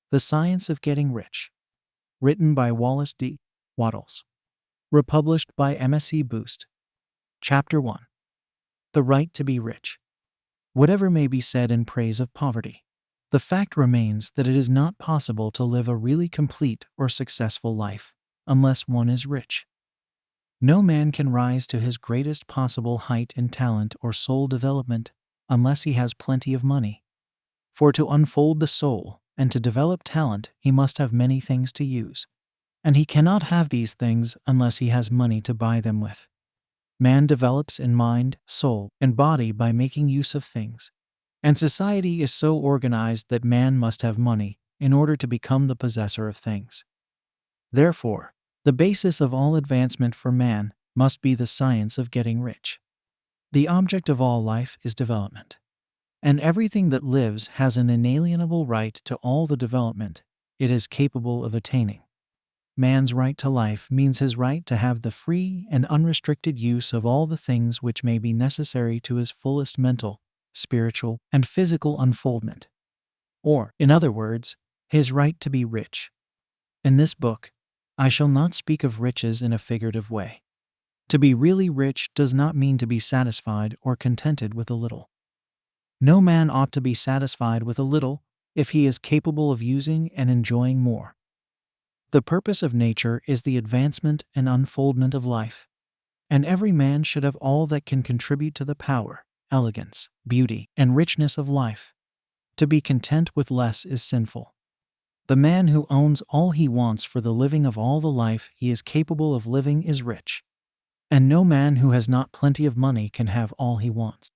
The Science of Getting Rich. Written by Wallace D. Wattles. Republished by MSC Boost. Chapter 1. The Right to be Rich. Whatever may be said in praise of poverty, the fact remains that it is not possible to live a really complete or successful life unless one is rich. No man can rise to his greatest possible height in talent or soul development unless he has plenty of money. For to unfold the soul and to develop talent, he must have many things to use, and he cannot have these things unless he has money to buy them with. Man develops in mind, soul, and body by making use of things, and society is so organized that man must have money in order to become the possessor of things. Therefore, the basis of all advancement for man must be the science of getting rich. The object of all life is development, and everything that lives has an inalienable right to all the development it is capable of attaining. Man's right to life means his right to have the free and unrestricted use of all the things which may be necessary to his fullest mental, spiritual, and physical unfoldment. Or, in other words, his right to be rich. In this book, I shall not speak of riches in a figurative way. To be really rich does not mean to be satisfied or contented with a little. No man ought to be satisfied with a little if he is capable of using and enjoying more. The purpose of nature is the advancement and unfoldment of life, and every man should have all that can contribute to the power, elegance, beauty, and richness of life. To be content with less is sinful. The man who owns all he wants for the living of all the life he is capable of living is rich, and no man who has not plenty of money can have all he wants.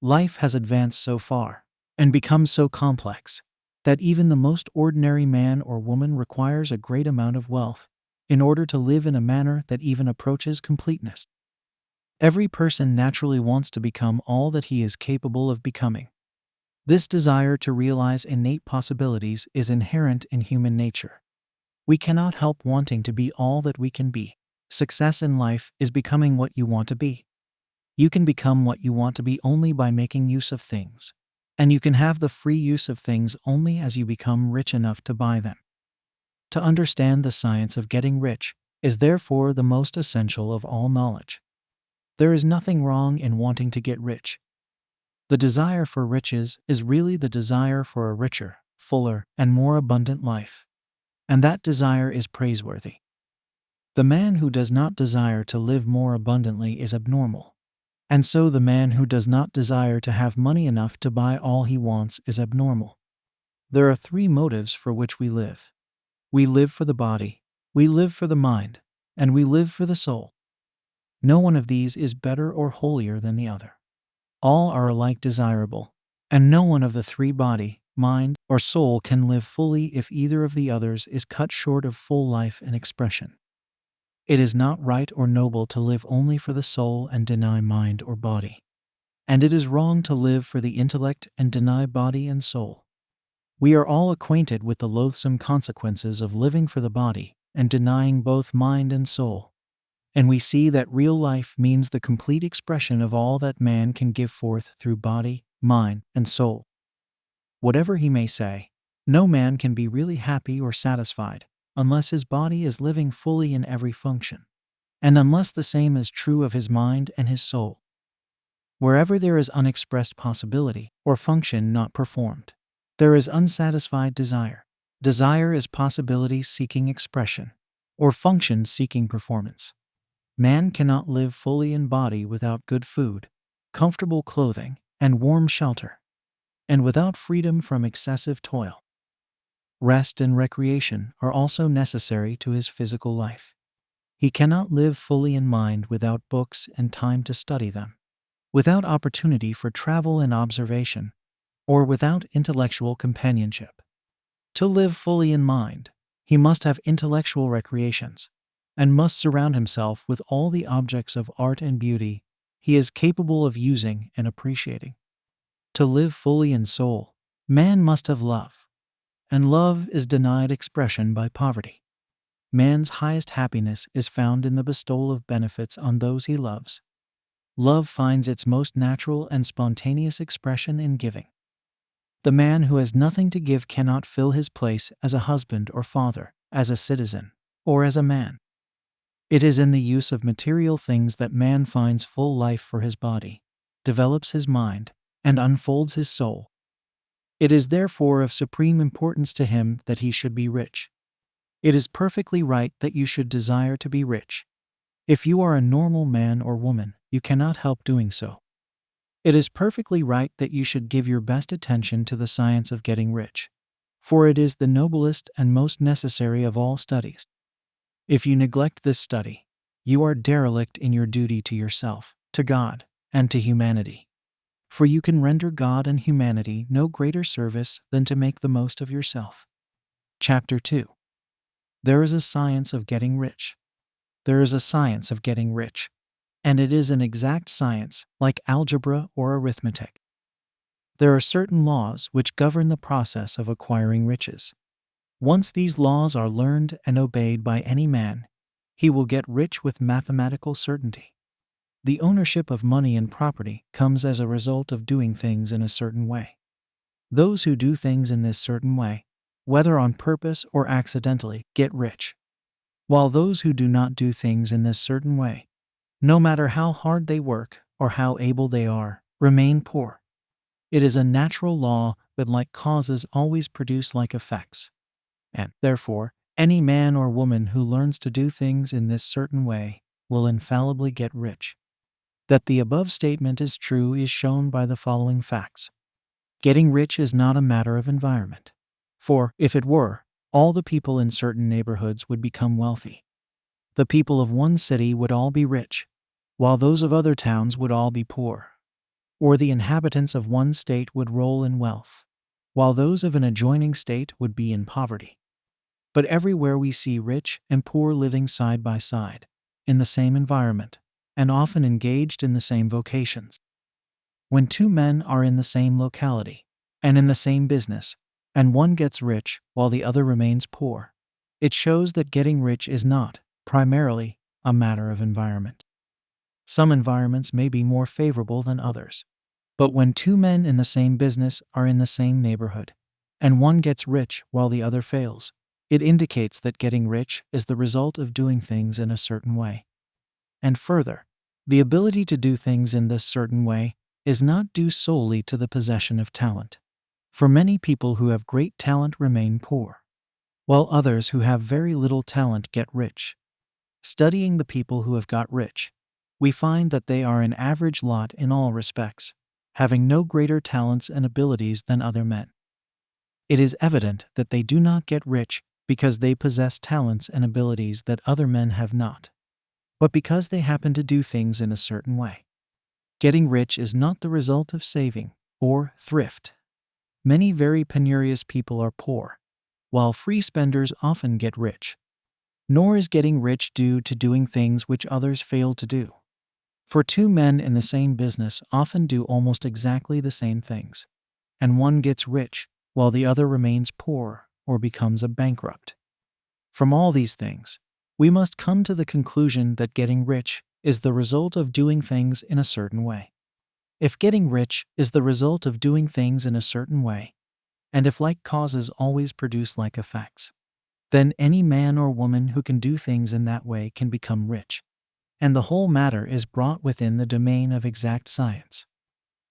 Life has advanced so far and become so complex that even the most ordinary man or woman requires a great amount of wealth in order to live in a manner that even approaches completeness. Every person naturally wants to become all that he is capable of becoming. This desire to realize innate possibilities is inherent in human nature. We cannot help wanting to be all that we can be. Success in life is becoming what you want to be. You can become what you want to be only by making use of things, and you can have the free use of things only as you become rich enough to buy them. To understand the science of getting rich is therefore the most essential of all knowledge. There is nothing wrong in wanting to get rich. The desire for riches is really the desire for a richer, fuller, and more abundant life, and that desire is praiseworthy. The man who does not desire to live more abundantly is abnormal. And so the man who does not desire to have money enough to buy all he wants is abnormal. There are three motives for which we live. We live for the body, we live for the mind, and we live for the soul. No one of these is better or holier than the other. All are alike desirable, and no one of the three, body, mind, or soul, can live fully if either of the others is cut short of full life and expression. It is not right or noble to live only for the soul and deny mind or body. And it is wrong to live for the intellect and deny body and soul. We are all acquainted with the loathsome consequences of living for the body and denying both mind and soul. And we see that real life means the complete expression of all that man can give forth through body, mind, and soul. Whatever he may say, no man can be really happy or satisfied unless his body is living fully in every function, and unless the same is true of his mind and his soul. Wherever there is unexpressed possibility or function not performed, there is unsatisfied desire. Desire is possibility seeking expression, or function seeking performance. Man cannot live fully in body without good food, comfortable clothing, and warm shelter, and without freedom from excessive toil. Rest and recreation are also necessary to his physical life. He cannot live fully in mind without books and time to study them, without opportunity for travel and observation, or without intellectual companionship. To live fully in mind, he must have intellectual recreations, and must surround himself with all the objects of art and beauty he is capable of using and appreciating. To live fully in soul, man must have love, and love is denied expression by poverty. Man's highest happiness is found in the bestowal of benefits on those he loves. Love finds its most natural and spontaneous expression in giving. The man who has nothing to give cannot fill his place as a husband or father, as a citizen, or as a man. It is in the use of material things that man finds full life for his body, develops his mind, and unfolds his soul. It is therefore of supreme importance to him that he should be rich. It is perfectly right that you should desire to be rich. If you are a normal man or woman, you cannot help doing so. It is perfectly right that you should give your best attention to the science of getting rich, for it is the noblest and most necessary of all studies. If you neglect this study, you are derelict in your duty to yourself, to God, and to humanity. For you can render God and humanity no greater service than to make the most of yourself. Chapter 2. There is a science of getting rich. There is a science of getting rich, and it is an exact science, like algebra or arithmetic. There are certain laws which govern the process of acquiring riches. Once these laws are learned and obeyed by any man, he will get rich with mathematical certainty. The ownership of money and property comes as a result of doing things in a certain way. Those who do things in this certain way, whether on purpose or accidentally, get rich, while those who do not do things in this certain way, no matter how hard they work or how able they are, remain poor. It is a natural law that like causes always produce like effects, and, therefore, any man or woman who learns to do things in this certain way will infallibly get rich. That the above statement is true is shown by the following facts. Getting rich is not a matter of environment. For, if it were, all the people in certain neighborhoods would become wealthy. The people of one city would all be rich, while those of other towns would all be poor. Or the inhabitants of one state would roll in wealth, while those of an adjoining state would be in poverty. But everywhere we see rich and poor living side by side, in the same environment, and often engaged in the same vocations. When two men are in the same locality, and in the same business, and one gets rich while the other remains poor, it shows that getting rich is not, primarily, a matter of environment. Some environments may be more favorable than others, but when two men in the same business are in the same neighborhood, and one gets rich while the other fails, it indicates that getting rich is the result of doing things in a certain way. And further, the ability to do things in this certain way is not due solely to the possession of talent. For many people who have great talent remain poor, while others who have very little talent get rich. Studying the people who have got rich, we find that they are an average lot in all respects, having no greater talents and abilities than other men. It is evident that they do not get rich because they possess talents and abilities that other men have not, but because they happen to do things in a certain way. Getting rich is not the result of saving or thrift. Many very penurious people are poor, while free spenders often get rich. Nor is getting rich due to doing things which others fail to do. For two men in the same business often do almost exactly the same things, and one gets rich while the other remains poor or becomes a bankrupt. From all these things, we must come to the conclusion that getting rich is the result of doing things in a certain way. If getting rich is the result of doing things in a certain way, and if like causes always produce like effects, then any man or woman who can do things in that way can become rich, and the whole matter is brought within the domain of exact science.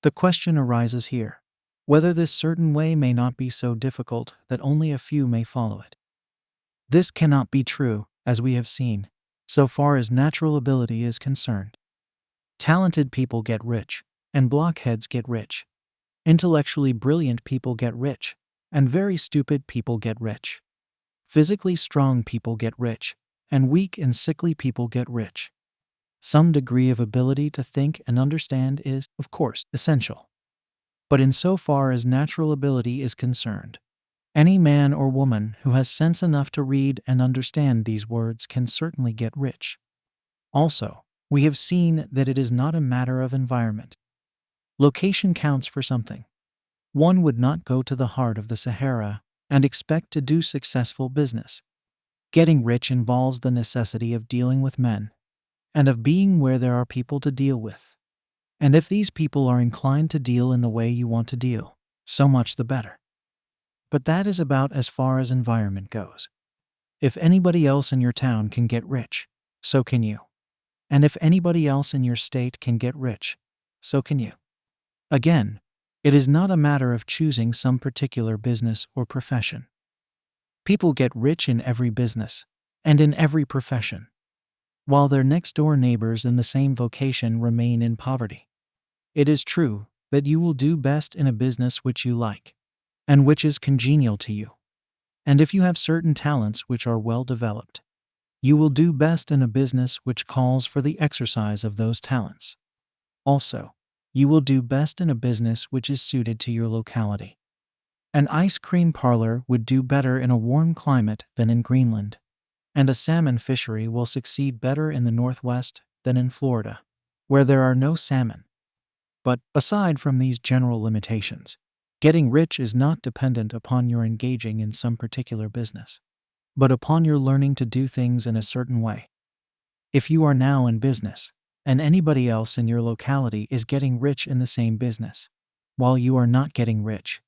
The question arises here, whether this certain way may not be so difficult that only a few may follow it. This cannot be true, as we have seen, so far as natural ability is concerned. Talented people get rich, and blockheads get rich. Intellectually brilliant people get rich, and very stupid people get rich. Physically strong people get rich, and weak and sickly people get rich. Some degree of ability to think and understand is, of course, essential. But in so far as natural ability is concerned, any man or woman who has sense enough to read and understand these words can certainly get rich. Also, we have seen that it is not a matter of environment. Location counts for something. One would not go to the heart of the Sahara and expect to do successful business. Getting rich involves the necessity of dealing with men, and of being where there are people to deal with. And if these people are inclined to deal in the way you want to deal, so much the better. But that is about as far as environment goes. If anybody else in your town can get rich, so can you. And if anybody else in your state can get rich, so can you. Again, it is not a matter of choosing some particular business or profession. People get rich in every business and in every profession, while their next-door neighbors in the same vocation remain in poverty. It is true that you will do best in a business which you like, and which is congenial to you. And if you have certain talents which are well developed, you will do best in a business which calls for the exercise of those talents. Also, you will do best in a business which is suited to your locality. An ice cream parlor would do better in a warm climate than in Greenland, and a salmon fishery will succeed better in the Northwest than in Florida, where there are no salmon. But aside from these general limitations, getting rich is not dependent upon your engaging in some particular business, but upon your learning to do things in a certain way. If you are now in business, and anybody else in your locality is getting rich in the same business, while you are not getting rich,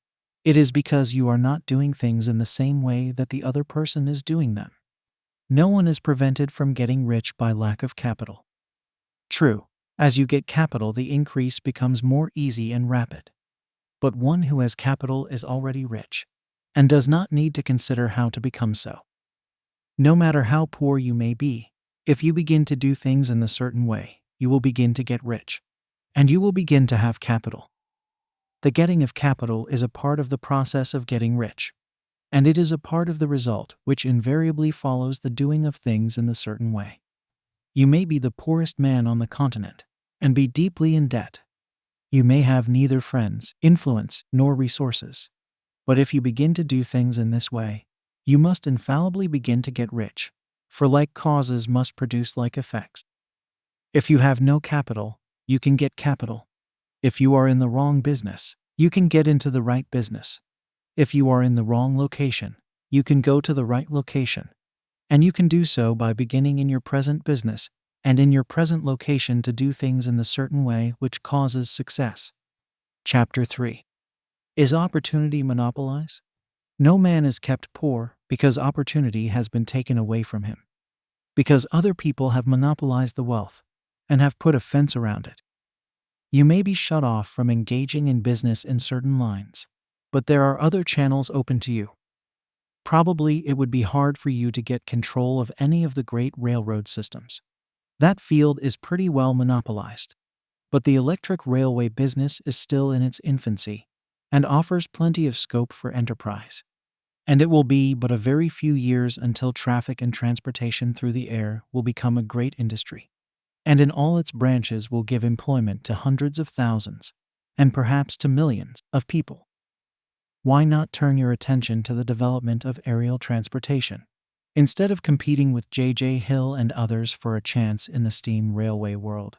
it is because you are not doing things in the same way that the other person is doing them. No one is prevented from getting rich by lack of capital. True, as you get capital, the increase becomes more easy and rapid. But one who has capital is already rich, and does not need to consider how to become so. No matter how poor you may be, if you begin to do things in a certain way, you will begin to get rich, and you will begin to have capital. The getting of capital is a part of the process of getting rich, and it is a part of the result which invariably follows the doing of things in a certain way. You may be the poorest man on the continent, and be deeply in debt. You may have neither friends, influence, nor resources. But if you begin to do things in this way, you must infallibly begin to get rich, for like causes must produce like effects. If you have no capital, you can get capital. If you are in the wrong business, you can get into the right business. If you are in the wrong location, you can go to the right location. And you can do so by beginning in your present business and in your present location to do things in the certain way which causes success. Chapter 3. Is opportunity monopolized? No man is kept poor because opportunity has been taken away from him. Because other people have monopolized the wealth and have put a fence around it. You may be shut off from engaging in business in certain lines, but there are other channels open to you. Probably it would be hard for you to get control of any of the great railroad systems. That field is pretty well monopolized. But the electric railway business is still in its infancy and offers plenty of scope for enterprise. And it will be but a very few years until traffic and transportation through the air will become a great industry, and in all its branches will give employment to hundreds of thousands, and perhaps to millions, of people. Why not turn your attention to the development of aerial transportation, instead of competing with J.J. Hill and others for a chance in the steam railway world?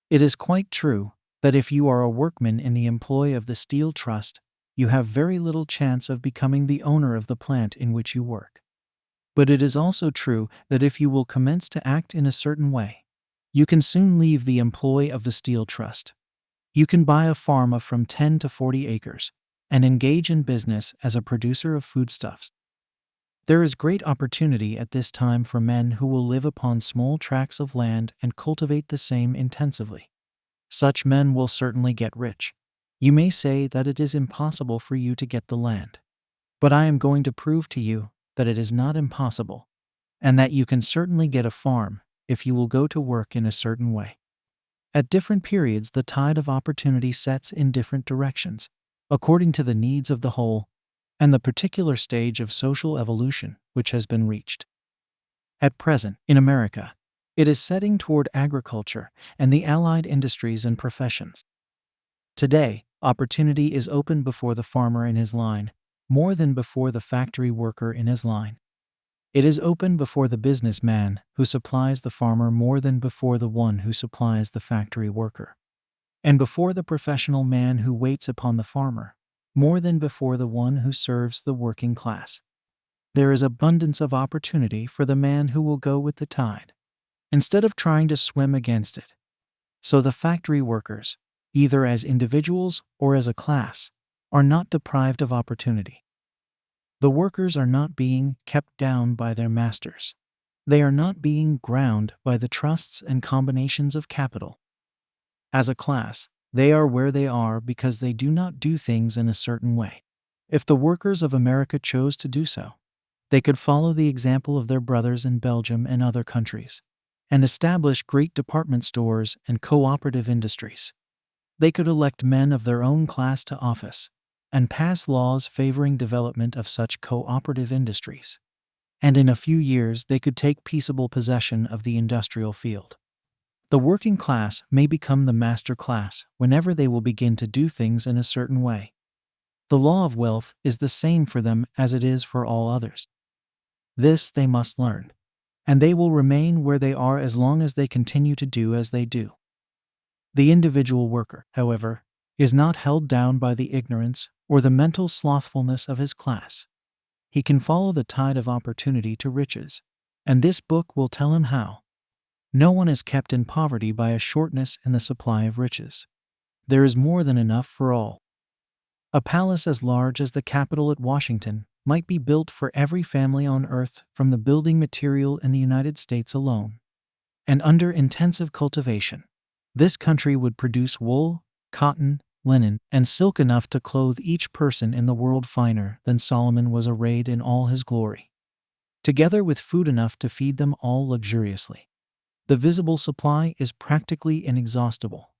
It is quite true that if you are a workman in the employ of the Steel Trust, you have very little chance of becoming the owner of the plant in which you work. But it is also true that if you will commence to act in a certain way, you can soon leave the employ of the Steel Trust. You can buy a farm of from 10 to 40 acres and engage in business as a producer of foodstuffs. There is great opportunity at this time for men who will live upon small tracts of land and cultivate the same intensively. Such men will certainly get rich. You may say that it is impossible for you to get the land. But I am going to prove to you that it is not impossible, and that you can certainly get a farm if you will go to work in a certain way. At different periods, the tide of opportunity sets in different directions, according to the needs of the whole and the particular stage of social evolution which has been reached. At present, in America, it is setting toward agriculture and the allied industries and professions. Today, opportunity is open before the farmer in his line, more than before the factory worker in his line. It is open before the businessman who supplies the farmer more than before the one who supplies the factory worker, and before the professional man who waits upon the farmer, more than before the one who serves the working class. There is abundance of opportunity for the man who will go with the tide, instead of trying to swim against it. So the factory workers, either as individuals or as a class, are not deprived of opportunity. The workers are not being kept down by their masters. They are not being ground by the trusts and combinations of capital. As a class, they are where they are because they do not do things in a certain way. If the workers of America chose to do so, they could follow the example of their brothers in Belgium and other countries, and establish great department stores and cooperative industries. They could elect men of their own class to office, and pass laws favoring development of such cooperative industries. And in a few years they could take peaceable possession of the industrial field. The working class may become the master class whenever they will begin to do things in a certain way. The law of wealth is the same for them as it is for all others. This they must learn, and they will remain where they are as long as they continue to do as they do. The individual worker, however, is not held down by the ignorance or the mental slothfulness of his class. He can follow the tide of opportunity to riches, and this book will tell him how. No one is kept in poverty by a shortness in the supply of riches. There is more than enough for all. A palace as large as the Capitol at Washington might be built for every family on earth from the building material in the United States alone. And under intensive cultivation, this country would produce wool, cotton, linen, and silk enough to clothe each person in the world finer than Solomon was arrayed in all his glory, together with food enough to feed them all luxuriously. The visible supply is practically inexhaustible,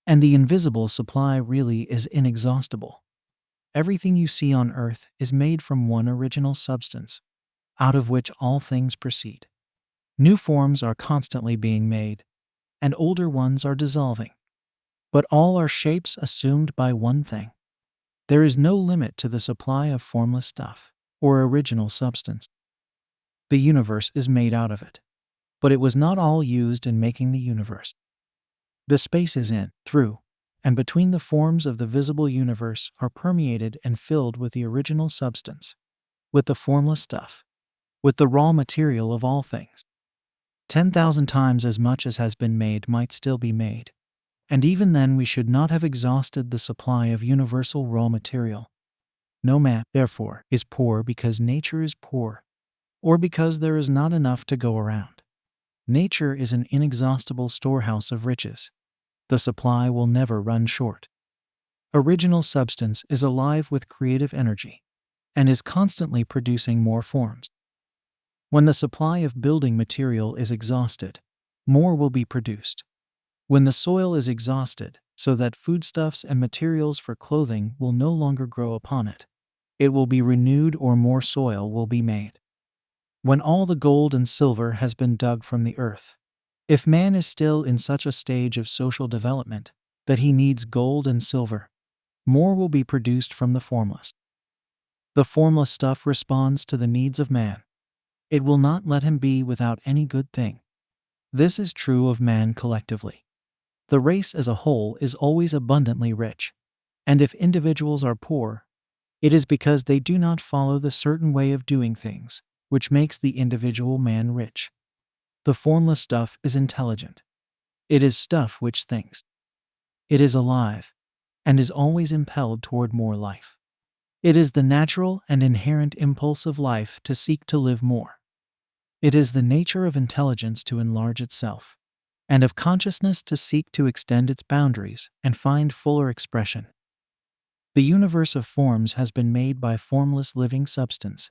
and the invisible supply really is inexhaustible. Everything you see on earth is made from one original substance, out of which all things proceed. New forms are constantly being made, and older ones are dissolving. But all are shapes assumed by one thing. There is no limit to the supply of formless stuff, or original substance. The universe is made out of it, but it was not all used in making the universe. The spaces in, through, and between the forms of the visible universe are permeated and filled with the original substance, with the formless stuff, with the raw material of all things. 10,000 times as much as has been made might still be made, and even then we should not have exhausted the supply of universal raw material. No man, therefore, is poor because nature is poor, or because there is not enough to go around. Nature is an inexhaustible storehouse of riches. The supply will never run short. Original substance is alive with creative energy, and is constantly producing more forms. When the supply of building material is exhausted, more will be produced. When the soil is exhausted, so that foodstuffs and materials for clothing will no longer grow upon it, it will be renewed or more soil will be made. When all the gold and silver has been dug from the earth, if man is still in such a stage of social development that he needs gold and silver, more will be produced from the formless. The formless stuff responds to the needs of man. It will not let him be without any good thing. This is true of man collectively. The race as a whole is always abundantly rich, and if individuals are poor, it is because they do not follow the certain way of doing things, which makes the individual man rich. The formless stuff is intelligent. It is stuff which thinks. It is alive, and is always impelled toward more life. It is the natural and inherent impulse of life to seek to live more. It is the nature of intelligence to enlarge itself, and of consciousness to seek to extend its boundaries and find fuller expression. The universe of forms has been made by formless living substance,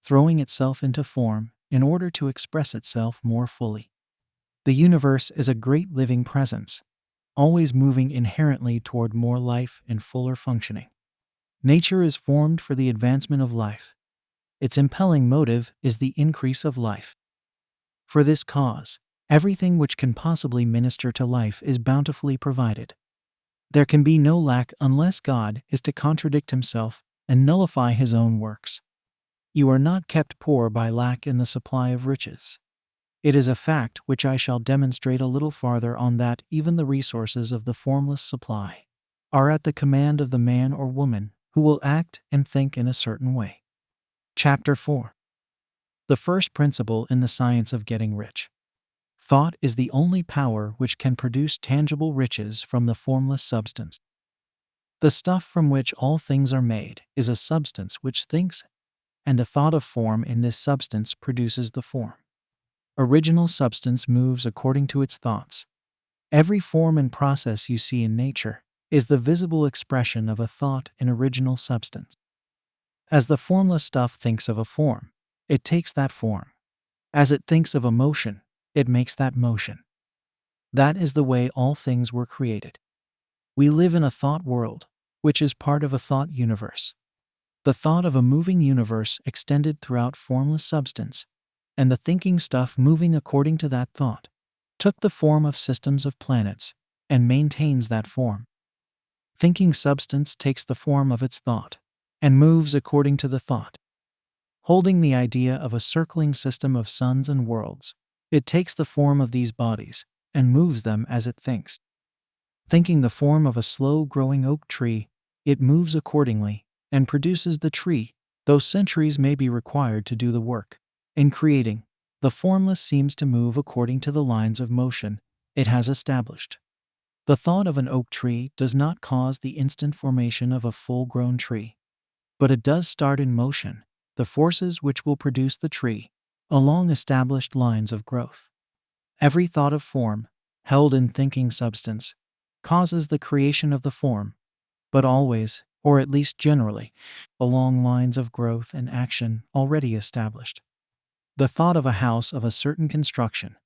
throwing itself into form in order to express itself more fully. The universe is a great living presence, always moving inherently toward more life and fuller functioning. Nature is formed for the advancement of life. Its impelling motive is the increase of life. For this cause, everything which can possibly minister to life is bountifully provided. There can be no lack unless God is to contradict himself and nullify his own works. You are not kept poor by lack in the supply of riches. It is a fact which I shall demonstrate a little farther on that even the resources of the formless supply are at the command of the man or woman who will act and think in a certain way. Chapter 4. The first principle in the science of getting rich. Thought is the only power which can produce tangible riches from the formless substance. The stuff from which all things are made is a substance which thinks, and a thought of form in this substance produces the form. Original substance moves according to its thoughts. Every form and process you see in nature is the visible expression of a thought in original substance. As the formless stuff thinks of a form, it takes that form. As it thinks of a motion, it makes that motion. That is the way all things were created. We live in a thought world, which is part of a thought universe. The thought of a moving universe extended throughout formless substance, and the thinking stuff moving according to that thought, took the form of systems of planets and maintains that form. Thinking substance takes the form of its thought and moves according to the thought. Holding the idea of a circling system of suns and worlds, it takes the form of these bodies and moves them as it thinks. Thinking the form of a slow-growing oak tree, it moves accordingly and produces the tree, though centuries may be required to do the work. In creating, the formless seems to move according to the lines of motion it has established. The thought of an oak tree does not cause the instant formation of a full-grown tree, but it does start in motion, the forces which will produce the tree, along established lines of growth. Every thought of form, held in thinking substance, causes the creation of the form, but always, or at least generally, along lines of growth and action already established. The thought of a house of a certain construction,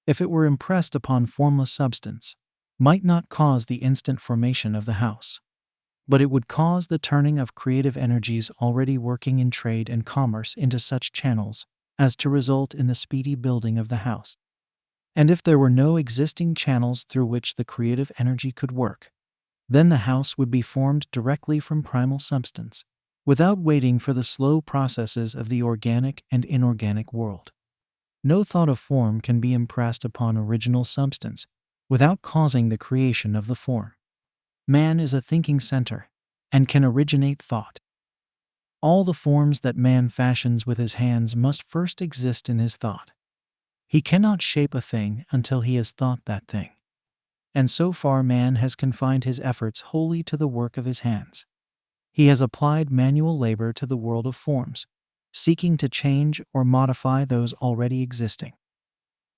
if it were impressed upon formless substance, might not cause the instant formation of the house, but it would cause the turning of creative energies already working in trade and commerce into such channels as to result in the speedy building of the house. And if there were no existing channels through which the creative energy could work, then the house would be formed directly from primal substance, without waiting for the slow processes of the organic and inorganic world. No thought of form can be impressed upon original substance without causing the creation of the form. Man is a thinking center and can originate thought. All the forms that man fashions with his hands must first exist in his thought. He cannot shape a thing until he has thought that thing. And so far man has confined his efforts wholly to the work of his hands. He has applied manual labor to the world of forms, seeking to change or modify those already existing.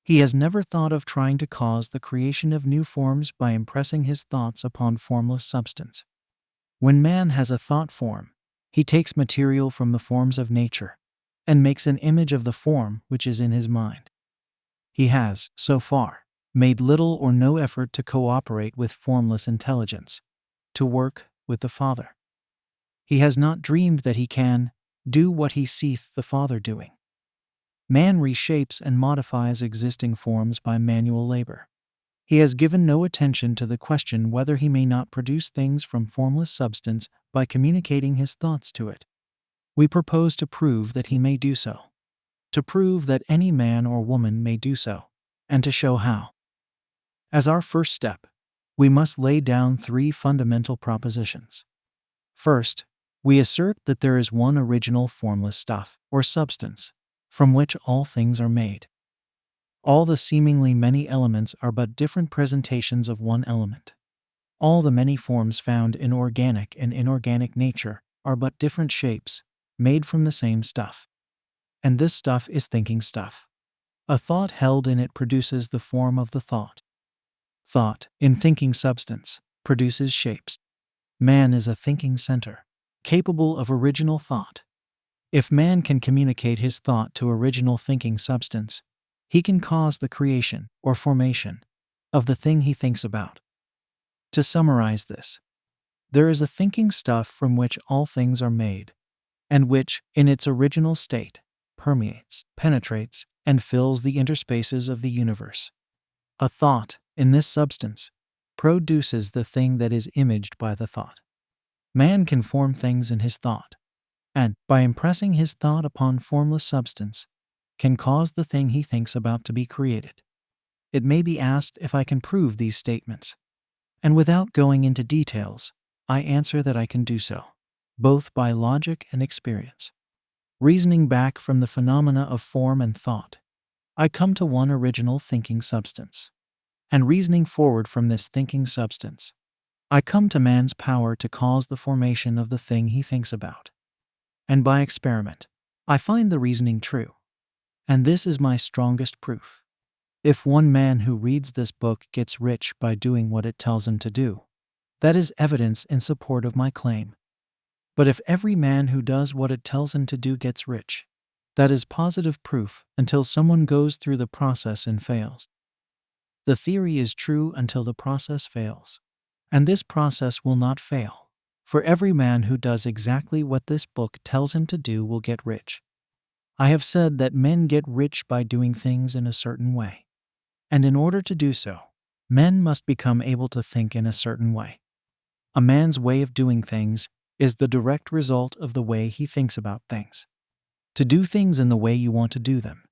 He has never thought of trying to cause the creation of new forms by impressing his thoughts upon formless substance. When man has a thought form, he takes material from the forms of nature and makes an image of the form which is in his mind. He has, so far, made little or no effort to cooperate with formless intelligence, to work with the Father. He has not dreamed that he can do what he seeth the Father doing. Man reshapes and modifies existing forms by manual labor. He has given no attention to the question whether he may not produce things from formless substance by communicating his thoughts to it. We propose to prove that he may do so, to prove that any man or woman may do so, and to show how. As our first step, we must lay down 3 fundamental propositions. First, we assert that there is one original formless stuff, or substance, from which all things are made. All the seemingly many elements are but different presentations of one element. All the many forms found in organic and inorganic nature are but different shapes, made from the same stuff. And this stuff is thinking stuff. A thought held in it produces the form of the thought. Thought, in thinking substance, produces shapes. Man is a thinking center, capable of original thought. If man can communicate his thought to original thinking substance, he can cause the creation, or formation, of the thing he thinks about. To summarize this, there is a thinking stuff from which all things are made, and which, in its original state, permeates, penetrates, and fills the interspaces of the universe. A thought, in this substance, produces the thing that is imaged by the thought. Man can form things in his thought, and, by impressing his thought upon formless substance, can cause the thing he thinks about to be created. It may be asked if I can prove these statements, and without going into details, I answer that I can do so, both by logic and experience. Reasoning back from the phenomena of form and thought, I come to one original thinking substance. And reasoning forward from this thinking substance, I come to man's power to cause the formation of the thing he thinks about. And by experiment, I find the reasoning true. And this is my strongest proof. If one man who reads this book gets rich by doing what it tells him to do, that is evidence in support of my claim. But if every man who does what it tells him to do gets rich, that is positive proof until someone goes through the process and fails. The theory is true until the process fails. And this process will not fail. For every man who does exactly what this book tells him to do will get rich. I have said that men get rich by doing things in a certain way. And in order to do so, men must become able to think in a certain way. A man's way of doing things is the direct result of the way he thinks about things. To do things in the way you want to do them,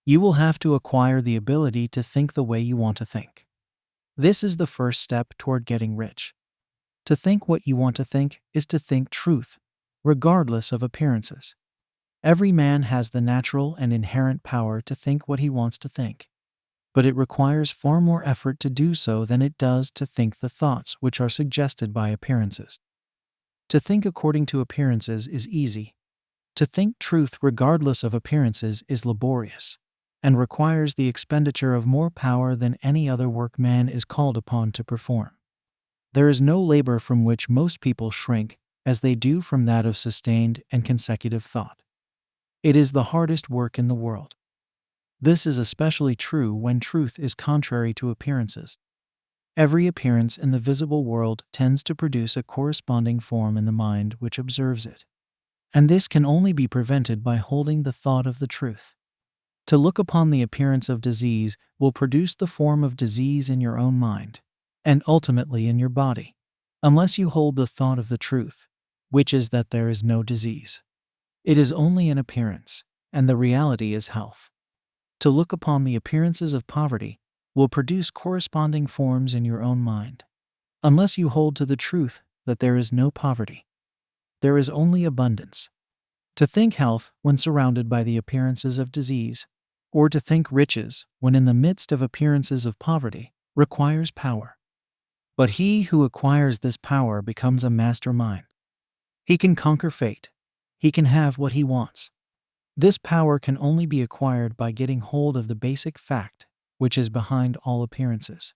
you will have to acquire the ability to think the way you want to think. This is the first step toward getting rich. To think what you want to think is to think truth, regardless of appearances. Every man has the natural and inherent power to think what he wants to think, but it requires far more effort to do so than it does to think the thoughts which are suggested by appearances. To think according to appearances is easy. To think truth regardless of appearances is laborious, and requires the expenditure of more power than any other work man is called upon to perform. There is no labor from which most people shrink as they do from that of sustained and consecutive thought. It is the hardest work in the world. This is especially true when truth is contrary to appearances. Every appearance in the visible world tends to produce a corresponding form in the mind which observes it. And this can only be prevented by holding the thought of the truth. To look upon the appearance of disease will produce the form of disease in your own mind, and ultimately in your body, unless you hold the thought of the truth, which is that there is no disease. It is only an appearance, and the reality is health. To look upon the appearances of poverty will produce corresponding forms in your own mind, unless you hold to the truth that there is no poverty. There is only abundance. To think health when surrounded by the appearances of disease, or to think riches when in the midst of appearances of poverty, requires power. But he who acquires this power becomes a mastermind. He can conquer fate. He can have what he wants. This power can only be acquired by getting hold of the basic fact which is behind all appearances.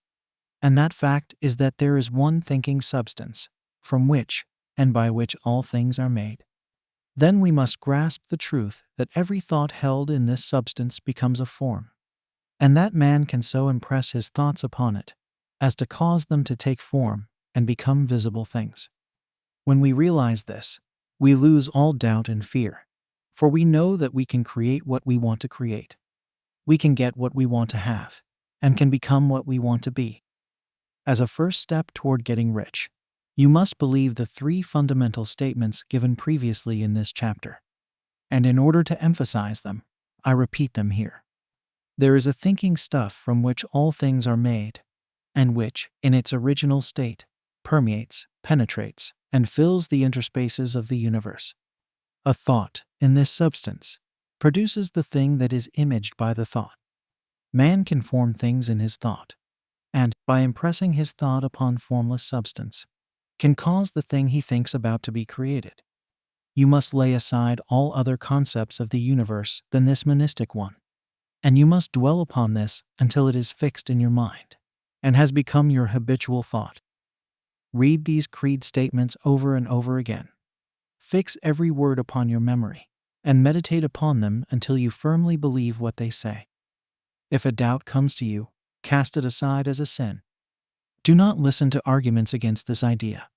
And that fact is that there is one thinking substance, from which and by which all things are made. Then we must grasp the truth that every thought held in this substance becomes a form, and that man can so impress his thoughts upon it as to cause them to take form and become visible things. When we realize this, we lose all doubt and fear, for we know that we can create what we want to create. We can get what we want to have, and can become what we want to be. As a first step toward getting rich, you must believe the three fundamental statements given previously in this chapter. And in order to emphasize them, I repeat them here. There is a thinking stuff from which all things are made, and which, in its original state, permeates, penetrates, and fills the interspaces of the universe. A thought, in this substance, produces the thing that is imaged by the thought. Man can form things in his thought, and, by impressing his thought upon formless substance, can cause the thing he thinks about to be created. You must lay aside all other concepts of the universe than this monistic one, and you must dwell upon this until it is fixed in your mind and has become your habitual thought. Read these creed statements over and over again. Fix every word upon your memory, and meditate upon them until you firmly believe what they say. If a doubt comes to you, cast it aside as a sin. Do not listen to arguments against this idea.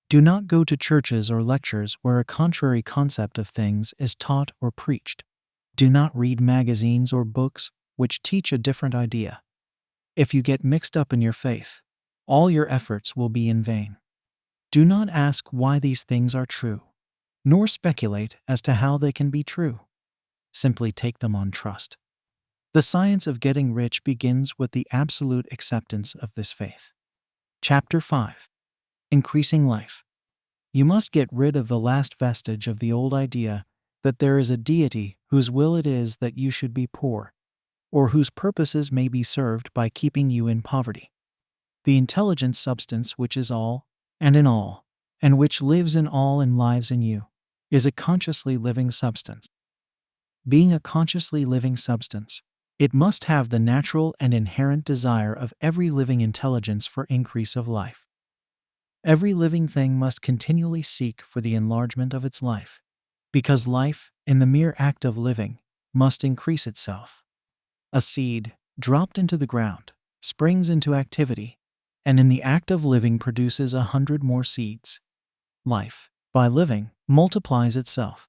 Do not go to churches or lectures where a contrary concept of things is taught or preached. Do not read magazines or books which teach a different idea. If you get mixed up in your faith, all your efforts will be in vain. Do not ask why these things are true, nor speculate as to how they can be true. Simply take them on trust. The science of getting rich begins with the absolute acceptance of this faith. Chapter 5. Increasing life. You must get rid of the last vestige of the old idea that there is a deity whose will it is that you should be poor, or whose purposes may be served by keeping you in poverty. The intelligent substance which is all and in all, and which lives in all and lives in you, is a consciously living substance. Being a consciously living substance, it must have the natural and inherent desire of every living intelligence for increase of life. Every living thing must continually seek for the enlargement of its life, because life, in the mere act of living, must increase itself. A seed, dropped into the ground, springs into activity, and in the act of living produces 100 more seeds. Life, by living, multiplies itself.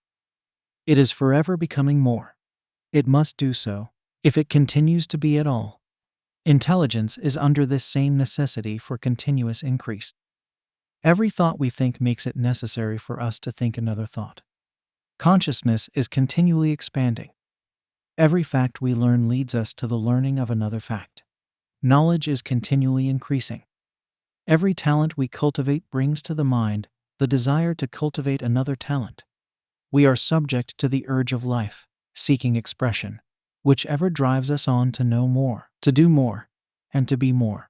It is forever becoming more. It must do so, if it continues to be at all. Intelligence is under this same necessity for continuous increase. Every thought we think makes it necessary for us to think another thought. Consciousness is continually expanding. Every fact we learn leads us to the learning of another fact. Knowledge is continually increasing. Every talent we cultivate brings to the mind the desire to cultivate another talent. We are subject to the urge of life, seeking expression, which ever drives us on to know more, to do more, and to be more.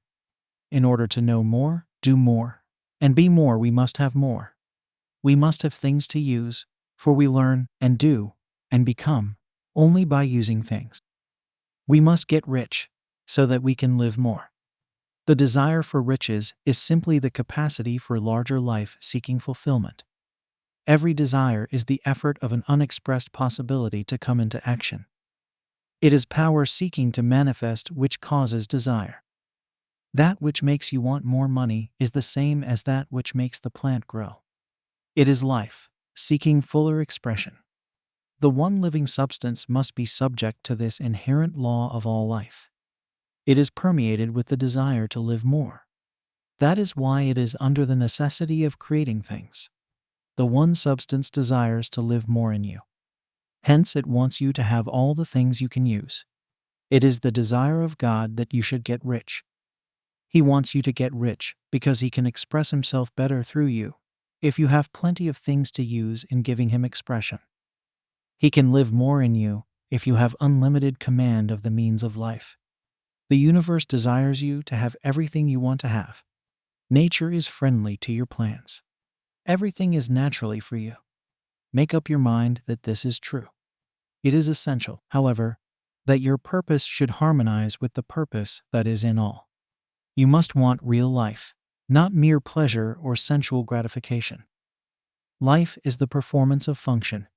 In order to know more, do more, and be more, we must have more. We must have things to use, for we learn and do and become only by using things. We must get rich so that we can live more. The desire for riches is simply the capacity for larger life seeking fulfillment. Every desire is the effort of an unexpressed possibility to come into action. It is power seeking to manifest which causes desire. That which makes you want more money is the same as that which makes the plant grow. It is life, seeking fuller expression. The one living substance must be subject to this inherent law of all life. It is permeated with the desire to live more. That is why it is under the necessity of creating things. The one substance desires to live more in you. Hence it wants you to have all the things you can use. It is the desire of God that you should get rich. He wants you to get rich because he can express himself better through you, if you have plenty of things to use in giving him expression. He can live more in you if you have unlimited command of the means of life. The universe desires you to have everything you want to have. Nature is friendly to your plans. Everything is naturally for you. Make up your mind that this is true. It is essential, however, that your purpose should harmonize with the purpose that is in all. You must want real life, not mere pleasure or sensual gratification. Life is the performance of function,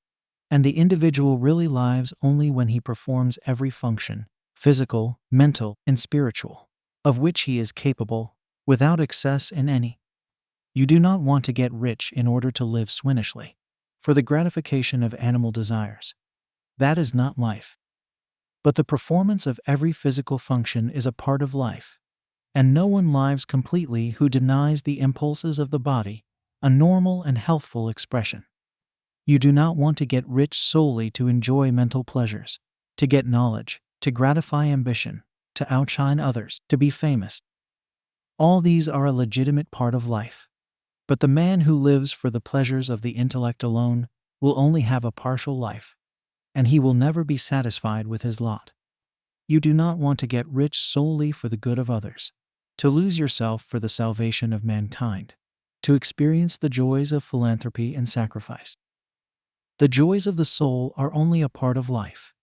and the individual really lives only when he performs every function, physical, mental, and spiritual, of which he is capable, without excess in any. You do not want to get rich in order to live swinishly, for the gratification of animal desires. That is not life. But the performance of every physical function is a part of life, and no one lives completely who denies the impulses of the body a normal and healthful expression. You do not want to get rich solely to enjoy mental pleasures, to get knowledge, to gratify ambition, to outshine others, to be famous. All these are a legitimate part of life. But the man who lives for the pleasures of the intellect alone will only have a partial life, and he will never be satisfied with his lot. You do not want to get rich solely for the good of others, to lose yourself for the salvation of mankind, to experience the joys of philanthropy and sacrifice. The joys of the soul are only a part of life,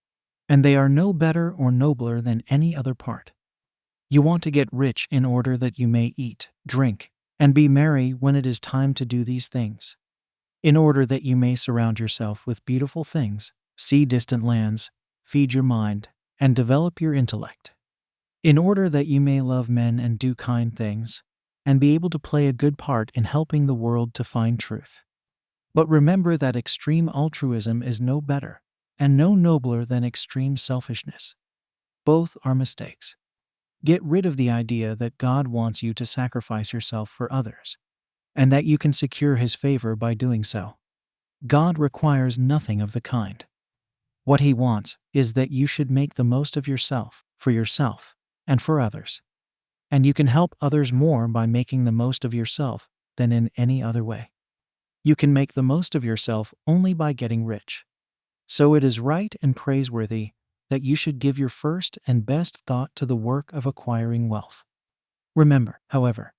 and they are no better or nobler than any other part. You want to get rich in order that you may eat, drink, and be merry when it is time to do these things, in order that you may surround yourself with beautiful things, see distant lands, feed your mind, and develop your intellect, in order that you may love men and do kind things, and be able to play a good part in helping the world to find truth. But remember that extreme altruism is no better and no nobler than extreme selfishness. Both are mistakes. Get rid of the idea that God wants you to sacrifice yourself for others, and that you can secure his favor by doing so. God requires nothing of the kind. What he wants is that you should make the most of yourself, for yourself, and for others. And you can help others more by making the most of yourself than in any other way. You can make the most of yourself only by getting rich. So it is right and praiseworthy that you should give your first and best thought to the work of acquiring wealth. Remember, however,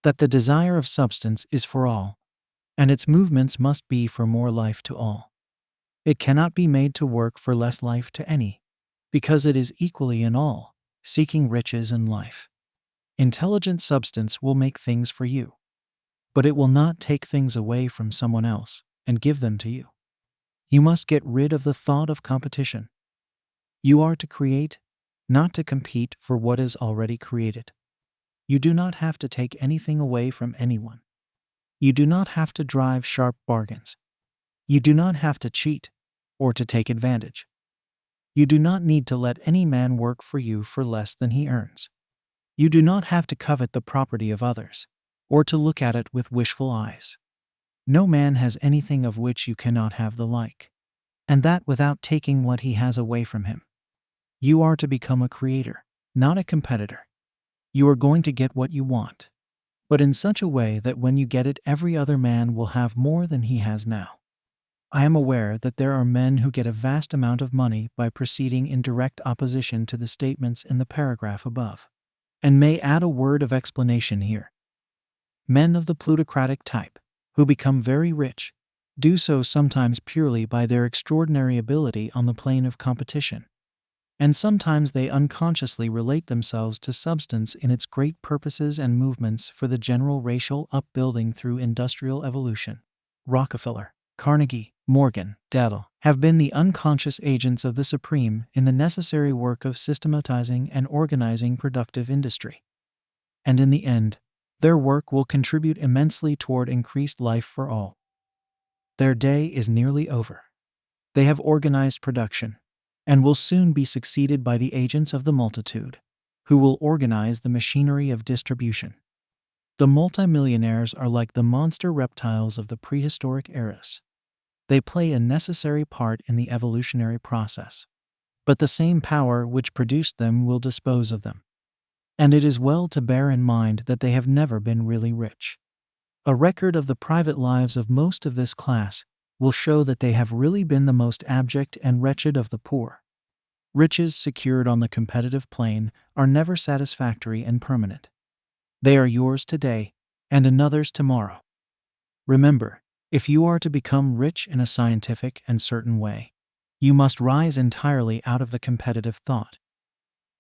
that the desire of substance is for all, and its movements must be for more life to all. It cannot be made to work for less life to any, because it is equally in all, seeking riches and life. Intelligent substance will make things for you, but it will not take things away from someone else and give them to you. You must get rid of the thought of competition. You are to create, not to compete for what is already created. You do not have to take anything away from anyone. You do not have to drive sharp bargains. You do not have to cheat or to take advantage. You do not need to let any man work for you for less than he earns. You do not have to covet the property of others, or to look at it with wishful eyes. No man has anything of which you cannot have the like, and that without taking what he has away from him. You are to become a creator, not a competitor. You are going to get what you want, but in such a way that when you get it, every other man will have more than he has now. I am aware that there are men who get a vast amount of money by proceeding in direct opposition to the statements in the paragraph above, and may add a word of explanation here. Men of the plutocratic type, who become very rich, do so sometimes purely by their extraordinary ability on the plane of competition, and sometimes they unconsciously relate themselves to substance in its great purposes and movements for the general racial upbuilding through industrial evolution. Rockefeller, Carnegie, Morgan, Wattles have been the unconscious agents of the supreme in the necessary work of systematizing and organizing productive industry. And in the end, their work will contribute immensely toward increased life for all. Their day is nearly over. They have organized production, and will soon be succeeded by the agents of the multitude, who will organize the machinery of distribution. The multimillionaires are like the monster reptiles of the prehistoric eras. They play a necessary part in the evolutionary process, but the same power which produced them will dispose of them. And it is well to bear in mind that they have never been really rich. A record of the private lives of most of this class will show that they have really been the most abject and wretched of the poor. Riches secured on the competitive plane are never satisfactory and permanent. They are yours today and another's tomorrow. Remember, if you are to become rich in a scientific and certain way, you must rise entirely out of the competitive thought.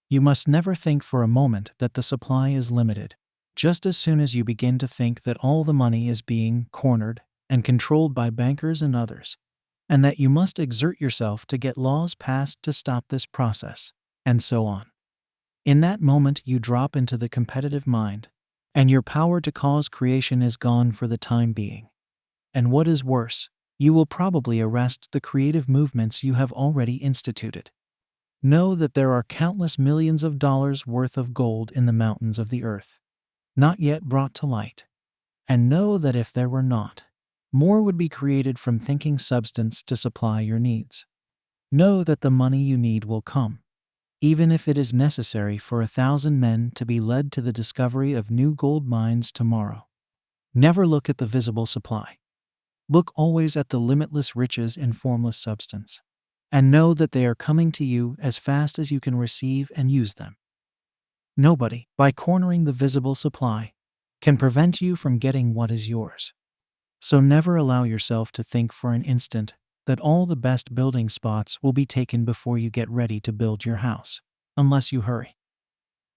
You must never think for a moment that the supply is limited. Just as soon as you begin to think that all the money is being cornered and controlled by bankers and others, and that you must exert yourself to get laws passed to stop this process, and so on. In that moment you drop into the competitive mind, and your power to cause creation is gone for the time being. And what is worse, you will probably arrest the creative movements you have already instituted. Know that there are countless millions of dollars worth of gold in the mountains of the earth, not yet brought to light. And know that if there were not, more would be created from thinking substance to supply your needs. Know that the money you need will come, even if it is necessary for 1,000 men to be led to the discovery of new gold mines tomorrow. Never look at the visible supply. Look always at the limitless riches in formless substance, and know that they are coming to you as fast as you can receive and use them. Nobody, by cornering the visible supply, can prevent you from getting what is yours. So never allow yourself to think for an instant that all the best building spots will be taken before you get ready to build your house, unless you hurry.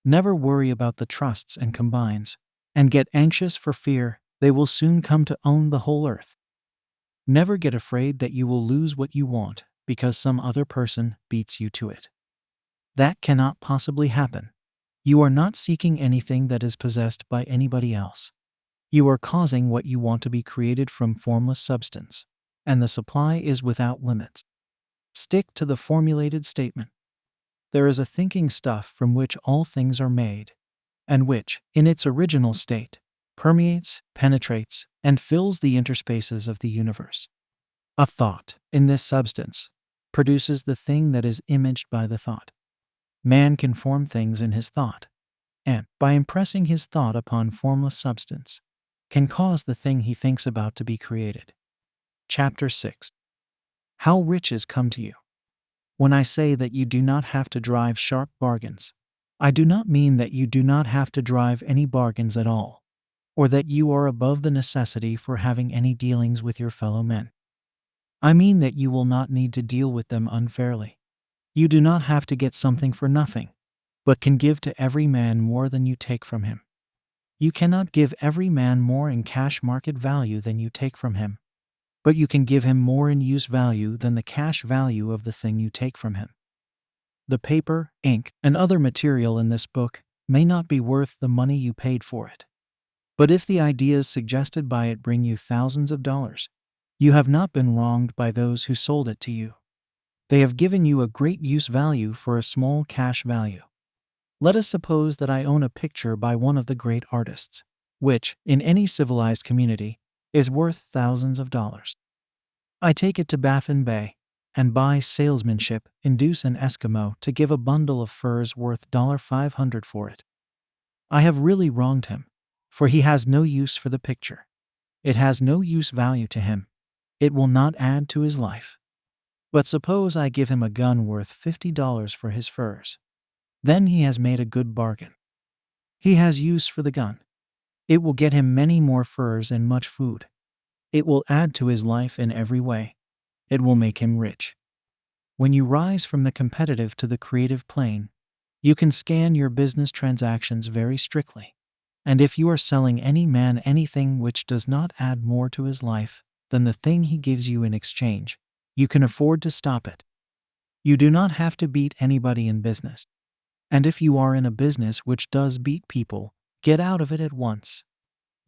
Never worry about the trusts and combines, and get anxious for fear they will soon come to own the whole earth. Never get afraid that you will lose what you want because some other person beats you to it. That cannot possibly happen. You are not seeking anything that is possessed by anybody else. You are causing what you want to be created from formless substance, and the supply is without limits. Stick to the formulated statement. There is a thinking stuff from which all things are made, and which, in its original state, permeates, penetrates, and fills the interspaces of the universe. A thought, in this substance, produces the thing that is imaged by the thought. Man can form things in his thought, and, by impressing his thought upon formless substance, can cause the thing he thinks about to be created. Chapter 6. How riches come to you. When I say that you do not have to drive sharp bargains, I do not mean that you do not have to drive any bargains at all, or that you are above the necessity for having any dealings with your fellow men. I mean that you will not need to deal with them unfairly. You do not have to get something for nothing, but can give to every man more than you take from him. You cannot give every man more in cash market value than you take from him, but you can give him more in use value than the cash value of the thing you take from him. The paper, ink, and other material in this book may not be worth the money you paid for it. But if the ideas suggested by it bring you thousands of dollars, you have not been wronged by those who sold it to you. They have given you a great use value for a small cash value. Let us suppose that I own a picture by one of the great artists, which, in any civilized community, is worth thousands of dollars. I take it to Baffin Bay, and by salesmanship induce an Eskimo to give a bundle of furs worth $500 for it. I have really wronged him, for he has no use for the picture. It has no use value to him. It will not add to his life. But suppose I give him a gun worth $50 for his furs. Then he has made a good bargain. He has use for the gun. It will get him many more furs and much food. It will add to his life in every way. It will make him rich. When you rise from the competitive to the creative plane, you can scan your business transactions very strictly. And if you are selling any man anything which does not add more to his life than the thing he gives you in exchange, you can afford to stop it. You do not have to beat anybody in business. And if you are in a business which does beat people, get out of it at once.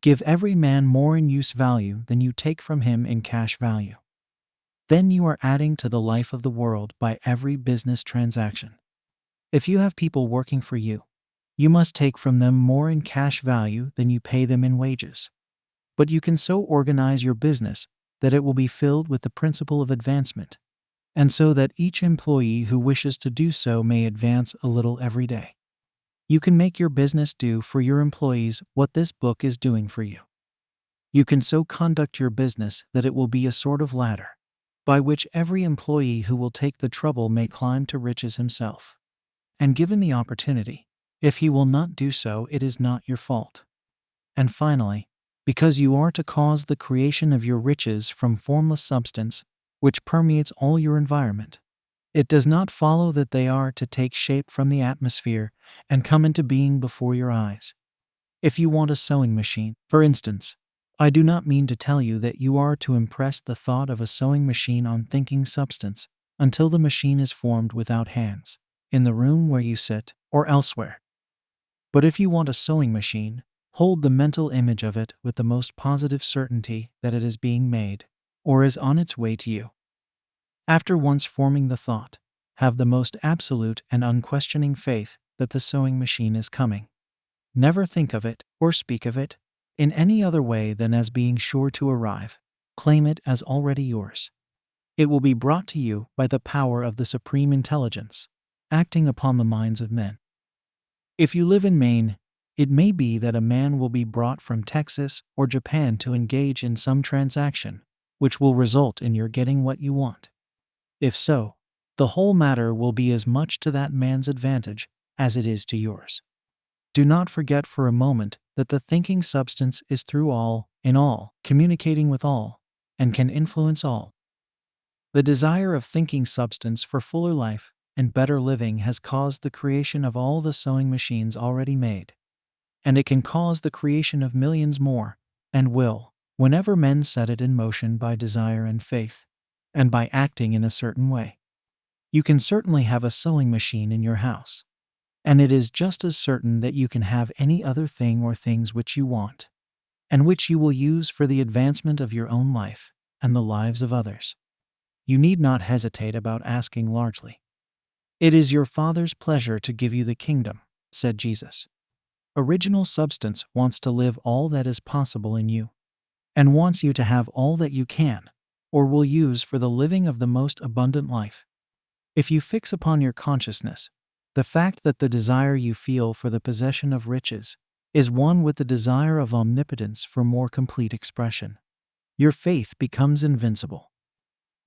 Give every man more in use value than you take from him in cash value. Then you are adding to the life of the world by every business transaction. If you have people working for you, you must take from them more in cash value than you pay them in wages. But you can so organize your business that it will be filled with the principle of advancement, and so that each employee who wishes to do so may advance a little every day. You can make your business do for your employees what this book is doing for you. You can so conduct your business that it will be a sort of ladder, by which every employee who will take the trouble may climb to riches himself. And given the opportunity, if he will not do so, it is not your fault. And finally, because you are to cause the creation of your riches from formless substance, which permeates all your environment, it does not follow that they are to take shape from the atmosphere and come into being before your eyes. If you want a sewing machine, for instance, I do not mean to tell you that you are to impress the thought of a sewing machine on thinking substance until the machine is formed without hands, in the room where you sit, or elsewhere. But if you want a sewing machine, hold the mental image of it with the most positive certainty that it is being made, or is on its way to you. After once forming the thought, have the most absolute and unquestioning faith that the sewing machine is coming. Never think of it, or speak of it, in any other way than as being sure to arrive. Claim it as already yours. It will be brought to you by the power of the supreme intelligence, acting upon the minds of men. If you live in Maine, it may be that a man will be brought from Texas or Japan to engage in some transaction, which will result in your getting what you want. If so, the whole matter will be as much to that man's advantage as it is to yours. Do not forget for a moment that the thinking substance is through all, in all, communicating with all, and can influence all. The desire of thinking substance for fuller life and better living has caused the creation of all the sewing machines already made, and it can cause the creation of millions more, and will, whenever men set it in motion by desire and faith, and by acting in a certain way. You can certainly have a sewing machine in your house, and it is just as certain that you can have any other thing or things which you want, and which you will use for the advancement of your own life and the lives of others. You need not hesitate about asking largely. It is your Father's pleasure to give you the kingdom, said Jesus. Original substance wants to live all that is possible in you, and wants you to have all that you can, or will use for the living of the most abundant life. If you fix upon your consciousness the fact that the desire you feel for the possession of riches is one with the desire of omnipotence for more complete expression, your faith becomes invincible.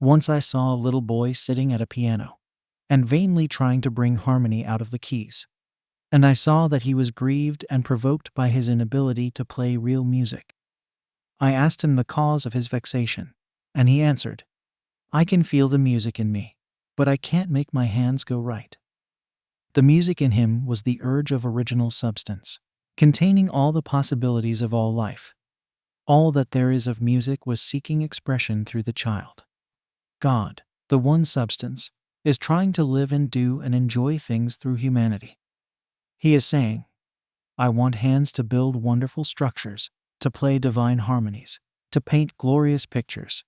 Once I saw a little boy sitting at a piano and vainly trying to bring harmony out of the keys. and I saw that he was grieved and provoked by his inability to play real music. I asked him the cause of his vexation, and he answered, I can feel the music in me, but I can't make my hands go right. The music in him was the urge of original substance, containing all the possibilities of all life. All that there is of music was seeking expression through the child. God, the one substance, is trying to live and do and enjoy things through humanity. He is saying, I want hands to build wonderful structures, to play divine harmonies, to paint glorious pictures.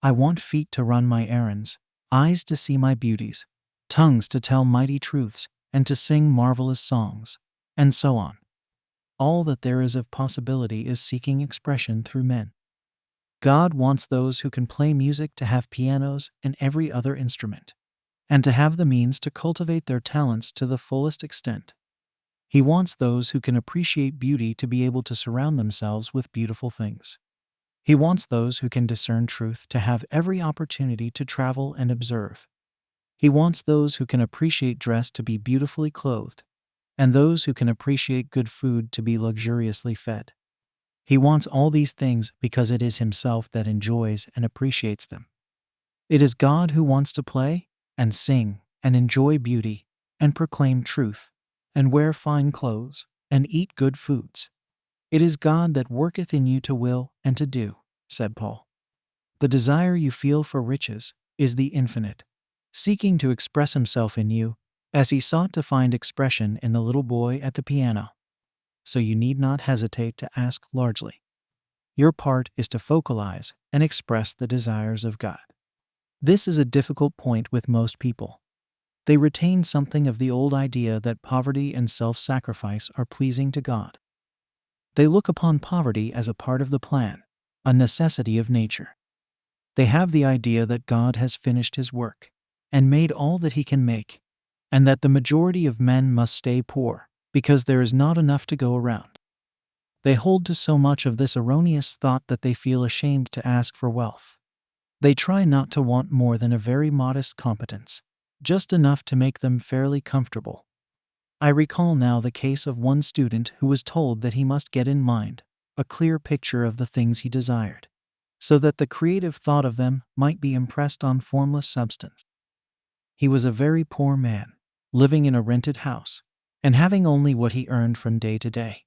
I want feet to run my errands, eyes to see my beauties, tongues to tell mighty truths, and to sing marvelous songs, and so on. All that there is of possibility is seeking expression through men. God wants those who can play music to have pianos and every other instrument, and to have the means to cultivate their talents to the fullest extent. He wants those who can appreciate beauty to be able to surround themselves with beautiful things. He wants those who can discern truth to have every opportunity to travel and observe. He wants those who can appreciate dress to be beautifully clothed, and those who can appreciate good food to be luxuriously fed. He wants all these things because it is himself that enjoys and appreciates them. It is God who wants to play and sing and enjoy beauty and proclaim truth and wear fine clothes and eat good foods. It is God that worketh in you to will and to do, said Paul. The desire you feel for riches is the infinite, seeking to express himself in you, as he sought to find expression in the little boy at the piano. So you need not hesitate to ask largely. Your part is to focalize and express the desires of God. This is a difficult point with most people. They retain something of the old idea that poverty and self-sacrifice are pleasing to God. They look upon poverty as a part of the plan, a necessity of nature. They have the idea that God has finished his work and made all that he can make, and that the majority of men must stay poor because there is not enough to go around. They hold to so much of this erroneous thought that they feel ashamed to ask for wealth. They try not to want more than a very modest competence, just enough to make them fairly comfortable. I recall now the case of one student who was told that he must get in mind a clear picture of the things he desired, so that the creative thought of them might be impressed on formless substance. He was a very poor man, living in a rented house, and having only what he earned from day to day.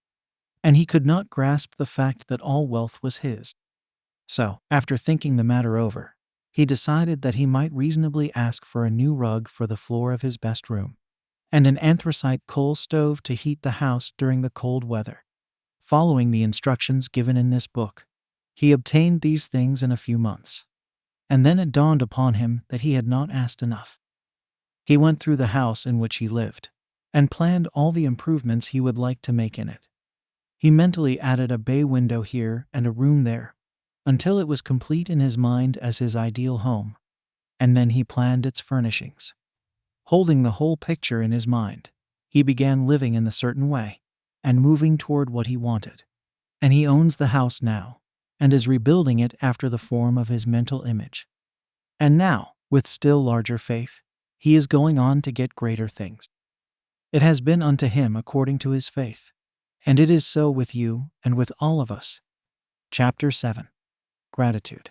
And he could not grasp the fact that all wealth was his. So, after thinking the matter over, he decided that he might reasonably ask for a new rug for the floor of his best room, and an anthracite coal stove to heat the house during the cold weather. Following the instructions given in this book, he obtained these things in a few months. And then it dawned upon him that he had not asked enough. He went through the house in which he lived, and planned all the improvements he would like to make in it. He mentally added a bay window here and a room there, until it was complete in his mind as his ideal home, and then he planned its furnishings. Holding the whole picture in his mind, he began living in a certain way, and moving toward what he wanted. And he owns the house now, and is rebuilding it after the form of his mental image. And now, with still larger faith, he is going on to get greater things. It has been unto him according to his faith, and it is so with you and with all of us. Chapter 7. Gratitude.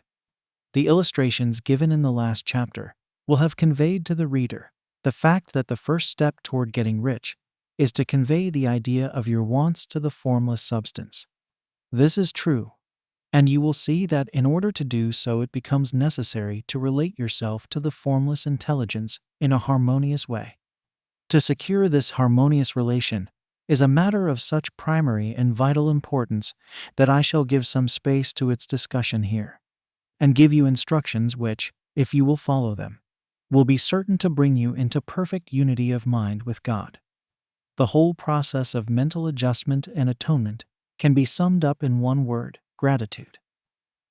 The illustrations given in the last chapter will have conveyed to the reader the fact that the first step toward getting rich is to convey the idea of your wants to the formless substance. This is true, and you will see that in order to do so it becomes necessary to relate yourself to the formless intelligence in a harmonious way. To secure this harmonious relation is a matter of such primary and vital importance that I shall give some space to its discussion here, and give you instructions which, if you will follow them, will be certain to bring you into perfect unity of mind with God. The whole process of mental adjustment and atonement can be summed up in one word: gratitude.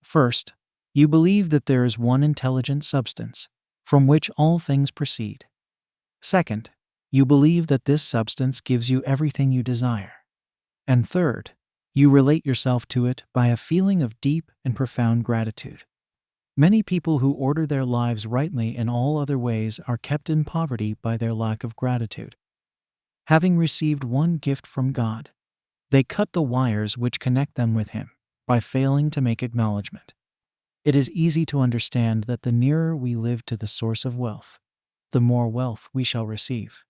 First, you believe that there is one intelligent substance, from which all things proceed. Second, you believe that this substance gives you everything you desire. And third, you relate yourself to it by a feeling of deep and profound gratitude. Many people who order their lives rightly in all other ways are kept in poverty by their lack of gratitude. Having received one gift from God, they cut the wires which connect them with Him by failing to make acknowledgement. It is easy to understand that the nearer we live to the source of wealth, the more wealth we shall receive.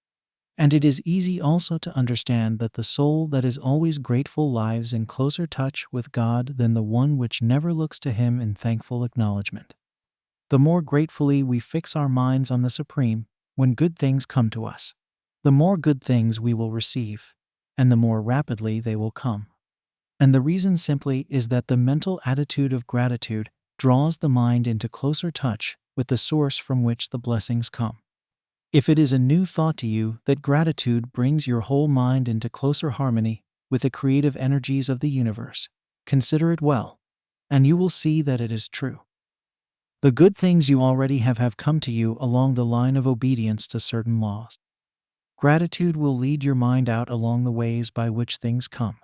And it is easy also to understand that the soul that is always grateful lives in closer touch with God than the one which never looks to Him in thankful acknowledgement. The more gratefully we fix our minds on the Supreme, when good things come to us, the more good things we will receive, and the more rapidly they will come. And the reason simply is that the mental attitude of gratitude draws the mind into closer touch with the source from which the blessings come. If it is a new thought to you that gratitude brings your whole mind into closer harmony with the creative energies of the universe, consider it well, and you will see that it is true. The good things you already have come to you along the line of obedience to certain laws. Gratitude will lead your mind out along the ways by which things come,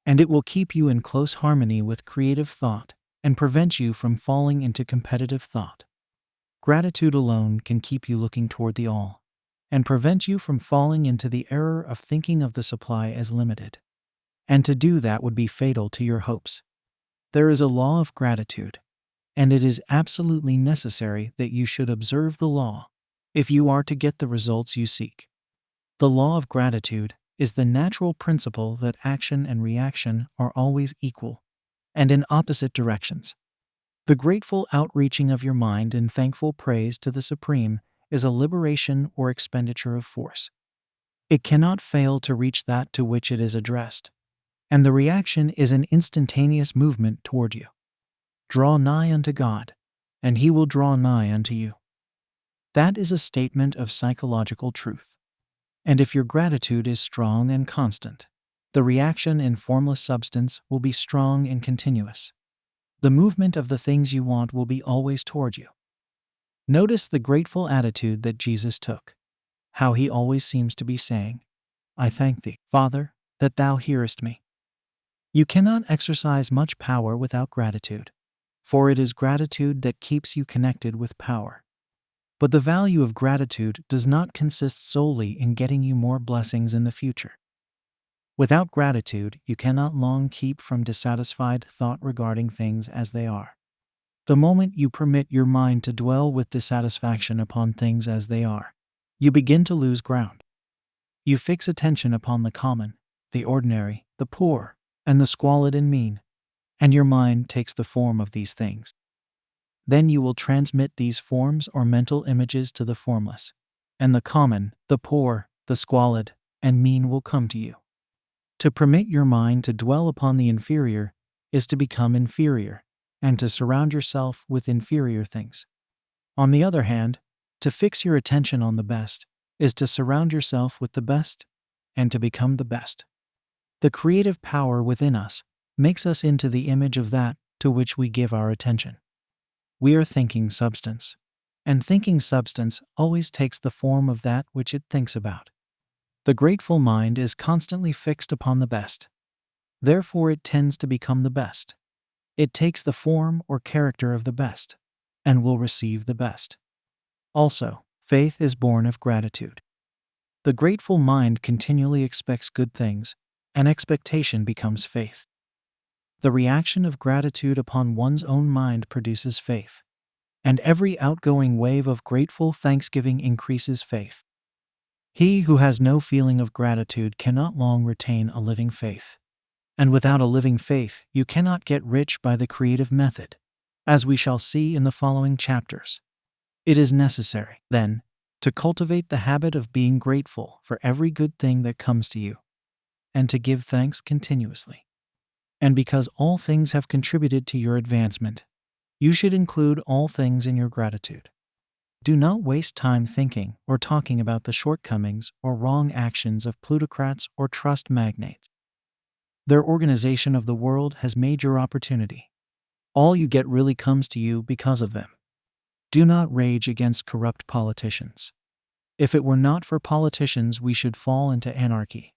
and it will keep you in close harmony with creative thought and prevent you from falling into competitive thought. Gratitude alone can keep you looking toward the all, and prevent you from falling into the error of thinking of the supply as limited. And to do that would be fatal to your hopes. There is a law of gratitude, and it is absolutely necessary that you should observe the law if you are to get the results you seek. The law of gratitude is the natural principle that action and reaction are always equal and in opposite directions. The grateful outreaching of your mind in thankful praise to the Supreme is a liberation or expenditure of force. It cannot fail to reach that to which it is addressed, and the reaction is an instantaneous movement toward you. Draw nigh unto God, and He will draw nigh unto you. That is a statement of psychological truth. And if your gratitude is strong and constant, the reaction in formless substance will be strong and continuous. The movement of the things you want will be always toward you. Notice the grateful attitude that Jesus took, how He always seems to be saying, I thank Thee, Father, that Thou hearest me. You cannot exercise much power without gratitude, for it is gratitude that keeps you connected with power. But the value of gratitude does not consist solely in getting you more blessings in the future. Without gratitude, you cannot long keep from dissatisfied thought regarding things as they are. The moment you permit your mind to dwell with dissatisfaction upon things as they are, you begin to lose ground. You fix attention upon the common, the ordinary, the poor, and the squalid and mean, and your mind takes the form of these things. Then you will transmit these forms or mental images to the formless, and the common, the poor, the squalid, and mean will come to you. To permit your mind to dwell upon the inferior is to become inferior, and to surround yourself with inferior things. On the other hand, to fix your attention on the best is to surround yourself with the best, and to become the best. The creative power within us makes us into the image of that to which we give our attention. We are thinking substance, and thinking substance always takes the form of that which it thinks about. The grateful mind is constantly fixed upon the best. Therefore it tends to become the best. It takes the form or character of the best, and will receive the best. Also, faith is born of gratitude. The grateful mind continually expects good things, and expectation becomes faith. The reaction of gratitude upon one's own mind produces faith, and every outgoing wave of grateful thanksgiving increases faith. He who has no feeling of gratitude cannot long retain a living faith. And without a living faith, you cannot get rich by the creative method, as we shall see in the following chapters. It is necessary, then, to cultivate the habit of being grateful for every good thing that comes to you, and to give thanks continuously. And because all things have contributed to your advancement, you should include all things in your gratitude. Do not waste time thinking or talking about the shortcomings or wrong actions of plutocrats or trust magnates. Their organization of the world has made your opportunity. All you get really comes to you because of them. Do not rage against corrupt politicians. If it were not for politicians, we should fall into anarchy,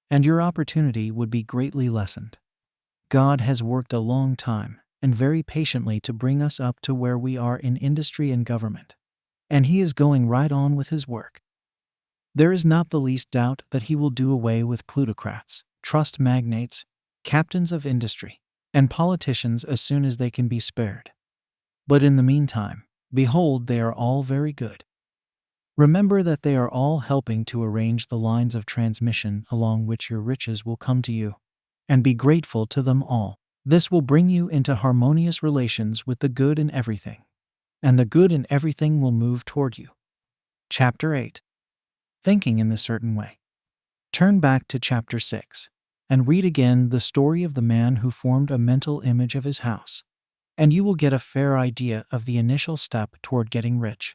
and your opportunity would be greatly lessened. God has worked a long time and very patiently to bring us up to where we are in industry and government, and He is going right on with His work. There is not the least doubt that he will do away with plutocrats, trust magnates, captains of industry, and politicians as soon as they can be spared. But in the meantime, behold, they are all very good. Remember that they are all helping to arrange the lines of transmission along which your riches will come to you, and be grateful to them all. This will bring you into harmonious relations with the good in everything, and the good in everything will move toward you. Chapter 8. Thinking in the certain way. Turn back to Chapter 6 and read again the story of the man who formed a mental image of his house, and you will get a fair idea of the initial step toward getting rich.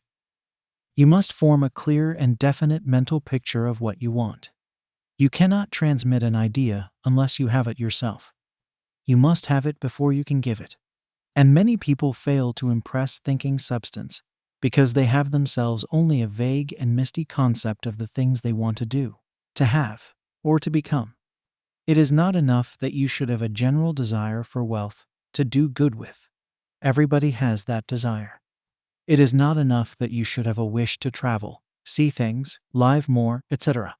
You must form a clear and definite mental picture of what you want. You cannot transmit an idea unless you have it yourself. You must have it before you can give it. And many people fail to impress thinking substance because they have themselves only a vague and misty concept of the things they want to do, to have, or to become. It is not enough that you should have a general desire for wealth to do good with. Everybody has that desire. It is not enough that you should have a wish to travel, see things, live more, etc.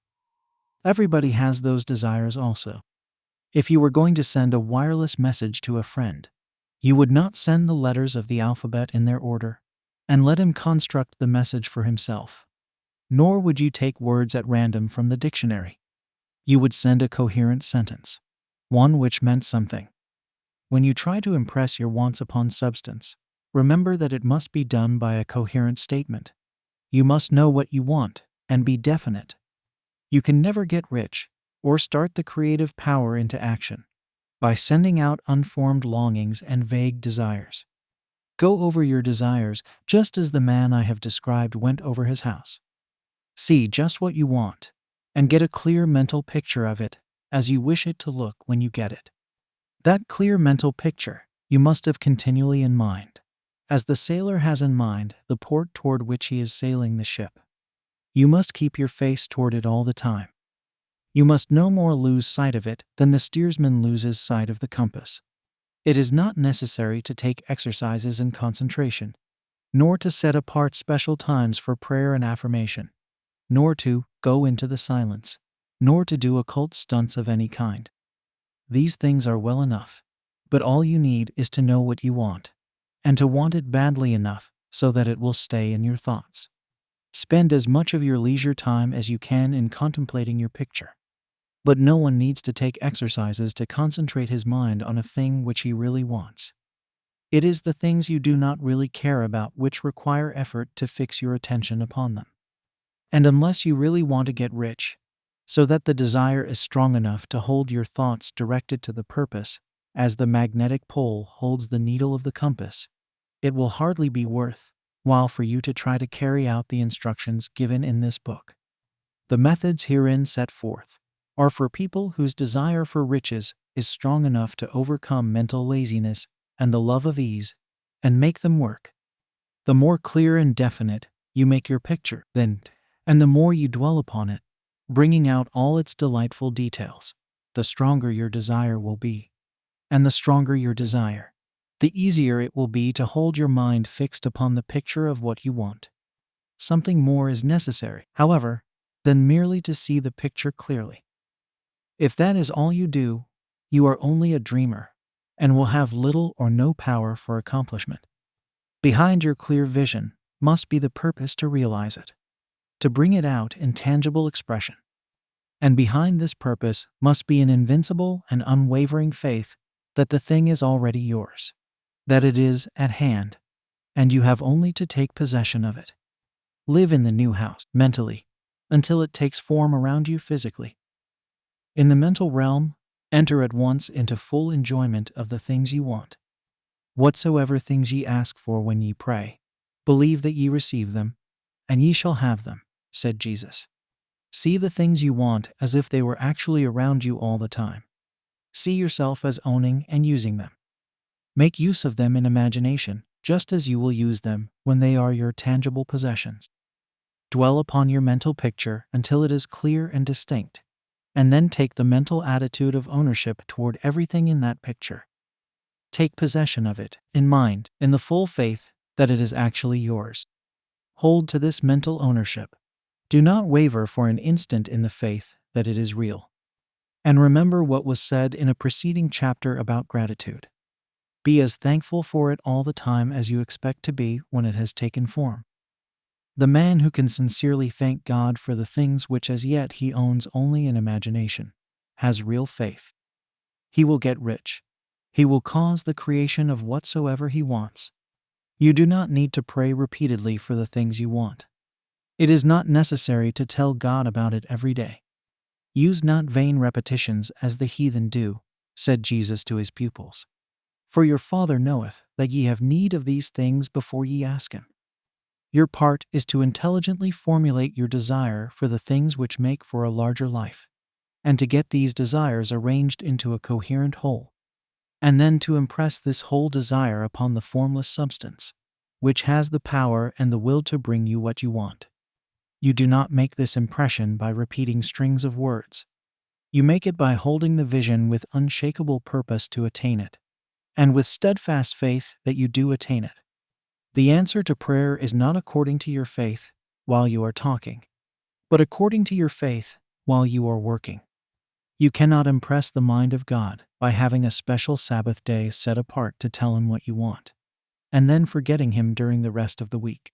Everybody has those desires also. If you were going to send a wireless message to a friend, you would not send the letters of the alphabet in their order and let him construct the message for himself. Nor would you take words at random from the dictionary. You would send a coherent sentence, one which meant something. When you try to impress your wants upon substance, remember that it must be done by a coherent statement. You must know what you want and be definite. You can never get rich or start the creative power into action by sending out unformed longings and vague desires. Go over your desires just as the man I have described went over his house. See just what you want and get a clear mental picture of it as you wish it to look when you get it. That clear mental picture you must have continually in mind, as the sailor has in mind the port toward which he is sailing the ship. You must keep your face toward it all the time. You must no more lose sight of it than the steersman loses sight of the compass. It is not necessary to take exercises in concentration, nor to set apart special times for prayer and affirmation, nor to go into the silence, nor to do occult stunts of any kind. These things are well enough, but all you need is to know what you want, and to want it badly enough so that it will stay in your thoughts. Spend as much of your leisure time as you can in contemplating your picture. But no one needs to take exercises to concentrate his mind on a thing which he really wants. It is the things you do not really care about which require effort to fix your attention upon them. And unless you really want to get rich, so that the desire is strong enough to hold your thoughts directed to the purpose, as the magnetic pole holds the needle of the compass, it will hardly be worth while for you to try to carry out the instructions given in this book. The methods herein set forth are for people whose desire for riches is strong enough to overcome mental laziness and the love of ease, and make them work. The more clear and definite you make your picture, then, and the more you dwell upon it, bringing out all its delightful details, the stronger your desire will be. And the stronger your desire, the easier it will be to hold your mind fixed upon the picture of what you want. Something more is necessary, however, than merely to see the picture clearly. If that is all you do, you are only a dreamer, and will have little or no power for accomplishment. Behind your clear vision must be the purpose to realize it, to bring it out in tangible expression. And behind this purpose must be an invincible and unwavering faith that the thing is already yours, that it is at hand, and you have only to take possession of it. Live in the new house, mentally, until it takes form around you physically. In the mental realm, enter at once into full enjoyment of the things you want. Whatsoever things ye ask for when ye pray, believe that ye receive them, and ye shall have them, said Jesus. See the things you want as if they were actually around you all the time. See yourself as owning and using them. Make use of them in imagination, just as you will use them when they are your tangible possessions. Dwell upon your mental picture until it is clear and distinct, and then take the mental attitude of ownership toward everything in that picture. Take possession of it, in mind, in the full faith that it is actually yours. Hold to this mental ownership, Do not waver for an instant in the faith that it is real. And remember what was said in a preceding chapter about gratitude. Be as thankful for it all the time as you expect to be when it has taken form. The man who can sincerely thank God for the things which as yet he owns only in imagination has real faith. He will get rich. He will cause the creation of whatsoever he wants. You do not need to pray repeatedly for the things you want. It is not necessary to tell God about it every day. Use not vain repetitions as the heathen do, said Jesus to his pupils. For your Father knoweth that ye have need of these things before ye ask him. Your part is to intelligently formulate your desire for the things which make for a larger life, and to get these desires arranged into a coherent whole, and then to impress this whole desire upon the formless substance, which has the power and the will to bring you what you want. You do not make this impression by repeating strings of words. You make it by holding the vision with unshakable purpose to attain it, and with steadfast faith that you do attain it. The answer to prayer is not according to your faith while you are talking, but according to your faith while you are working. You cannot impress the mind of God by having a special Sabbath day set apart to tell him what you want, and then forgetting him during the rest of the week.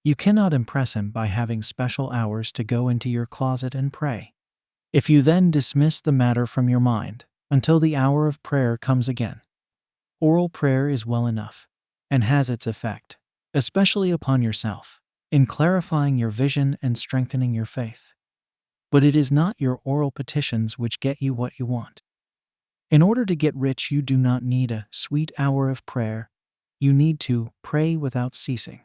You cannot impress him by having special hours to go into your closet and pray. If you then dismiss the matter from your mind until the hour of prayer comes again, oral prayer is well enough, and has its effect, especially upon yourself, in clarifying your vision and strengthening your faith. But it is not your oral petitions which get you what you want. In order to get rich, you do not need a sweet hour of prayer. You need to pray without ceasing.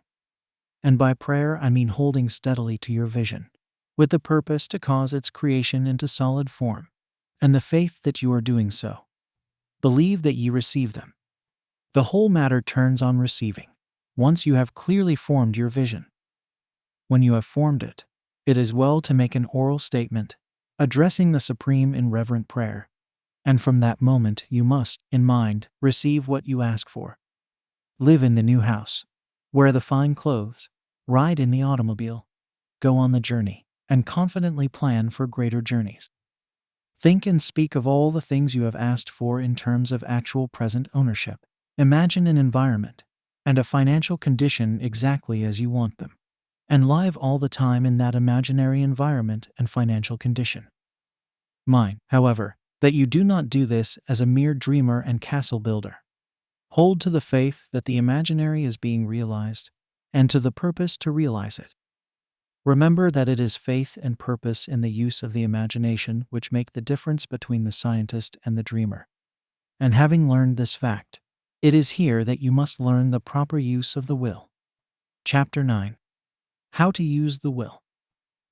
And by prayer, I mean holding steadily to your vision, with the purpose to cause its creation into solid form, and the faith that you are doing so. Believe that ye receive them. The whole matter turns on receiving, once you have clearly formed your vision. When you have formed it, it is well to make an oral statement, addressing the Supreme in reverent prayer, and from that moment you must, in mind, receive what you ask for. Live in the new house, wear the fine clothes, ride in the automobile, go on the journey, and confidently plan for greater journeys. Think and speak of all the things you have asked for in terms of actual present ownership. Imagine an environment and a financial condition exactly as you want them, and live all the time in that imaginary environment and financial condition. Mind, however, that you do not do this as a mere dreamer and castle builder. Hold to the faith that the imaginary is being realized, and to the purpose to realize it. Remember that it is faith and purpose in the use of the imagination which make the difference between the scientist and the dreamer. And having learned this fact, it is here that you must learn the proper use of the will. Chapter 9. How to use the will.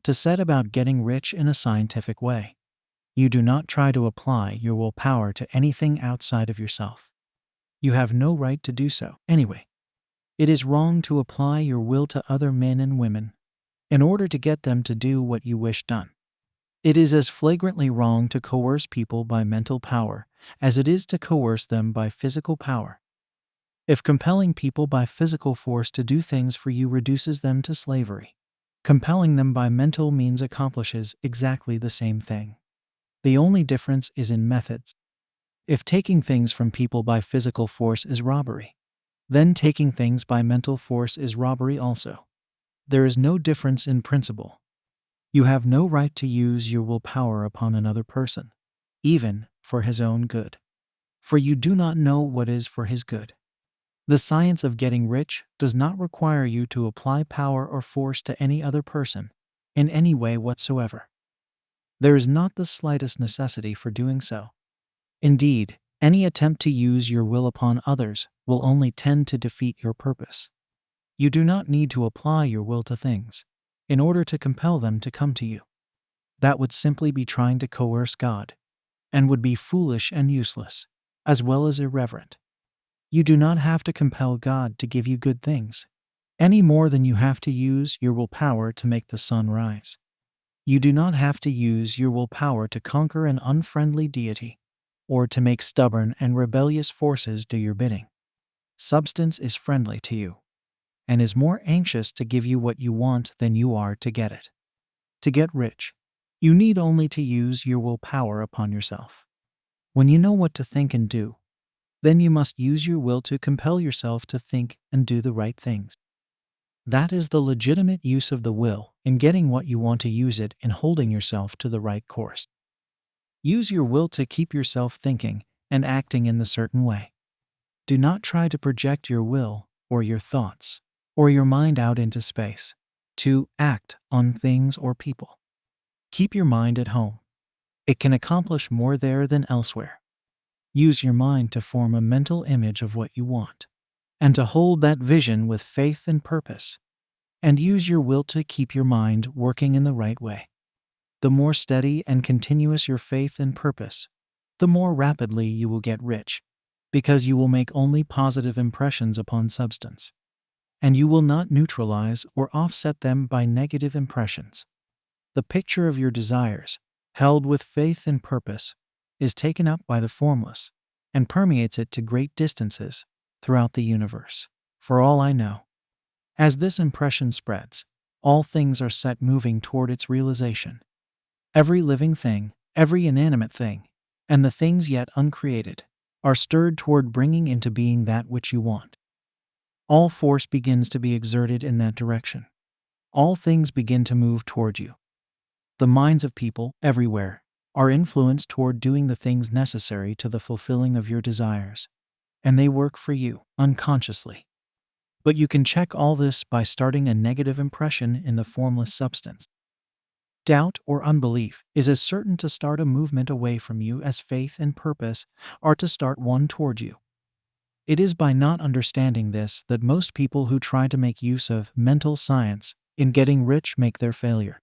To set about getting rich in a scientific way. You do not try to apply your willpower to anything outside of yourself. You have no right to do so, anyway. It is wrong to apply your will to other men and women in order to get them to do what you wish done. It is as flagrantly wrong to coerce people by mental power as it is to coerce them by physical power. If compelling people by physical force to do things for you reduces them to slavery, compelling them by mental means accomplishes exactly the same thing. The only difference is in methods. If taking things from people by physical force is robbery, then taking things by mental force is robbery also. There is no difference in principle. You have no right to use your willpower upon another person, even for his own good, for you do not know what is for his good. The science of getting rich does not require you to apply power or force to any other person in any way whatsoever. There is not the slightest necessity for doing so. Indeed, any attempt to use your will upon others will only tend to defeat your purpose. You do not need to apply your will to things in order to compel them to come to you. That would simply be trying to coerce God, and would be foolish and useless, as well as irreverent. You do not have to compel God to give you good things, any more than you have to use your willpower to make the sun rise. You do not have to use your willpower to conquer an unfriendly deity, or to make stubborn and rebellious forces do your bidding. Substance is friendly to you, and is more anxious to give you what you want than you are to get it. To get rich, you need only to use your willpower upon yourself. When you know what to think and do, then you must use your will to compel yourself to think and do the right things. That is the legitimate use of the will in getting what you want, to use it in holding yourself to the right course. Use your will to keep yourself thinking and acting in the certain way. Do not try to project your will or your thoughts or your mind out into space to act on things or people. Keep your mind at home. It can accomplish more there than elsewhere. Use your mind to form a mental image of what you want, and to hold that vision with faith and purpose. And use your will to keep your mind working in the right way. The more steady and continuous your faith and purpose, the more rapidly you will get rich, because you will make only positive impressions upon substance, and you will not neutralize or offset them by negative impressions. The picture of your desires, held with faith and purpose, is taken up by the formless and permeates it to great distances throughout the universe, for all I know. As this impression spreads, all things are set moving toward its realization. Every living thing, every inanimate thing, and the things yet uncreated are stirred toward bringing into being that which you want. All force begins to be exerted in that direction. All things begin to move toward you. The minds of people everywhere are influenced toward doing the things necessary to the fulfilling of your desires, and they work for you unconsciously. But you can check all this by starting a negative impression in the formless substance. Doubt or unbelief is as certain to start a movement away from you as faith and purpose are to start one toward you. It is by not understanding this that most people who try to make use of mental science in getting rich make their failure.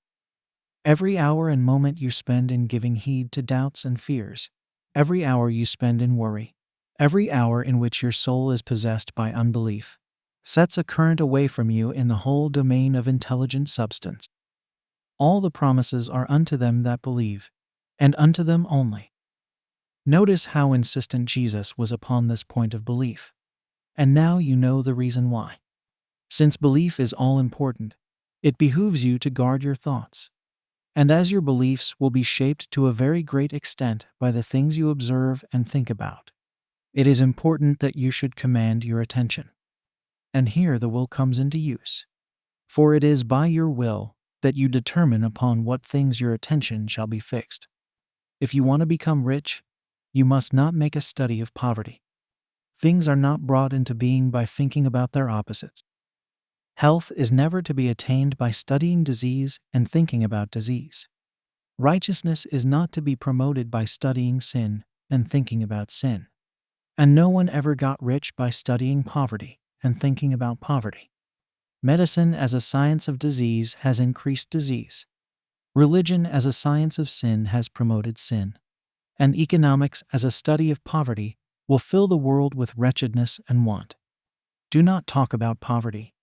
Every hour and moment you spend in giving heed to doubts and fears, every hour you spend in worry, every hour in which your soul is possessed by unbelief, sets a current away from you in the whole domain of intelligent substance. All the promises are unto them that believe, and unto them only. Notice how insistent Jesus was upon this point of belief. And now you know the reason why. Since belief is all important, it behooves you to guard your thoughts. And as your beliefs will be shaped to a very great extent by the things you observe and think about, it is important that you should command your attention. And here the will comes into use. For it is by your will that you determine upon what things your attention shall be fixed. If you want to become rich, you must not make a study of poverty. Things are not brought into being by thinking about their opposites. Health is never to be attained by studying disease and thinking about disease. Righteousness is not to be promoted by studying sin and thinking about sin. And no one ever got rich by studying poverty and thinking about poverty. Medicine as a science of disease has increased disease. Religion as a science of sin has promoted sin. And economics as a study of poverty will fill the world with wretchedness and want. Do not talk about poverty.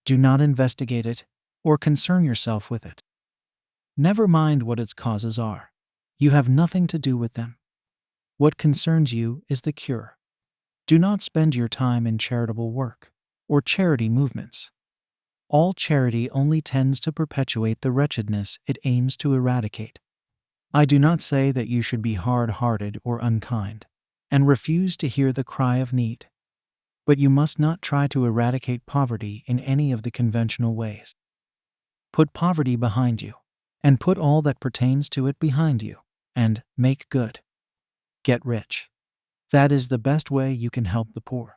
Do not investigate it or concern yourself with it. Never mind what its causes are. You have nothing to do with them. What concerns you is the cure. Do not spend your time in charitable work or charity movements. All charity only tends to perpetuate the wretchedness it aims to eradicate. I do not say that you should be hard-hearted or unkind and refuse to hear the cry of need. But you must not try to eradicate poverty in any of the conventional ways. Put poverty behind you, and put all that pertains to it behind you, and make good. Get rich. That is the best way you can help the poor.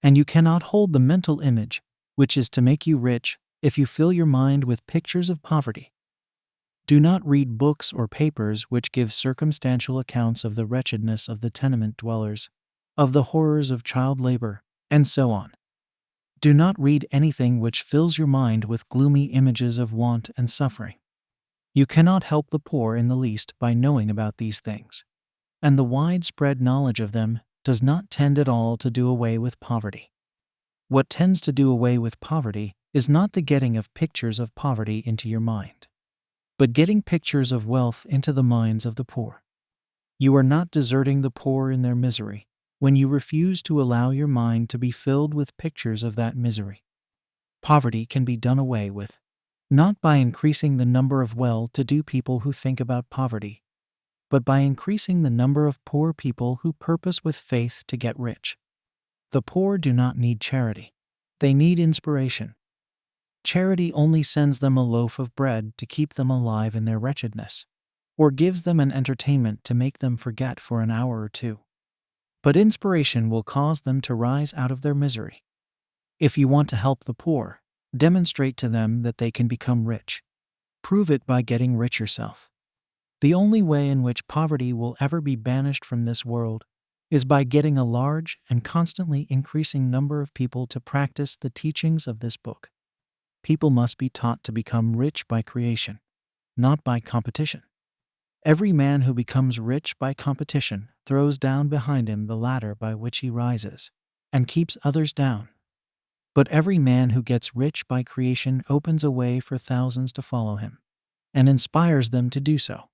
And you cannot hold the mental image, which is to make you rich, if you fill your mind with pictures of poverty. Do not read books or papers which give circumstantial accounts of the wretchedness of the tenement dwellers, of the horrors of child labor, and so on. Do not read anything which fills your mind with gloomy images of want and suffering. You cannot help the poor in the least by knowing about these things, and the widespread knowledge of them does not tend at all to do away with poverty. What tends to do away with poverty is not the getting of pictures of poverty into your mind, but getting pictures of wealth into the minds of the poor. You are not deserting the poor in their misery when you refuse to allow your mind to be filled with pictures of that misery. Poverty can be done away with, not by increasing the number of well-to-do people who think about poverty, but by increasing the number of poor people who purpose with faith to get rich. The poor do not need charity. They need inspiration. Charity only sends them a loaf of bread to keep them alive in their wretchedness, or gives them an entertainment to make them forget for an hour or two. But inspiration will cause them to rise out of their misery. If you want to help the poor, demonstrate to them that they can become rich. Prove it by getting rich yourself. The only way in which poverty will ever be banished from this world is by getting a large and constantly increasing number of people to practice the teachings of this book. People must be taught to become rich by creation, not by competition. Every man who becomes rich by competition throws down behind him the ladder by which he rises, and keeps others down. But every man who gets rich by creation opens a way for thousands to follow him, and inspires them to do so.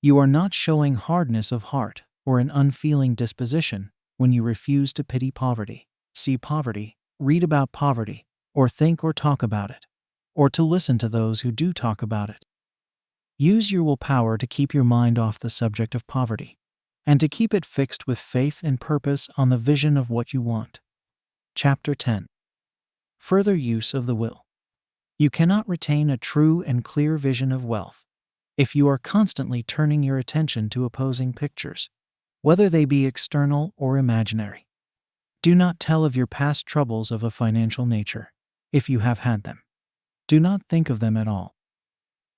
You are not showing hardness of heart or an unfeeling disposition when you refuse to pity poverty, see poverty, read about poverty, or think or talk about it, or to listen to those who do talk about it. Use your willpower to keep your mind off the subject of poverty, and to keep it fixed with faith and purpose on the vision of what you want. Chapter 10. Further use of the will. You cannot retain a true and clear vision of wealth if you are constantly turning your attention to opposing pictures, whether they be external or imaginary. Do not tell of your past troubles of a financial nature, if you have had them. Do not think of them at all.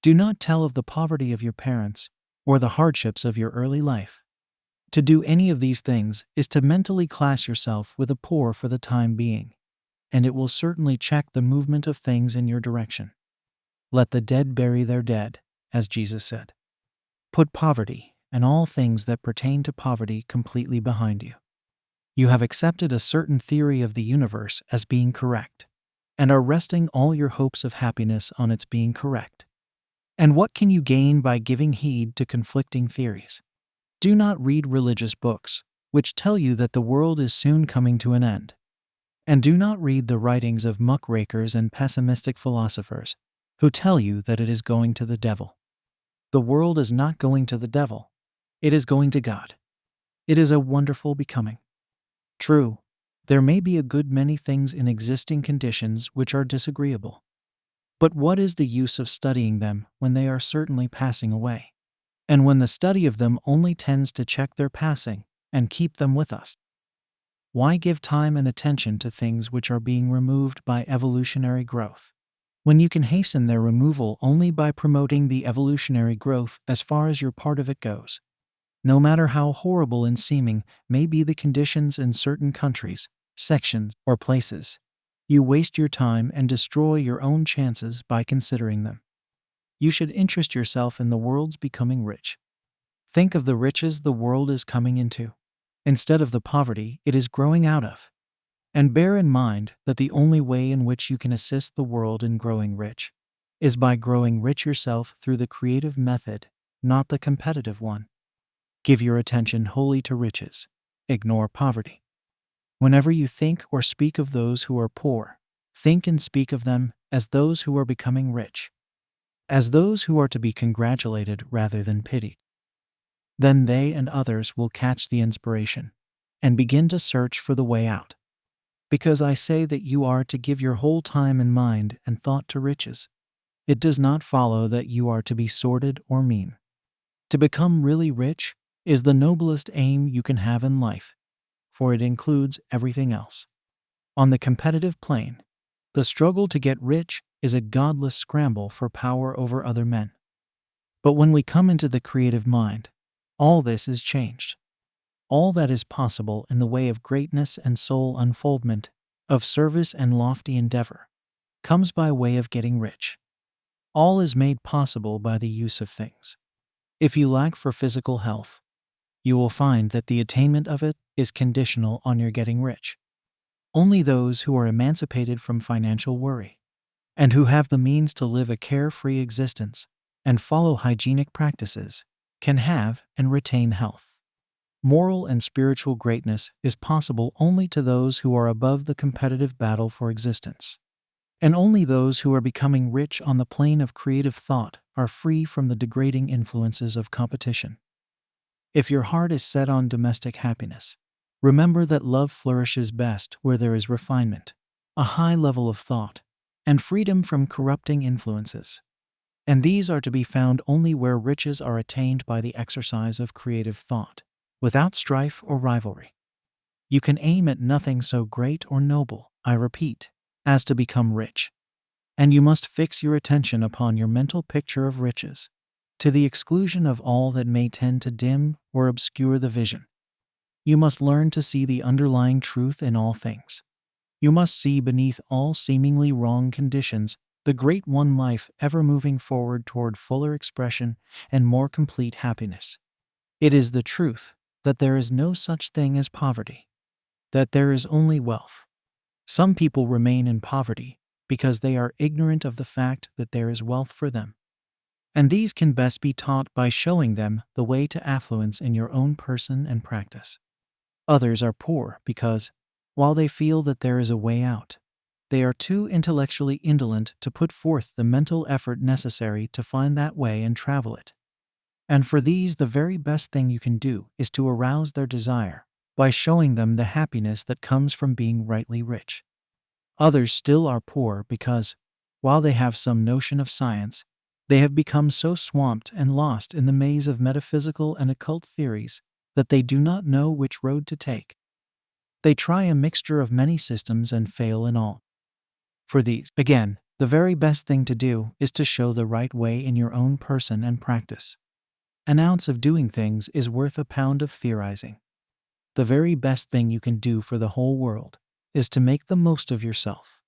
Do not tell of the poverty of your parents or the hardships of your early life. To do any of these things is to mentally class yourself with the poor for the time being, and it will certainly check the movement of things in your direction. Let the dead bury their dead, as Jesus said. Put poverty and all things that pertain to poverty completely behind you. You have accepted a certain theory of the universe as being correct, and are resting all your hopes of happiness on its being correct. And what can you gain by giving heed to conflicting theories? Do not read religious books, which tell you that the world is soon coming to an end. And do not read the writings of muckrakers and pessimistic philosophers, who tell you that it is going to the devil. The world is not going to the devil. It is going to God. It is a wonderful becoming. True, there may be a good many things in existing conditions which are disagreeable. But what is the use of studying them when they are certainly passing away, and when the study of them only tends to check their passing and keep them with us? Why give time and attention to things which are being removed by evolutionary growth, when you can hasten their removal only by promoting the evolutionary growth as far as your part of it goes? No matter how horrible in seeming may be the conditions in certain countries, sections, or places, you waste your time and destroy your own chances by considering them. You should interest yourself in the world's becoming rich. Think of the riches the world is coming into, instead of the poverty it is growing out of. And bear in mind that the only way in which you can assist the world in growing rich is by growing rich yourself through the creative method, not the competitive one. Give your attention wholly to riches. Ignore poverty. Whenever you think or speak of those who are poor, think and speak of them as those who are becoming rich, as those who are to be congratulated rather than pitied. Then they and others will catch the inspiration and begin to search for the way out. Because I say that you are to give your whole time and mind and thought to riches, it does not follow that you are to be sordid or mean. To become really rich is the noblest aim you can have in life, for it includes everything else. On the competitive plane, the struggle to get rich is a godless scramble for power over other men. But when we come into the creative mind, all this is changed. All that is possible in the way of greatness and soul unfoldment, of service and lofty endeavor, comes by way of getting rich. All is made possible by the use of things. If you lack for physical health, you will find that the attainment of it is conditional on your getting rich. Only those who are emancipated from financial worry, and who have the means to live a carefree existence and follow hygienic practices, can have and retain health. Moral and spiritual greatness is possible only to those who are above the competitive battle for existence. And only those who are becoming rich on the plane of creative thought are free from the degrading influences of competition. If your heart is set on domestic happiness, remember that love flourishes best where there is refinement, a high level of thought, and freedom from corrupting influences. And these are to be found only where riches are attained by the exercise of creative thought, without strife or rivalry. You can aim at nothing so great or noble, I repeat, as to become rich. And you must fix your attention upon your mental picture of riches, to the exclusion of all that may tend to dim or obscure the vision. You must learn to see the underlying truth in all things. You must see beneath all seemingly wrong conditions the great one life ever moving forward toward fuller expression and more complete happiness. It is the truth that there is no such thing as poverty, that there is only wealth. Some people remain in poverty because they are ignorant of the fact that there is wealth for them. And these can best be taught by showing them the way to affluence in your own person and practice. Others are poor because, while they feel that there is a way out, they are too intellectually indolent to put forth the mental effort necessary to find that way and travel it. And for these, the very best thing you can do is to arouse their desire by showing them the happiness that comes from being rightly rich. Others still are poor because, while they have some notion of science, they have become so swamped and lost in the maze of metaphysical and occult theories that they do not know which road to take. They try a mixture of many systems and fail in all. For these, again, the very best thing to do is to show the right way in your own person and practice. An ounce of doing things is worth a pound of theorizing. The very best thing you can do for the whole world is to make the most of yourself.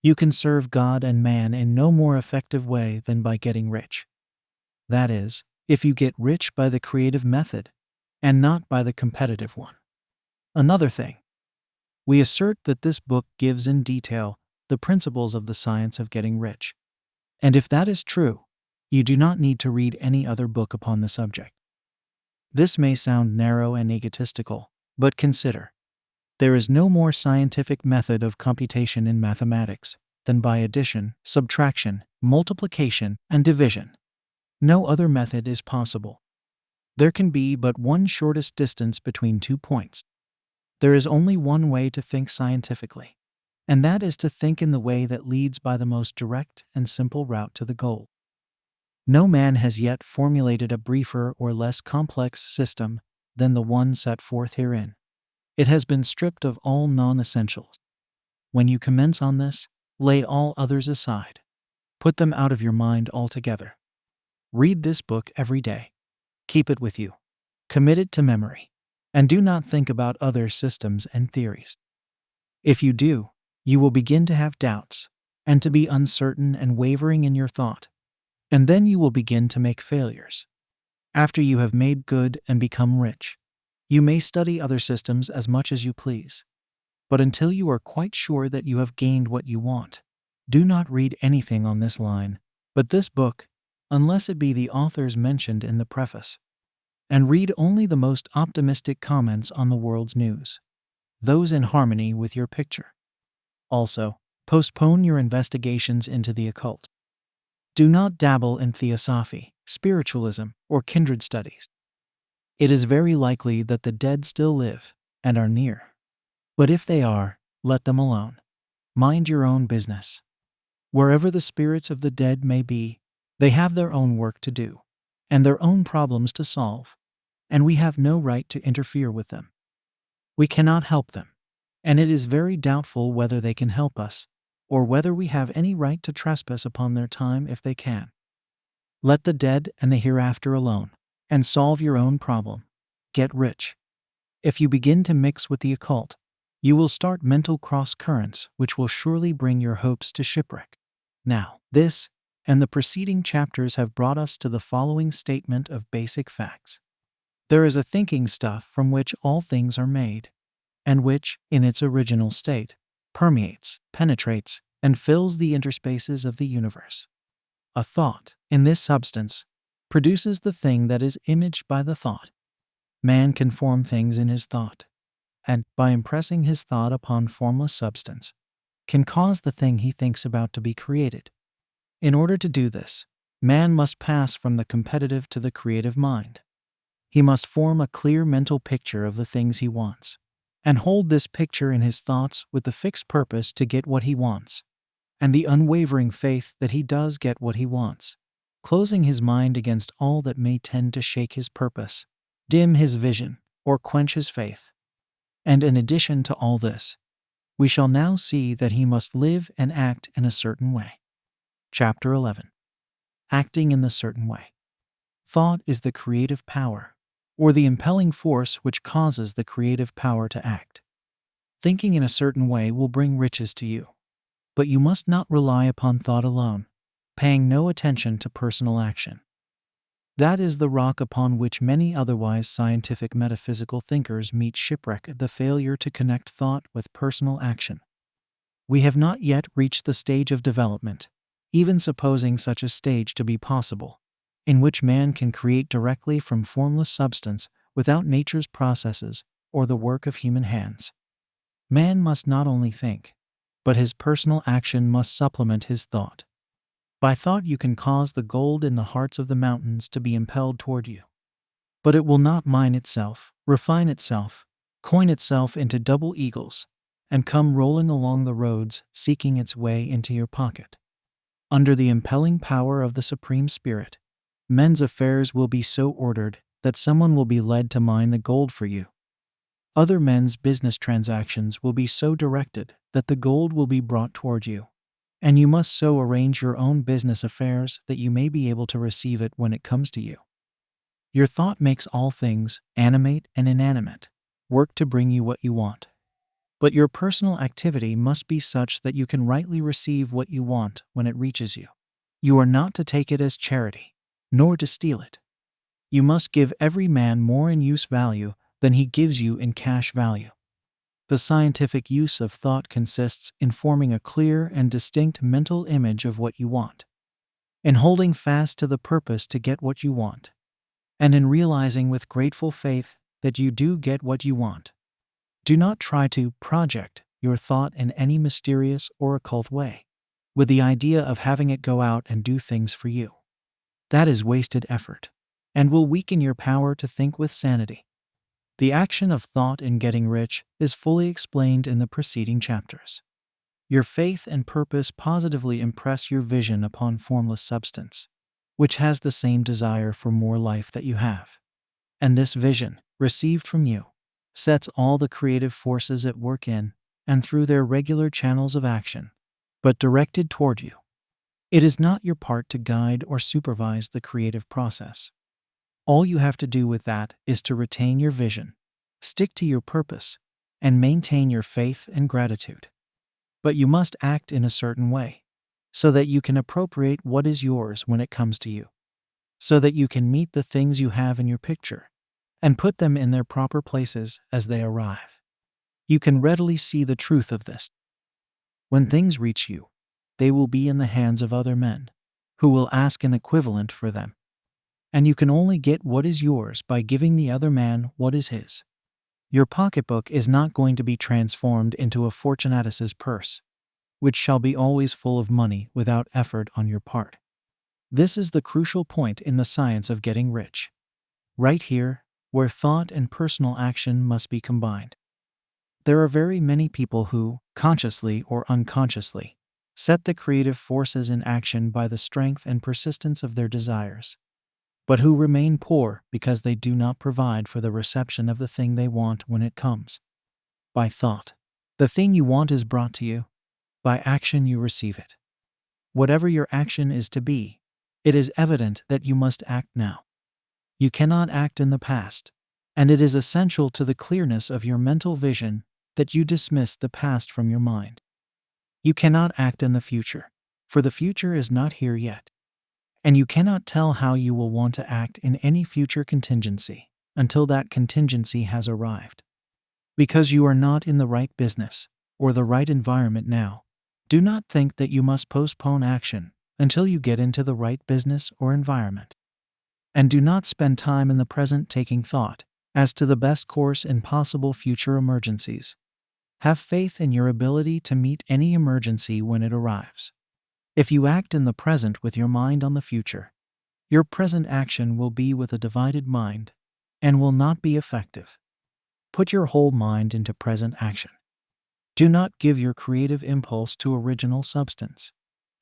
You can serve God and man in no more effective way than by getting rich. That is, if you get rich by the creative method and not by the competitive one. Another thing, we assert that this book gives in detail the principles of the science of getting rich. And if that is true, you do not need to read any other book upon the subject. This may sound narrow and egotistical, but consider, there is no more scientific method of computation in mathematics than by addition, subtraction, multiplication, and division. No other method is possible. There can be but one shortest distance between 2 points. There is only one way to think scientifically, and that is to think in the way that leads by the most direct and simple route to the goal. No man has yet formulated a briefer or less complex system than the one set forth herein. It has been stripped of all non-essentials. When you commence on this, lay all others aside. Put them out of your mind altogether. Read this book every day. Keep it with you. Commit it to memory. And do not think about other systems and theories. If you do, you will begin to have doubts, and to be uncertain and wavering in your thought. And then you will begin to make failures. After you have made good and become rich, you may study other systems as much as you please. But until you are quite sure that you have gained what you want, do not read anything on this line, but this book, unless it be the authors mentioned in the preface. And read only the most optimistic comments on the world's news, those in harmony with your picture. Also, postpone your investigations into the occult. Do not dabble in theosophy, spiritualism, or kindred studies. It is very likely that the dead still live and are near. But if they are, let them alone. Mind your own business. Wherever the spirits of the dead may be, they have their own work to do, and their own problems to solve, and we have no right to interfere with them. We cannot help them, and it is very doubtful whether they can help us, or whether we have any right to trespass upon their time if they can. Let the dead and the hereafter alone, and solve your own problem. Get rich. If you begin to mix with the occult, you will start mental cross-currents which will surely bring your hopes to shipwreck. Now, this and the preceding chapters have brought us to the following statement of basic facts. There is a thinking stuff from which all things are made, and which, in its original state, permeates, penetrates, and fills the interspaces of the universe. A thought, in this substance, produces the thing that is imaged by the thought. Man can form things in his thought, and, by impressing his thought upon formless substance, can cause the thing he thinks about to be created. In order to do this, man must pass from the competitive to the creative mind. He must form a clear mental picture of the things he wants, and hold this picture in his thoughts with the fixed purpose to get what he wants, and the unwavering faith that he does get what he wants, closing his mind against all that may tend to shake his purpose, dim his vision, or quench his faith. And in addition to all this, we shall now see that he must live and act in a certain way. Chapter 11. Acting in the certain way. Thought is the creative power, or the impelling force which causes the creative power to act. Thinking in a certain way will bring riches to you, but you must not rely upon thought alone, paying no attention to personal action. That is the rock upon which many otherwise scientific metaphysical thinkers meet shipwreck at the failure to connect thought with personal action. We have not yet reached the stage of development, even supposing such a stage to be possible, in which man can create directly from formless substance without nature's processes or the work of human hands. Man must not only think, but his personal action must supplement his thought. By thought you can cause the gold in the hearts of the mountains to be impelled toward you. But it will not mine itself, refine itself, coin itself into double eagles, and come rolling along the roads seeking its way into your pocket. Under the impelling power of the Supreme Spirit, men's affairs will be so ordered that someone will be led to mine the gold for you. Other men's business transactions will be so directed that the gold will be brought toward you, and you must so arrange your own business affairs that you may be able to receive it when it comes to you. Your thought makes all things, animate and inanimate, work to bring you what you want. But your personal activity must be such that you can rightly receive what you want when it reaches you. You are not to take it as charity, nor to steal it. You must give every man more in use value than he gives you in cash value. The scientific use of thought consists in forming a clear and distinct mental image of what you want, in holding fast to the purpose to get what you want, and in realizing with grateful faith that you do get what you want. Do not try to project your thought in any mysterious or occult way, with the idea of having it go out and do things for you. That is wasted effort, and will weaken your power to think with sanity. The action of thought in getting rich is fully explained in the preceding chapters. Your faith and purpose positively impress your vision upon formless substance, which has the same desire for more life that you have. And this vision, received from you, sets all the creative forces at work in and through their regular channels of action, but directed toward you. It is not your part to guide or supervise the creative process. All you have to do with that is to retain your vision, stick to your purpose, and maintain your faith and gratitude. But you must act in a certain way, so that you can appropriate what is yours when it comes to you, so that you can meet the things you have in your picture, and put them in their proper places as they arrive. You can readily see the truth of this. When things reach you, they will be in the hands of other men, who will ask an equivalent for them. And you can only get what is yours by giving the other man what is his. Your pocketbook is not going to be transformed into a Fortunatus's purse, which shall be always full of money without effort on your part. This is the crucial point in the science of getting rich. Right here, where thought and personal action must be combined. There are very many people who, consciously or unconsciously, set the creative forces in action by the strength and persistence of their desires, but who remain poor because they do not provide for the reception of the thing they want when it comes. By thought, the thing you want is brought to you. By action you receive it. Whatever your action is to be, it is evident that you must act now. You cannot act in the past, and it is essential to the clearness of your mental vision that you dismiss the past from your mind. You cannot act in the future, for the future is not here yet. And you cannot tell how you will want to act in any future contingency until that contingency has arrived. Because you are not in the right business or the right environment now, do not think that you must postpone action until you get into the right business or environment. And do not spend time in the present taking thought as to the best course in possible future emergencies. Have faith in your ability to meet any emergency when it arrives. If you act in the present with your mind on the future, your present action will be with a divided mind and will not be effective. Put your whole mind into present action. Do not give your creative impulse to original substance,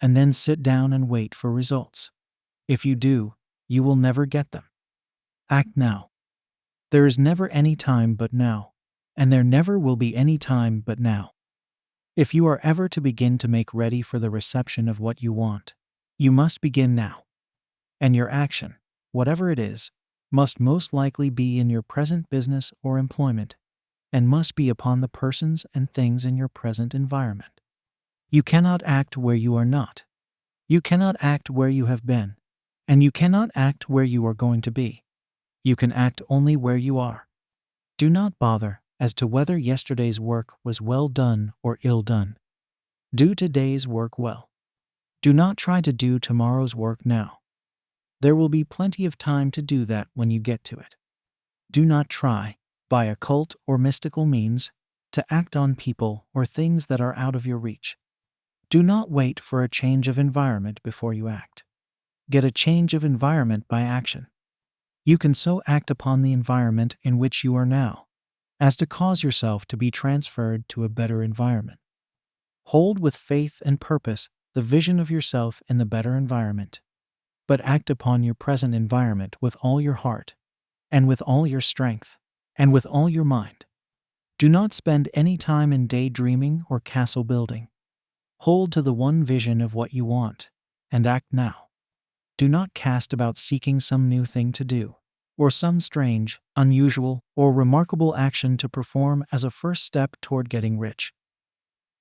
and then sit down and wait for results. If you do, you will never get them. Act now. There is never any time but now, and there never will be any time but now. If you are ever to begin to make ready for the reception of what you want, you must begin now. And your action, whatever it is, must most likely be in your present business or employment, and must be upon the persons and things in your present environment. You cannot act where you are not. You cannot act where you have been, and you cannot act where you are going to be. You can act only where you are. Do not bother as to whether yesterday's work was well done or ill done. Do today's work well. Do not try to do tomorrow's work now. There will be plenty of time to do that when you get to it. Do not try, by occult or mystical means, to act on people or things that are out of your reach. Do not wait for a change of environment before you act. Get a change of environment by action. You can so act upon the environment in which you are now, as to cause yourself to be transferred to a better environment. Hold with faith and purpose the vision of yourself in the better environment, but act upon your present environment with all your heart, and with all your strength, and with all your mind. Do not spend any time in daydreaming or castle building. Hold to the one vision of what you want, and act now. Do not cast about seeking some new thing to do, or some strange, unusual, or remarkable action to perform as a first step toward getting rich.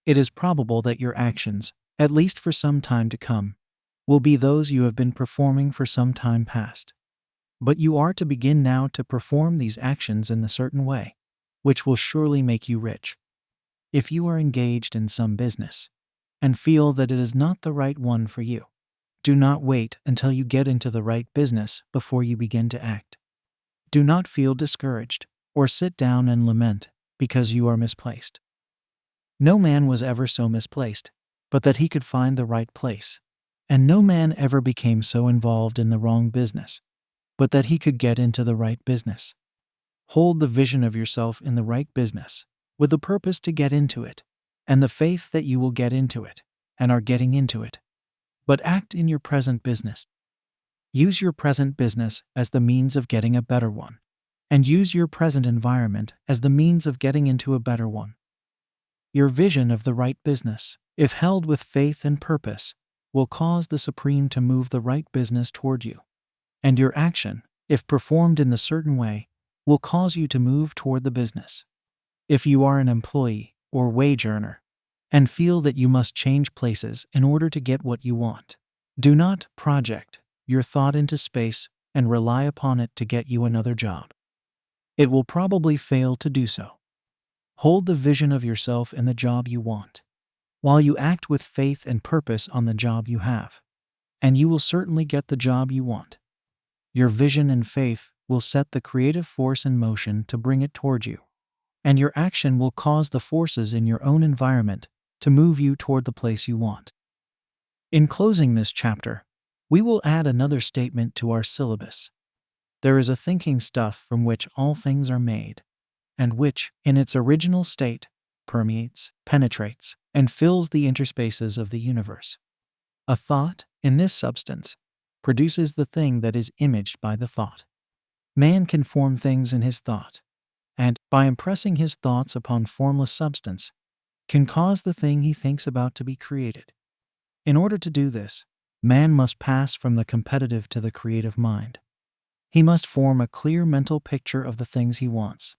It is probable that your actions, at least for some time to come, will be those you have been performing for some time past. But you are to begin now to perform these actions in a certain way, which will surely make you rich. If you are engaged in some business, and feel that it is not the right one for you, do not wait until you get into the right business before you begin to act. Do not feel discouraged, or sit down and lament because you are misplaced. No man was ever so misplaced, but that he could find the right place, and no man ever became so involved in the wrong business, but that he could get into the right business. Hold the vision of yourself in the right business, with the purpose to get into it, and the faith that you will get into it, and are getting into it. But act in your present business. Use your present business as the means of getting a better one, and use your present environment as the means of getting into a better one. Your vision of the right business, if held with faith and purpose, will cause the Supreme to move the right business toward you, and your action, if performed in the certain way, will cause you to move toward the business. If you are an employee or wage earner, and feel that you must change places in order to get what you want, do not project your thought into space and rely upon it to get you another job. It will probably fail to do so. Hold the vision of yourself in the job you want, while you act with faith and purpose on the job you have, and you will certainly get the job you want. Your vision and faith will set the creative force in motion to bring it toward you, and your action will cause the forces in your own environment to move you toward the place you want. In closing this chapter, we will add another statement to our syllabus. There is a thinking stuff from which all things are made, and which, in its original state, permeates, penetrates, and fills the interspaces of the universe. A thought, in this substance, produces the thing that is imaged by the thought. Man can form things in his thought, and, by impressing his thoughts upon formless substance, can cause the thing he thinks about to be created. In order to do this, man must pass from the competitive to the creative mind. He must form a clear mental picture of the things he wants,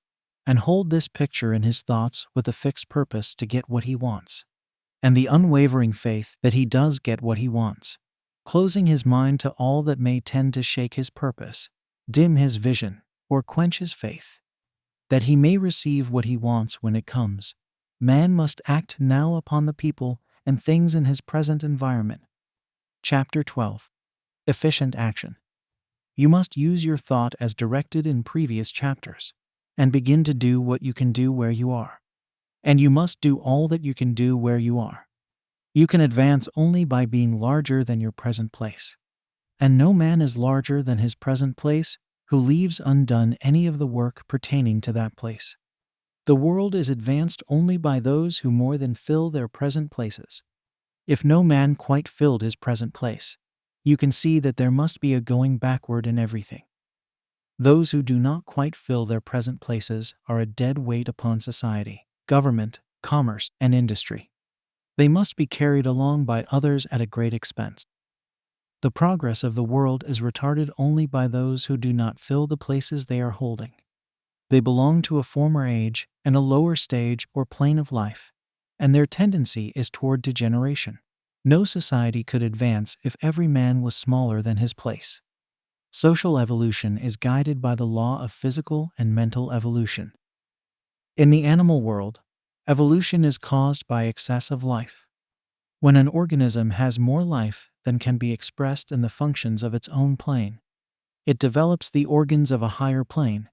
and hold this picture in his thoughts with a fixed purpose to get what he wants, and the unwavering faith that he does get what he wants, closing his mind to all that may tend to shake his purpose, dim his vision, or quench his faith, that he may receive what he wants when it comes. Man must act now upon the people and things in his present environment. Chapter 12. Efficient Action. You must use your thought as directed in previous chapters, and begin to do what you can do where you are. and you must do all that you can do where you are. You can advance only by being larger than your present place. And no man is larger than his present place who leaves undone any of the work pertaining to that place. The world is advanced only by those who more than fill their present places. If no man quite filled his present place, you can see that there must be a going backward in everything. Those who do not quite fill their present places are a dead weight upon society, government, commerce, and industry. They must be carried along by others at a great expense. The progress of the world is retarded only by those who do not fill the places they are holding. They belong to a former age and a lower stage or plane of life, and their tendency is toward degeneration. No society could advance if every man was smaller than his place. Social evolution is guided by the law of physical and mental evolution. In the animal world, evolution is caused by excess of life. When an organism has more life than can be expressed in the functions of its own plane, it develops the organs of a higher plane,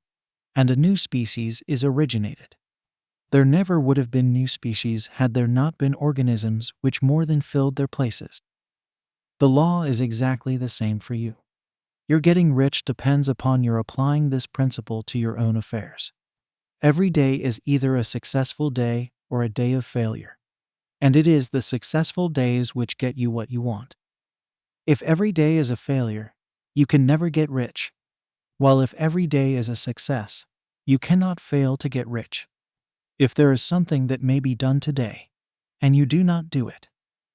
and a new species is originated. There never would have been new species had there not been organisms which more than filled their places. The law is exactly the same for you. Your getting rich depends upon your applying this principle to your own affairs. Every day is either a successful day or a day of failure, and it is the successful days which get you what you want. If every day is a failure, you can never get rich, while if every day is a success, you cannot fail to get rich. If there is something that may be done today, and you do not do it,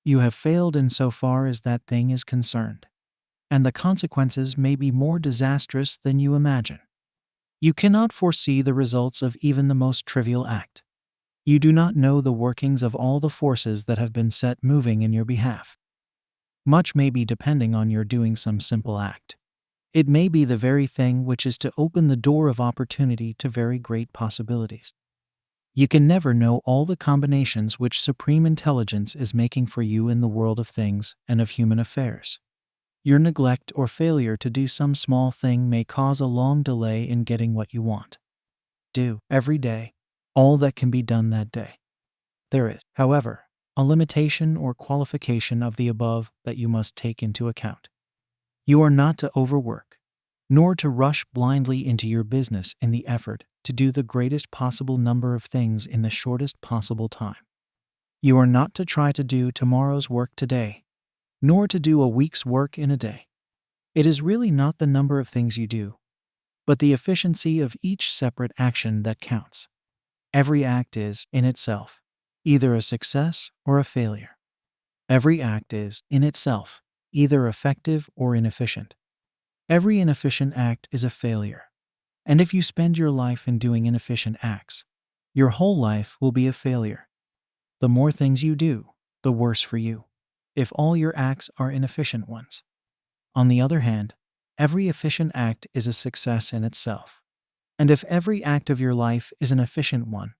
you have failed in so far as that thing is concerned, and the consequences may be more disastrous than you imagine. You cannot foresee the results of even the most trivial act. You do not know the workings of all the forces that have been set moving in your behalf. Much may be depending on your doing some simple act. It may be the very thing which is to open the door of opportunity to very great possibilities. You can never know all the combinations which supreme intelligence is making for you in the world of things and of human affairs. Your neglect or failure to do some small thing may cause a long delay in getting what you want. Do, every day, all that can be done that day. There is, however, a limitation or qualification of the above that you must take into account. You are not to overwork, nor to rush blindly into your business in the effort to do the greatest possible number of things in the shortest possible time. You are not to try to do tomorrow's work today, nor to do a week's work in a day. It is really not the number of things you do, but the efficiency of each separate action that counts. Every act is, in itself, either a success or a failure. Every act is, in itself, either effective or inefficient. Every inefficient act is a failure. And if you spend your life in doing inefficient acts, your whole life will be a failure. The more things you do, the worse for you, if all your acts are inefficient ones. On the other hand, every efficient act is a success in itself. And if every act of your life is an efficient one,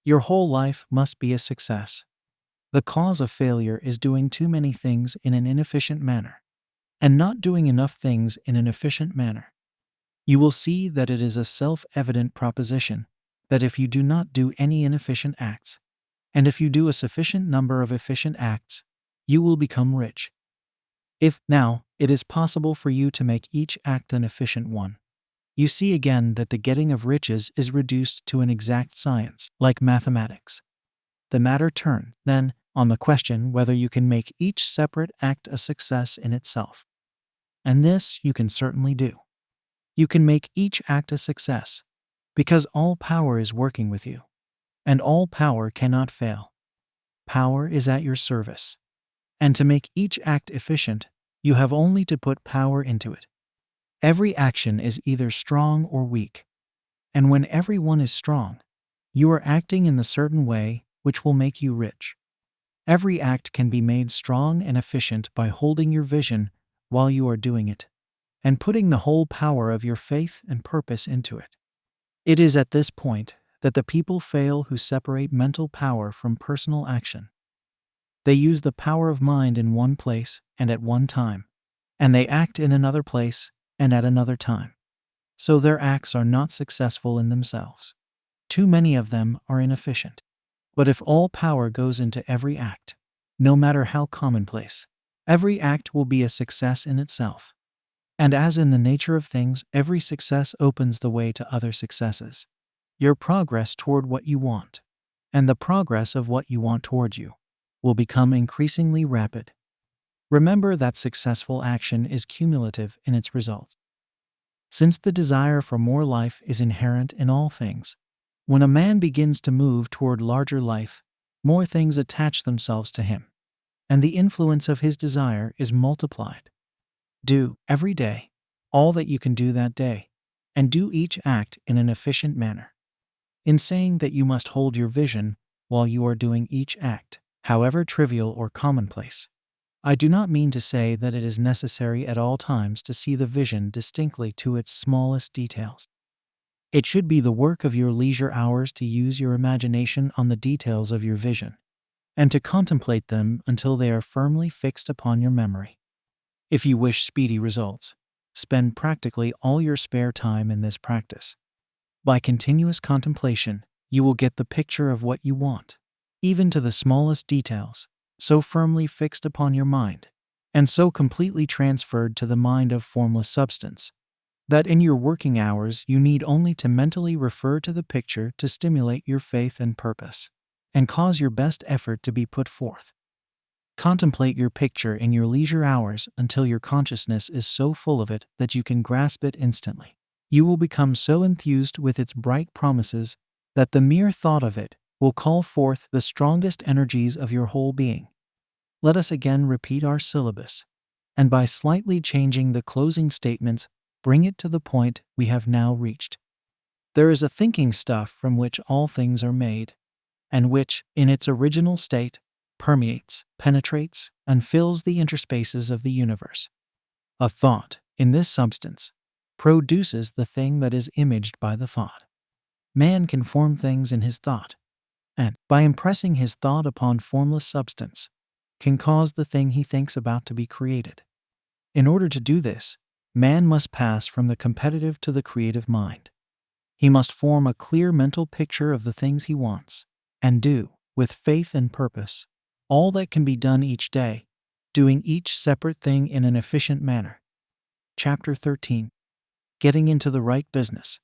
your whole life must be a success. The cause of failure is doing too many things in an inefficient manner, and not doing enough things in an efficient manner. You will see that it is a self-evident proposition that if you do not do any inefficient acts, and if you do a sufficient number of efficient acts, you will become rich. If, now, it is possible for you to make each act an efficient one, you see again that the getting of riches is reduced to an exact science, like mathematics. The matter turns, then, on the question whether you can make each separate act a success in itself. And this you can certainly do. You can make each act a success, because all power is working with you, and all power cannot fail. Power is at your service, and to make each act efficient, you have only to put power into it. Every action is either strong or weak, and when every one is strong, you are acting in the certain way which will make you rich. Every act can be made strong and efficient by holding your vision while you are doing it, and putting the whole power of your faith and purpose into it. It is at this point that the people fail who separate mental power from personal action. They use the power of mind in one place and at one time, and they act in another place and at another time. So their acts are not successful in themselves. Too many of them are inefficient. But if all power goes into every act, no matter how commonplace, every act will be a success in itself. And as in the nature of things, every success opens the way to other successes. Your progress toward what you want, and the progress of what you want towards you, will become increasingly rapid. Remember that successful action is cumulative in its results. Since the desire for more life is inherent in all things, when a man begins to move toward larger life, more things attach themselves to him, and the influence of his desire is multiplied. Do, every day, all that you can do that day, and do each act in an efficient manner. In saying that you must hold your vision while you are doing each act, however trivial or commonplace, I do not mean to say that it is necessary at all times to see the vision distinctly to its smallest details. It should be the work of your leisure hours to use your imagination on the details of your vision, and to contemplate them until they are firmly fixed upon your memory. If you wish speedy results, spend practically all your spare time in this practice. By continuous contemplation, you will get the picture of what you want, even to the smallest details, so firmly fixed upon your mind, and so completely transferred to the mind of formless substance, that in your working hours you need only to mentally refer to the picture to stimulate your faith and purpose, and cause your best effort to be put forth. Contemplate your picture in your leisure hours until your consciousness is so full of it that you can grasp it instantly. You will become so enthused with its bright promises that the mere thought of it will call forth the strongest energies of your whole being. Let us again repeat our syllabus, and by slightly changing the closing statements, bring it to the point we have now reached. There is a thinking stuff from which all things are made, and which, in its original state, permeates, penetrates, and fills the interspaces of the universe. A thought, in this substance, produces the thing that is imaged by the thought. Man can form things in his thought, and, by impressing his thought upon formless substance, can cause the thing he thinks about to be created. In order to do this, man must pass from the competitive to the creative mind. He must form a clear mental picture of the things he wants, and do, with faith and purpose, all that can be done each day, doing each separate thing in an efficient manner. Chapter 13. Getting into the right business.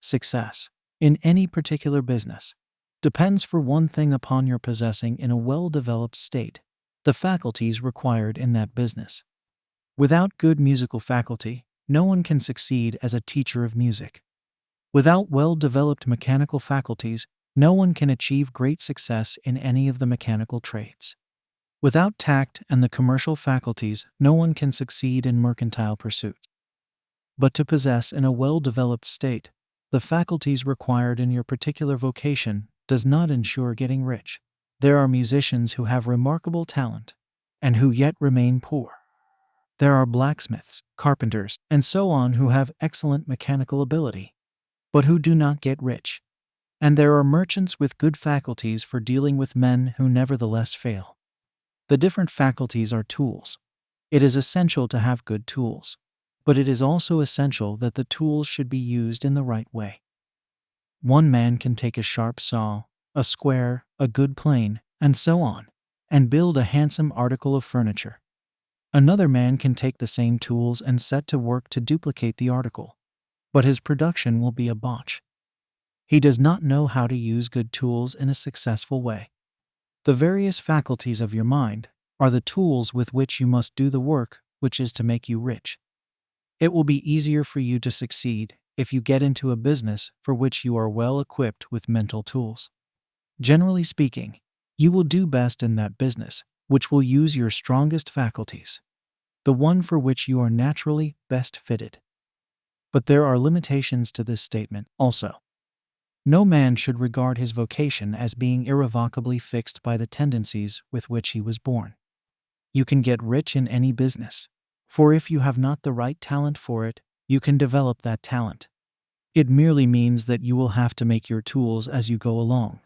Success, in any particular business, depends for one thing upon your possessing in a well-developed state the faculties required in that business. Without good musical faculty, no one can succeed as a teacher of music. Without well-developed mechanical faculties, no one can achieve great success in any of the mechanical trades. Without tact and the commercial faculties, no one can succeed in mercantile pursuits. But to possess in a well-developed state the faculties required in your particular vocation does not ensure getting rich. There are musicians who have remarkable talent, and who yet remain poor. There are blacksmiths, carpenters, and so on who have excellent mechanical ability, but who do not get rich. And there are merchants with good faculties for dealing with men who nevertheless fail. The different faculties are tools. It is essential to have good tools, but it is also essential that the tools should be used in the right way. One man can take a sharp saw, a square, a good plane, and so on, and build a handsome article of furniture. Another man can take the same tools and set to work to duplicate the article, but his production will be a botch. He does not know how to use good tools in a successful way. The various faculties of your mind are the tools with which you must do the work which is to make you rich. It will be easier for you to succeed if you get into a business for which you are well equipped with mental tools. Generally speaking, you will do best in that business which will use your strongest faculties, the one for which you are naturally best fitted. But there are limitations to this statement also. No man should regard his vocation as being irrevocably fixed by the tendencies with which he was born. You can get rich in any business, for if you have not the right talent for it, you can develop that talent. It merely means that you will have to make your tools as you go along,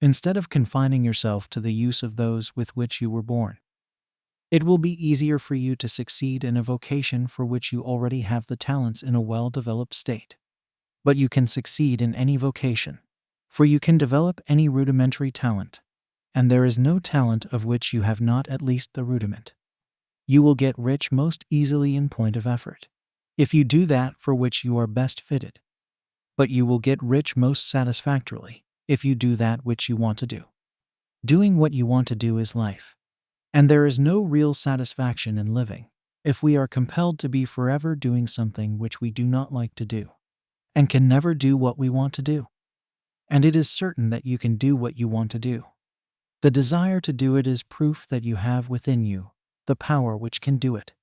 instead of confining yourself to the use of those with which you were born. It will be easier for you to succeed in a vocation for which you already have the talents in a well-developed state. But you can succeed in any vocation, For you can develop any rudimentary talent, and there is no talent of which you have not at least the rudiment. You will get rich most easily in point of effort, if you do that for which you are best fitted. But you will get rich most satisfactorily, if you do that which you want to do. Doing what you want to do is life. And there is no real satisfaction in living if we are compelled to be forever doing something which we do not like to do, and can never do what we want to do. And it is certain that you can do what you want to do. The desire to do it is proof that you have within you the power which can do it.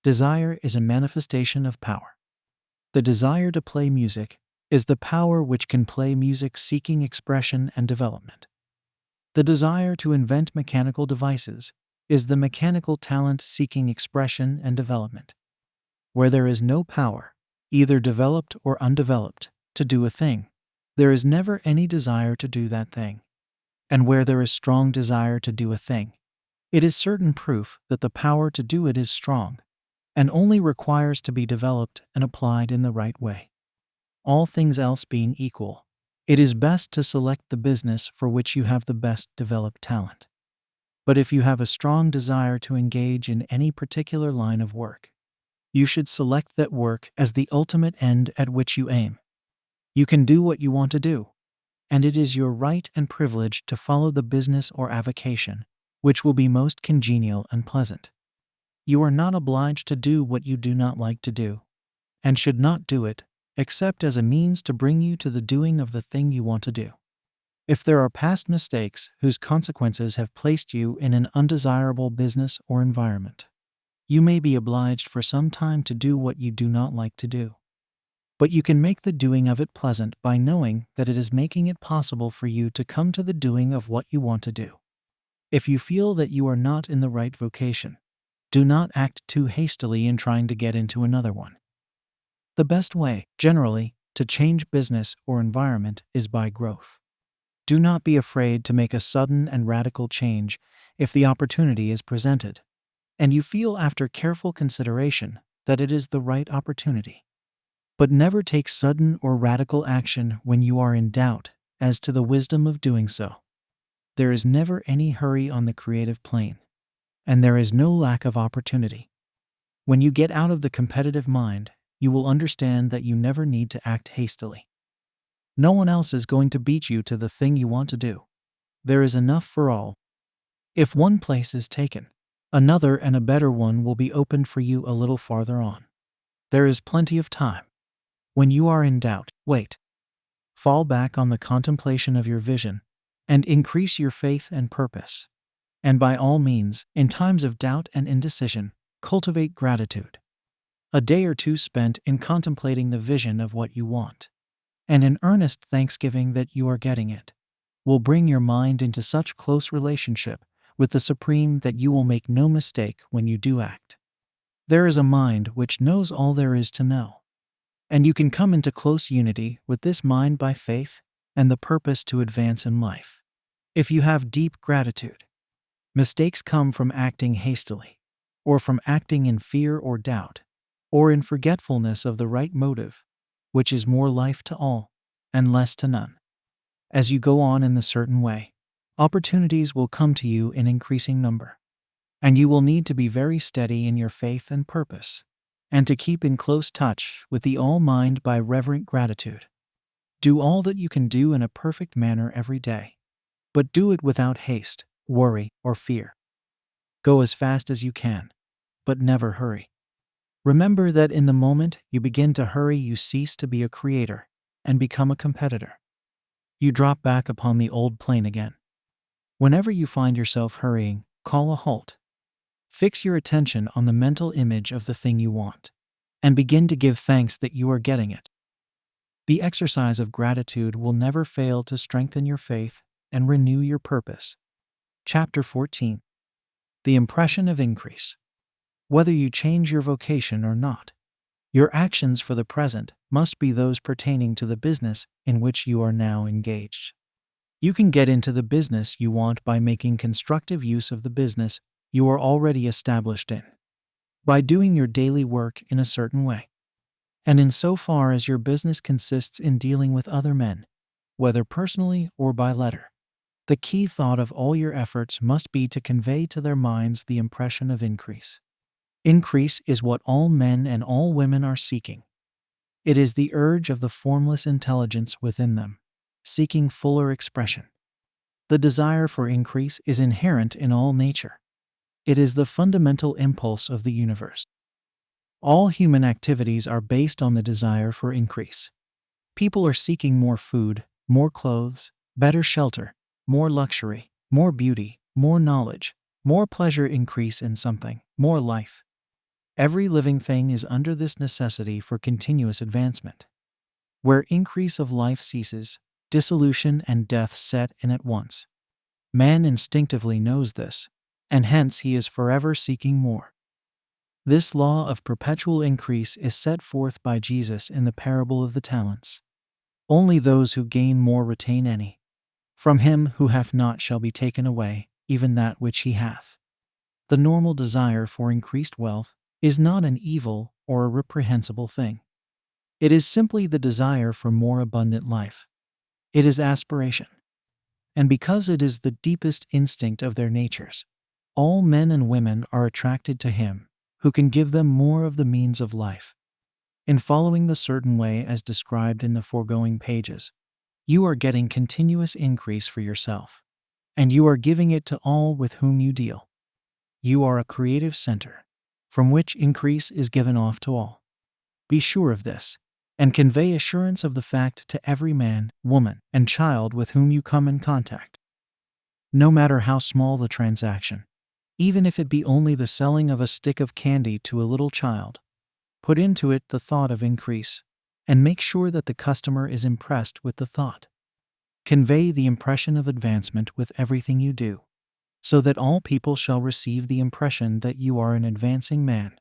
Desire is a manifestation of power. The desire to play music is the power which can play music seeking expression and development. The desire to invent mechanical devices is the mechanical talent seeking expression and development. Where there is no power, either developed or undeveloped, to do a thing, there is never any desire to do that thing. And where there is strong desire to do a thing, it is certain proof that the power to do it is strong, and only requires to be developed and applied in the right way. All things else being equal, it is best to select the business for which you have the best developed talent. But if you have a strong desire to engage in any particular line of work, you should select that work as the ultimate end at which you aim. You can do what you want to do, and it is your right and privilege to follow the business or avocation which will be most congenial and pleasant. You are not obliged to do what you do not like to do, and should not do it except as a means to bring you to the doing of the thing you want to do. If there are past mistakes whose consequences have placed you in an undesirable business or environment, you may be obliged for some time to do what you do not like to do. But you can make the doing of it pleasant by knowing that it is making it possible for you to come to the doing of what you want to do. If you feel that you are not in the right vocation, do not act too hastily in trying to get into another one. The best way, generally, to change business or environment is by growth. Do not be afraid to make a sudden and radical change if the opportunity is presented, and you feel after careful consideration that it is the right opportunity. But never take sudden or radical action when you are in doubt as to the wisdom of doing so. There is never any hurry on the creative plane, and there is no lack of opportunity. When you get out of the competitive mind, you will understand that you never need to act hastily. No one else is going to beat you to the thing you want to do. There is enough for all. If one place is taken, another and a better one will be opened for you a little farther on. There is plenty of time. When you are in doubt, wait. Fall back on the contemplation of your vision, and increase your faith and purpose. And by all means, in times of doubt and indecision, cultivate gratitude. A day or two spent in contemplating the vision of what you want, and in earnest thanksgiving that you are getting it, will bring your mind into such close relationship with the Supreme that you will make no mistake when you do act. There is a mind which knows all there is to know, and you can come into close unity with this mind by faith and the purpose to advance in life. If you have deep gratitude, mistakes come from acting hastily, or from acting in fear or doubt, or in forgetfulness of the right motive, which is more life to all and less to none. As you go on in the certain way, opportunities will come to you in increasing number, and you will need to be very steady in your faith and purpose, and to keep in close touch with the All-Mind by reverent gratitude. Do all that you can do in a perfect manner every day, but do it without haste, worry, or fear. Go as fast as you can, but never hurry. Remember that in the moment you begin to hurry, you cease to be a creator and become a competitor. You drop back upon the old plane again. Whenever you find yourself hurrying, call a halt. Fix your attention on the mental image of the thing you want, and begin to give thanks that you are getting it. The exercise of gratitude will never fail to strengthen your faith and renew your purpose. Chapter 14. The impression of increase. Whether you change your vocation or not, your actions for the present must be those pertaining to the business in which you are now engaged. You can get into the business you want by making constructive use of the business you are already established in, by doing your daily work in a certain way. And in so far as your business consists in dealing with other men, whether personally or by letter. The key thought of all your efforts must be to convey to their minds the impression of increase. Increase is what all men and all women are seeking. It is the urge of the formless intelligence within them, seeking fuller expression. The desire for increase is inherent in all nature. It is the fundamental impulse of the universe. All human activities are based on the desire for increase. People are seeking more food, more clothes, better shelter, more luxury, more beauty, more knowledge, more pleasure, increase in something, more life. Every living thing is under this necessity for continuous advancement. Where increase of life ceases, dissolution and death set in at once. Man instinctively knows this, and hence he is forever seeking more. This law of perpetual increase is set forth by Jesus in the parable of the talents. Only those who gain more retain any. From him who hath not shall be taken away, even that which he hath. The normal desire for increased wealth is not an evil or a reprehensible thing. It is simply the desire for more abundant life. It is aspiration. And because it is the deepest instinct of their natures, all men and women are attracted to him who can give them more of the means of life. In following the certain way as described in the foregoing pages, you are getting continuous increase for yourself, and you are giving it to all with whom you deal. You are a creative center, from which increase is given off to all. Be sure of this, and convey assurance of the fact to every man, woman, and child with whom you come in contact. No matter how small the transaction, even if it be only the selling of a stick of candy to a little child, put into it the thought of increase, and make sure that the customer is impressed with the thought. Convey the impression of advancement with everything you do, so that all people shall receive the impression that you are an advancing man,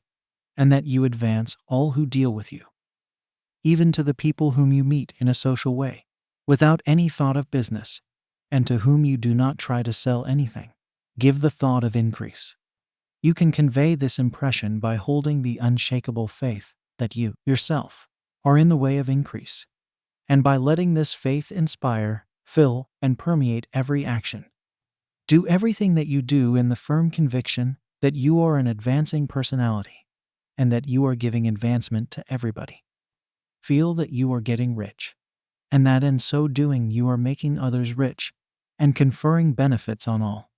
and that you advance all who deal with you. Even to the people whom you meet in a social way, without any thought of business, and to whom you do not try to sell anything, give the thought of increase. You can convey this impression by holding the unshakable faith that you, yourself, are in the way of increase, and by letting this faith inspire, fill, and permeate every action. Do everything that you do in the firm conviction that you are an advancing personality, and that you are giving advancement to everybody. Feel that you are getting rich, and that in so doing you are making others rich, and conferring benefits on all.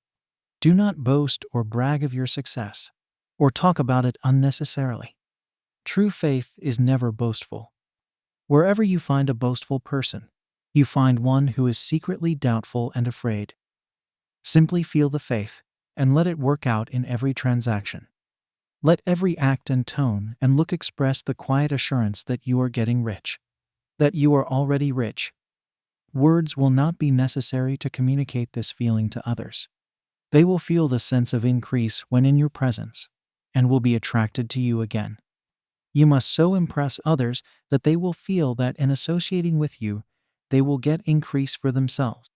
Do not boast or brag of your success, or talk about it unnecessarily. True faith is never boastful. Wherever you find a boastful person, you find one who is secretly doubtful and afraid. Simply feel the faith, and let it work out in every transaction. Let every act and tone and look express the quiet assurance that you are getting rich, that you are already rich. Words will not be necessary to communicate this feeling to others. They will feel the sense of increase when in your presence, and will be attracted to you again. You must so impress others that they will feel that in associating with you, they will get increase for themselves.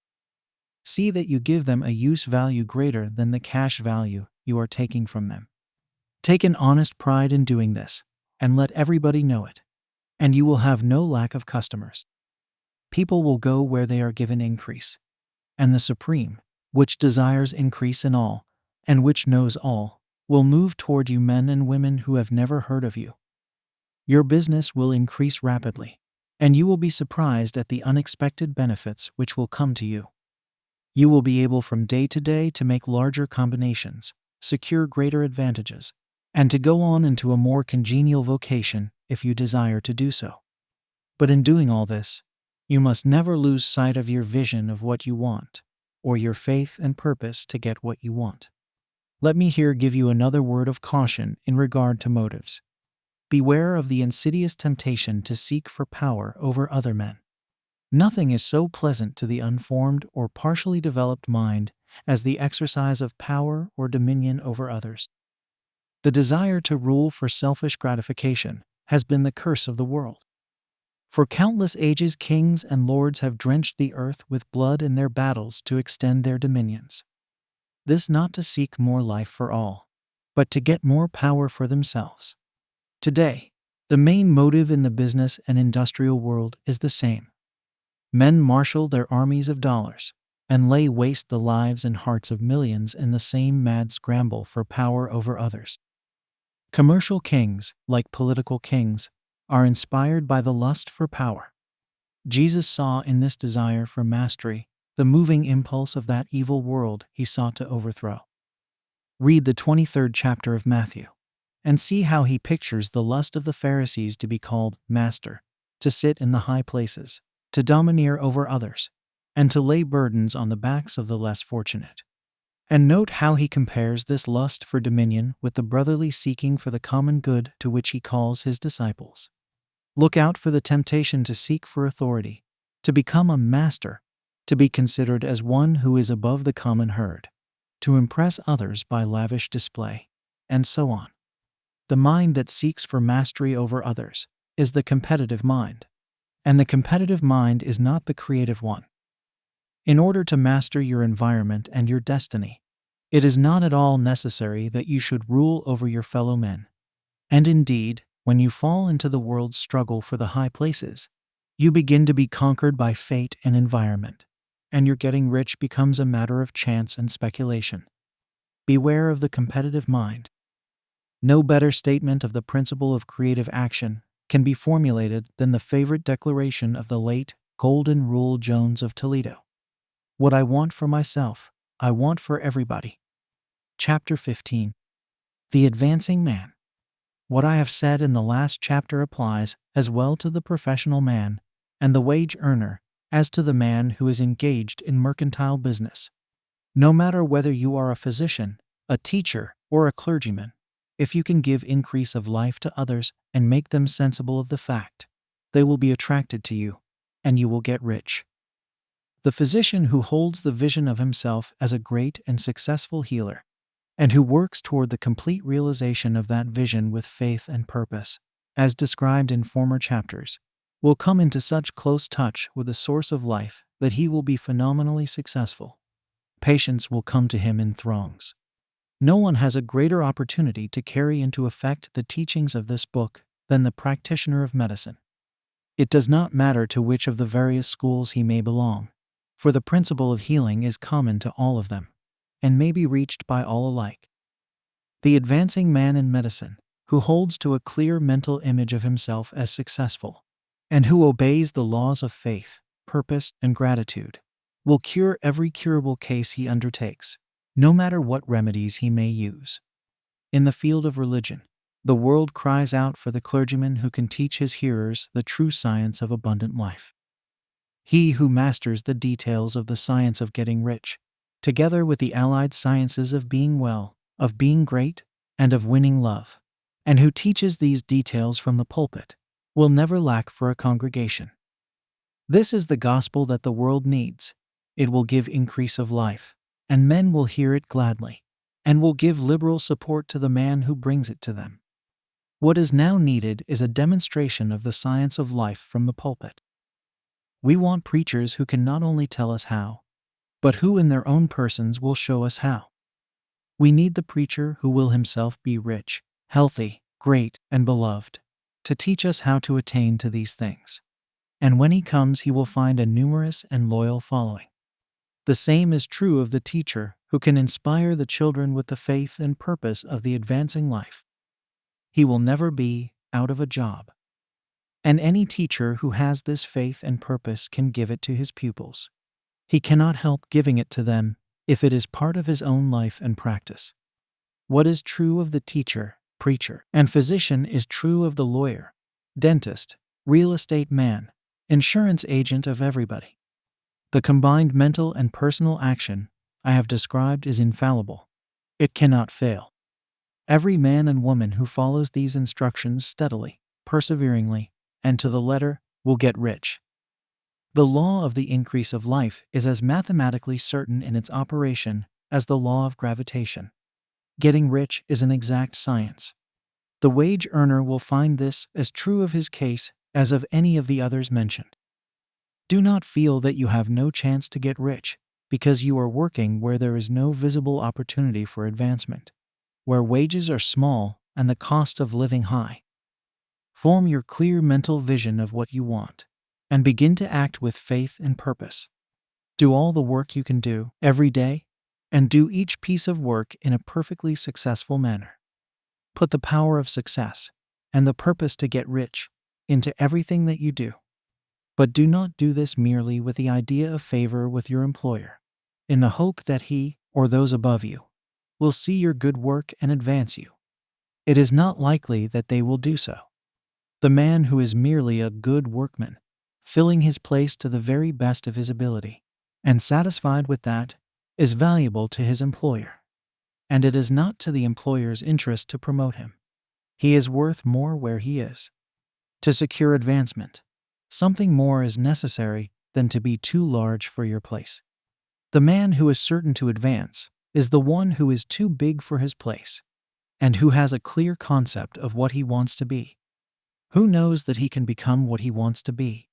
See that you give them a use value greater than the cash value you are taking from them. Take an honest pride in doing this, and let everybody know it, and you will have no lack of customers. People will go where they are given increase, and the Supreme, which desires increase in all, and which knows all, will move toward you men and women who have never heard of you. Your business will increase rapidly, and you will be surprised at the unexpected benefits which will come to you. You will be able from day to day to make larger combinations, secure greater advantages, and to go on into a more congenial vocation if you desire to do so. But in doing all this, you must never lose sight of your vision of what you want, or your faith and purpose to get what you want. Let me here give you another word of caution in regard to motives. Beware of the insidious temptation to seek for power over other men. Nothing is so pleasant to the unformed or partially developed mind as the exercise of power or dominion over others. The desire to rule for selfish gratification has been the curse of the world. For countless ages, kings and lords have drenched the earth with blood in their battles to extend their dominions. This not to seek more life for all, but to get more power for themselves. Today, the main motive in the business and industrial world is the same. Men marshal their armies of dollars and lay waste the lives and hearts of millions in the same mad scramble for power over others. Commercial kings, like political kings, are inspired by the lust for power. Jesus saw in this desire for mastery the moving impulse of that evil world he sought to overthrow. Read the 23rd chapter of Matthew and see how he pictures the lust of the Pharisees to be called master, to sit in the high places, to domineer over others, and to lay burdens on the backs of the less fortunate. And note how he compares this lust for dominion with the brotherly seeking for the common good to which he calls his disciples. Look out for the temptation to seek for authority, to become a master, to be considered as one who is above the common herd, to impress others by lavish display, and so on. The mind that seeks for mastery over others is the competitive mind, and the competitive mind is not the creative one. In order to master your environment and your destiny, it is not at all necessary that you should rule over your fellow men. And indeed, when you fall into the world's struggle for the high places, you begin to be conquered by fate and environment, and your getting rich becomes a matter of chance and speculation. Beware of the competitive mind. No better statement of the principle of creative action can be formulated than the favorite declaration of the late Golden Rule Jones of Toledo. What I want for myself, I want for everybody. Chapter 15. The Advancing Man. What I have said in the last chapter applies as well to the professional man and the wage earner as to the man who is engaged in mercantile business. No matter whether you are a physician, a teacher, or a clergyman, if you can give increase of life to others and make them sensible of the fact, they will be attracted to you, and you will get rich. The physician who holds the vision of himself as a great and successful healer, and who works toward the complete realization of that vision with faith and purpose, as described in former chapters, will come into such close touch with the source of life that he will be phenomenally successful. Patients will come to him in throngs. No one has a greater opportunity to carry into effect the teachings of this book than the practitioner of medicine. It does not matter to which of the various schools he may belong, for the principle of healing is common to all of them, and may be reached by all alike. The advancing man in medicine, who holds to a clear mental image of himself as successful, and who obeys the laws of faith, purpose, and gratitude, will cure every curable case he undertakes, no matter what remedies he may use. In the field of religion, the world cries out for the clergyman who can teach his hearers the true science of abundant life. He who masters the details of the science of getting rich, together with the allied sciences of being well, of being great, and of winning love, and who teaches these details from the pulpit, will never lack for a congregation. This is the gospel that the world needs. It will give increase of life, and men will hear it gladly, and will give liberal support to the man who brings it to them. What is now needed is a demonstration of the science of life from the pulpit. We want preachers who can not only tell us how, but who in their own persons will show us how. We need the preacher who will himself be rich, healthy, great, and beloved, to teach us how to attain to these things. And when he comes, he will find a numerous and loyal following. The same is true of the teacher who can inspire the children with the faith and purpose of the advancing life. He will never be out of a job. And any teacher who has this faith and purpose can give it to his pupils. He cannot help giving it to them if it is part of his own life and practice. What is true of the teacher, preacher, and physician is true of the lawyer, dentist, real estate man, insurance agent, of everybody. The combined mental and personal action I have described is infallible. It cannot fail. Every man and woman who follows these instructions steadily, perseveringly, and to the letter will get rich. The law of the increase of life is as mathematically certain in its operation as the law of gravitation. Getting rich is an exact science. The wage earner will find this as true of his case as of any of the others mentioned. Do not feel that you have no chance to get rich because you are working where there is no visible opportunity for advancement, where wages are small and the cost of living high. Form your clear mental vision of what you want, and begin to act with faith and purpose. Do all the work you can do every day, and do each piece of work in a perfectly successful manner. Put the power of success and the purpose to get rich into everything that you do. But do not do this merely with the idea of favor with your employer, in the hope that he or those above you will see your good work and advance you. It is not likely that they will do so. The man who is merely a good workman, filling his place to the very best of his ability, and satisfied with that, is valuable to his employer. And it is not to the employer's interest to promote him. He is worth more where he is. To secure advancement, something more is necessary than to be too large for your place. The man who is certain to advance is the one who is too big for his place, and who has a clear concept of what he wants to be, who knows that he can become what he wants to be,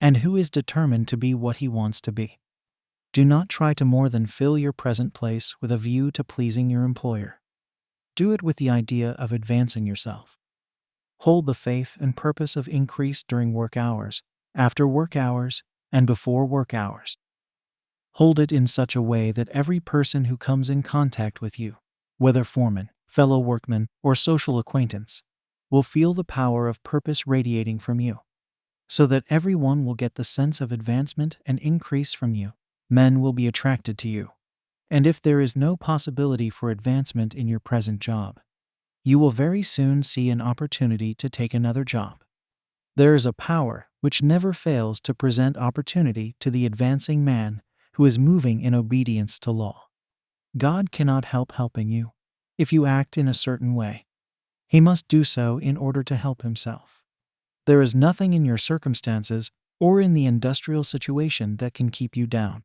and who is determined to be what he wants to be. Do not try to more than fill your present place with a view to pleasing your employer. Do it with the idea of advancing yourself. Hold the faith and purpose of increase during work hours, after work hours, and before work hours. Hold it in such a way that every person who comes in contact with you, whether foreman, fellow workman, or social acquaintance, will feel the power of purpose radiating from you, so that everyone will get the sense of advancement and increase from you. Men will be attracted to you. And if there is no possibility for advancement in your present job, you will very soon see an opportunity to take another job. There is a power which never fails to present opportunity to the advancing man who is moving in obedience to law. God cannot help helping you if you act in a certain way. He must do so in order to help himself. There is nothing in your circumstances or in the industrial situation that can keep you down.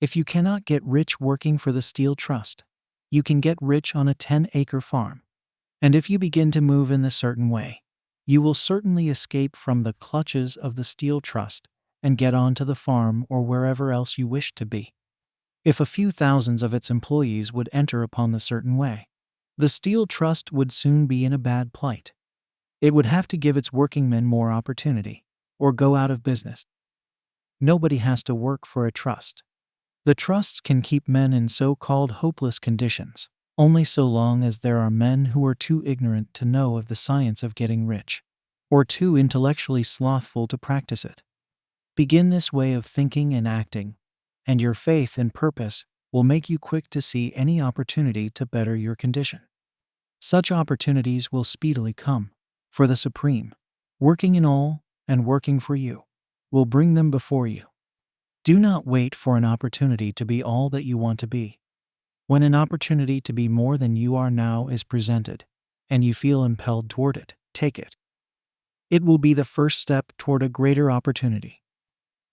If you cannot get rich working for the Steel Trust, you can get rich on a 10-acre farm. And if you begin to move in a certain way, you will certainly escape from the clutches of the Steel Trust and get onto the farm or wherever else you wish to be. If a few thousands of its employees would enter upon the certain way, the Steel Trust would soon be in a bad plight. It would have to give its workingmen more opportunity, or go out of business. Nobody has to work for a trust. The trusts can keep men in so-called hopeless conditions only so long as there are men who are too ignorant to know of the science of getting rich, or too intellectually slothful to practice it. Begin this way of thinking and acting, and your faith and purpose will make you quick to see any opportunity to better your condition. Such opportunities will speedily come, for the Supreme, working in all and working for you, will bring them before you. Do not wait for an opportunity to be all that you want to be. When an opportunity to be more than you are now is presented, and you feel impelled toward it, take it. It will be the first step toward a greater opportunity.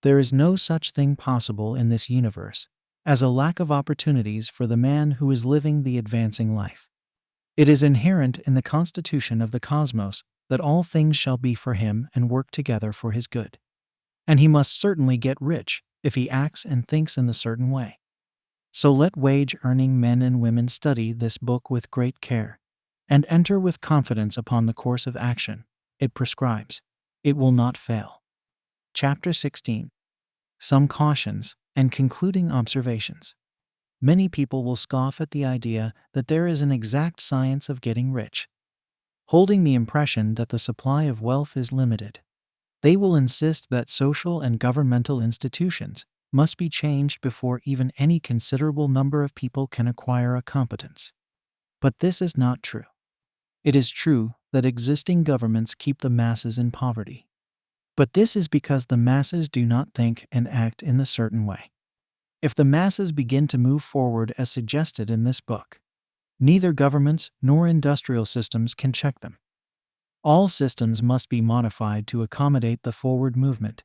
There is no such thing possible in this universe as a lack of opportunities for the man who is living the advancing life. It is inherent in the constitution of the cosmos that all things shall be for him and work together for his good. And he must certainly get rich if he acts and thinks in the certain way. So let wage-earning men and women study this book with great care, and enter with confidence upon the course of action it prescribes. It will not fail. Chapter 16. Some cautions and concluding observations. Many people will scoff at the idea that there is an exact science of getting rich, holding the impression that the supply of wealth is limited. They will insist that social and governmental institutions must be changed before even any considerable number of people can acquire a competence. But this is not true. It is true that existing governments keep the masses in poverty. But this is because the masses do not think and act in a certain way. If the masses begin to move forward as suggested in this book, neither governments nor industrial systems can check them. All systems must be modified to accommodate the forward movement.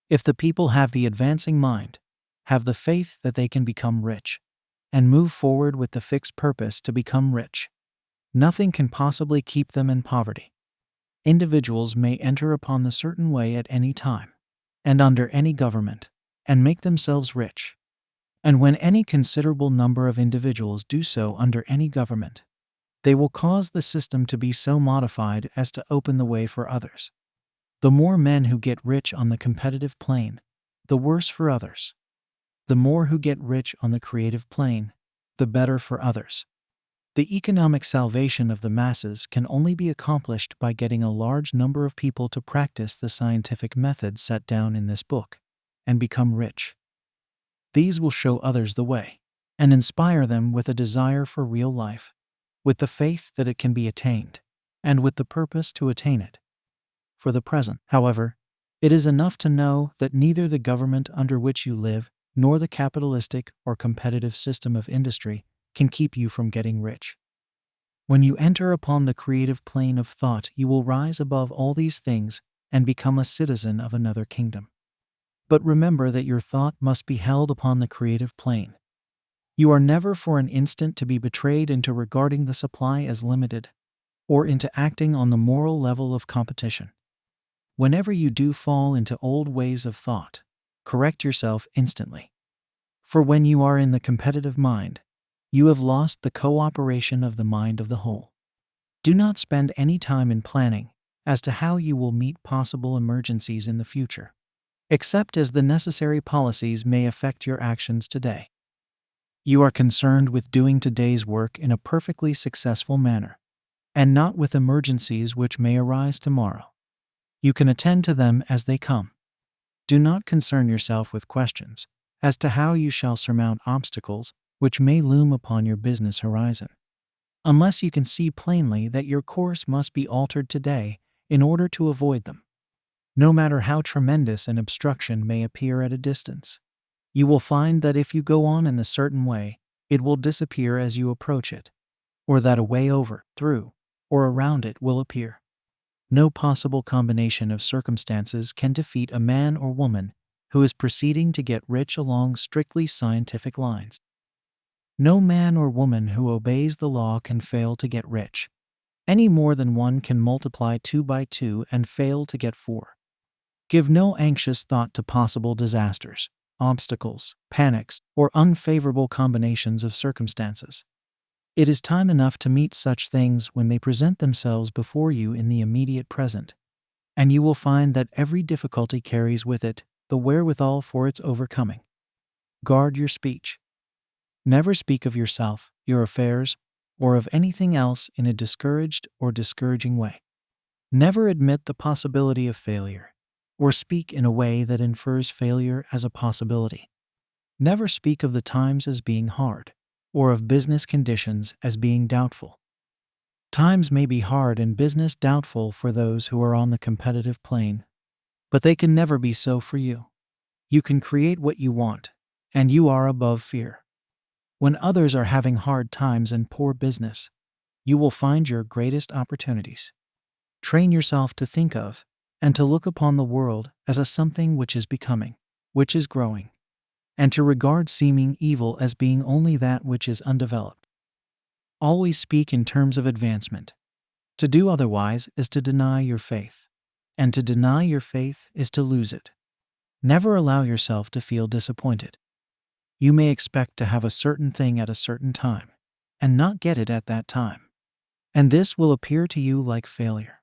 If the people have the advancing mind, have the faith that they can become rich, and move forward with the fixed purpose to become rich, nothing can possibly keep them in poverty. Individuals may enter upon the certain way at any time, and under any government, and make themselves rich. And when any considerable number of individuals do so under any government, they will cause the system to be so modified as to open the way for others. The more men who get rich on the competitive plane, the worse for others. The more who get rich on the creative plane, the better for others. The economic salvation of the masses can only be accomplished by getting a large number of people to practice the scientific methods set down in this book and become rich. These will show others the way and inspire them with a desire for real life, with the faith that it can be attained, and with the purpose to attain it. For the present, however, it is enough to know that neither the government under which you live nor the capitalistic or competitive system of industry can keep you from getting rich. When you enter upon the creative plane of thought, you will rise above all these things and become a citizen of another kingdom. But remember that your thought must be held upon the creative plane. You are never for an instant to be betrayed into regarding the supply as limited, or into acting on the moral level of competition. Whenever you do fall into old ways of thought, correct yourself instantly. For when you are in the competitive mind, you have lost the cooperation of the mind of the whole. Do not spend any time in planning as to how you will meet possible emergencies in the future, except as the necessary policies may affect your actions today. You are concerned with doing today's work in a perfectly successful manner, and not with emergencies which may arise tomorrow. You can attend to them as they come. Do not concern yourself with questions as to how you shall surmount obstacles which may loom upon your business horizon, unless you can see plainly that your course must be altered today in order to avoid them. No matter how tremendous an obstruction may appear at a distance, you will find that if you go on in a certain way, it will disappear as you approach it, or that a way over, through, or around it will appear. No possible combination of circumstances can defeat a man or woman who is proceeding to get rich along strictly scientific lines. No man or woman who obeys the law can fail to get rich, any more than one can multiply 2 by 2 and fail to get 4. Give no anxious thought to possible disasters, obstacles, panics, or unfavorable combinations of circumstances. It is time enough to meet such things when they present themselves before you in the immediate present, and you will find that every difficulty carries with it the wherewithal for its overcoming. Guard your speech. Never speak of yourself, your affairs, or of anything else in a discouraged or discouraging way. Never admit the possibility of failure, or speak in a way that infers failure as a possibility. Never speak of the times as being hard, or of business conditions as being doubtful. Times may be hard and business doubtful for those who are on the competitive plane, but they can never be so for you. You can create what you want, and you are above fear. When others are having hard times and poor business, you will find your greatest opportunities. Train yourself to think of and to look upon the world as a something which is becoming, which is growing, and to regard seeming evil as being only that which is undeveloped. Always speak in terms of advancement. To do otherwise is to deny your faith, and to deny your faith is to lose it. Never allow yourself to feel disappointed. You may expect to have a certain thing at a certain time, and not get it at that time, and this will appear to you like failure.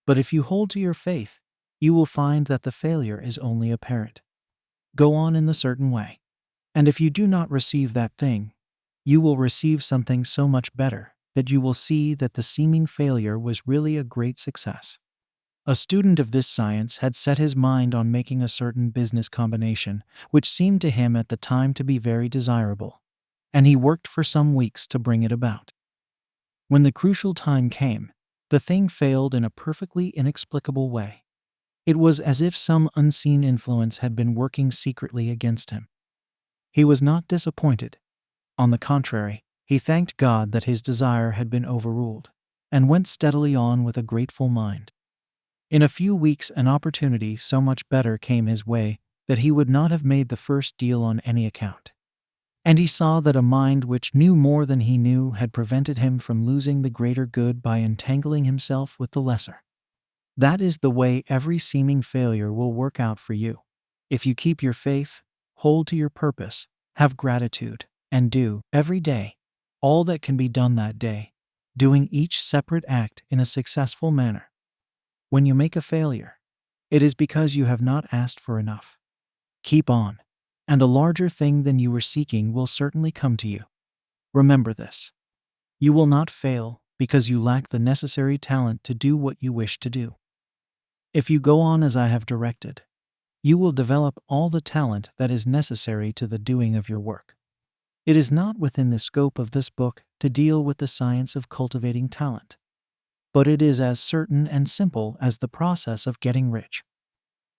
But if you hold to your faith, you will find that the failure is only apparent. Go on in the certain way, and if you do not receive that thing, you will receive something so much better that you will see that the seeming failure was really a great success. A student of this science had set his mind on making a certain business combination, which seemed to him at the time to be very desirable, and he worked for some weeks to bring it about. When the crucial time came, the thing failed in a perfectly inexplicable way. It was as if some unseen influence had been working secretly against him. He was not disappointed. On the contrary, he thanked God that his desire had been overruled, and went steadily on with a grateful mind. In a few weeks an opportunity so much better came his way that he would not have made the first deal on any account. And he saw that a mind which knew more than he knew had prevented him from losing the greater good by entangling himself with the lesser. That is the way every seeming failure will work out for you. If you keep your faith, hold to your purpose, have gratitude, and do, every day, all that can be done that day, doing each separate act in a successful manner. When you make a failure, It is because you have not asked for enough. Keep on, and a larger thing than you were seeking will certainly come to you. Remember this. You will not fail because you lack the necessary talent to do what you wish to do. If you go on as I have directed, you will develop all the talent that is necessary to the doing of your work. It is not within the scope of this book to deal with the science of cultivating talent, but it is as certain and simple as the process of getting rich.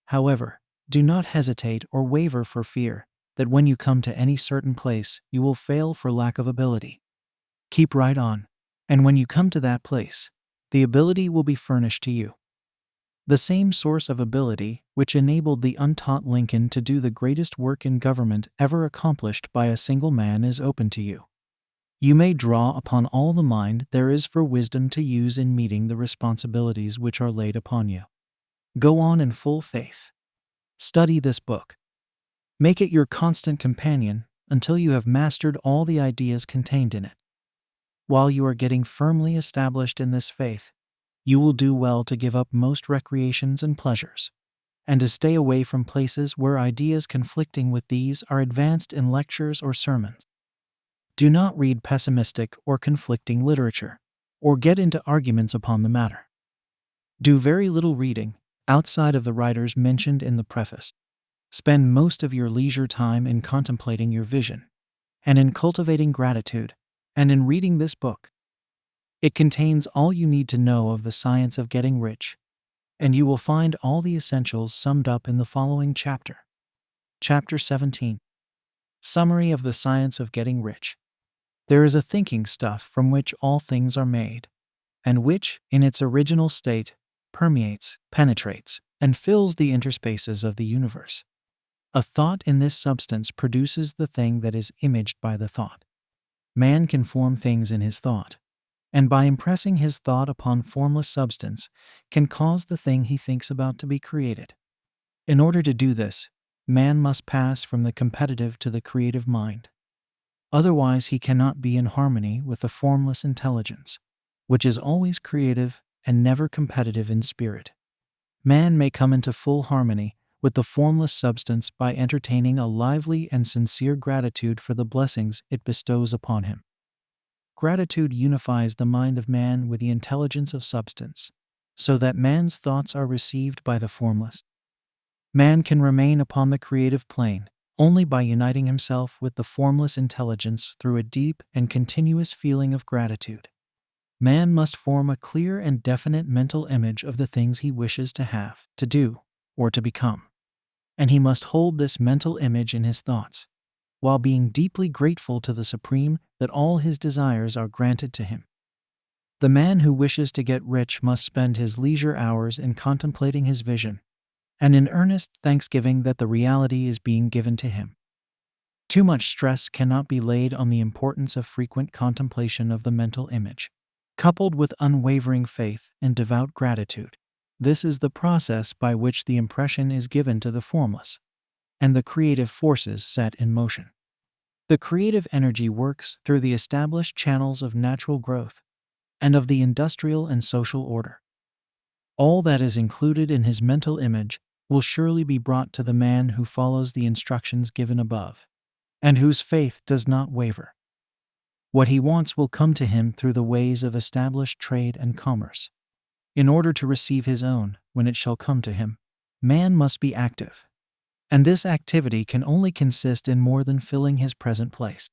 However, do not hesitate or waver for fear that when you come to any certain place, you will fail for lack of ability. Keep right on, and when you come to that place, the ability will be furnished to you. The same source of ability which enabled the untaught Lincoln to do the greatest work in government ever accomplished by a single man is open to you. You may draw upon all the mind there is for wisdom to use in meeting the responsibilities which are laid upon you. Go on in full faith. Study this book. Make it your constant companion until you have mastered all the ideas contained in it. While you are getting firmly established in this faith, you will do well to give up most recreations and pleasures, and to stay away from places where ideas conflicting with these are advanced in lectures or sermons. Do not read pessimistic or conflicting literature, or get into arguments upon the matter. Do very little reading, outside of the writers mentioned in the preface. Spend most of your leisure time in contemplating your vision, and in cultivating gratitude, and in reading this book. It contains all you need to know of the science of getting rich, and you will find all the essentials summed up in the following chapter. Chapter 17. Summary of the Science of Getting Rich. There is a thinking stuff from which all things are made, and which, in its original state, permeates, penetrates, and fills the interspaces of the universe. A thought in this substance produces the thing that is imaged by the thought. Man can form things in his thought, and by impressing his thought upon formless substance, can cause the thing he thinks about to be created. In order to do this, man must pass from the competitive to the creative mind. Otherwise, he cannot be in harmony with the formless intelligence, which is always creative and never competitive in spirit. Man may come into full harmony with the formless substance by entertaining a lively and sincere gratitude for the blessings it bestows upon him. Gratitude unifies the mind of man with the intelligence of substance, so that man's thoughts are received by the formless. Man can remain upon the creative plane only by uniting himself with the formless intelligence through a deep and continuous feeling of gratitude. Man must form a clear and definite mental image of the things he wishes to have, to do, or to become. And he must hold this mental image in his thoughts, while being deeply grateful to the Supreme that all his desires are granted to him. The man who wishes to get rich must spend his leisure hours in contemplating his vision, and in earnest thanksgiving that the reality is being given to him. Too much stress cannot be laid on the importance of frequent contemplation of the mental image, coupled with unwavering faith and devout gratitude. This is the process by which the impression is given to the formless, and the creative forces set in motion. The creative energy works through the established channels of natural growth and of the industrial and social order. All that is included in his mental image will surely be brought to the man who follows the instructions given above, and whose faith does not waver. What he wants will come to him through the ways of established trade and commerce. In order to receive his own, when it shall come to him, man must be active. And this activity can only consist in more than filling his present place.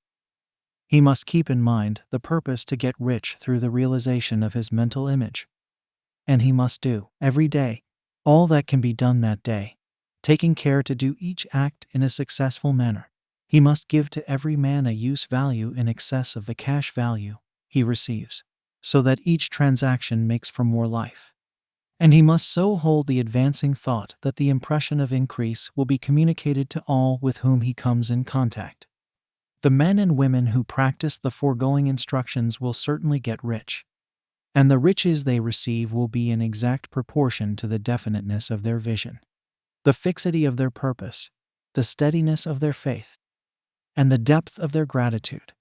He must keep in mind the purpose to get rich through the realization of his mental image. And he must do, every day, all that can be done that day, taking care to do each act in a successful manner. He must give to every man a use value in excess of the cash value he receives, so that each transaction makes for more life. And he must so hold the advancing thought that the impression of increase will be communicated to all with whom he comes in contact. The men and women who practice the foregoing instructions will certainly get rich, and the riches they receive will be in exact proportion to the definiteness of their vision, the fixity of their purpose, the steadiness of their faith, and the depth of their gratitude.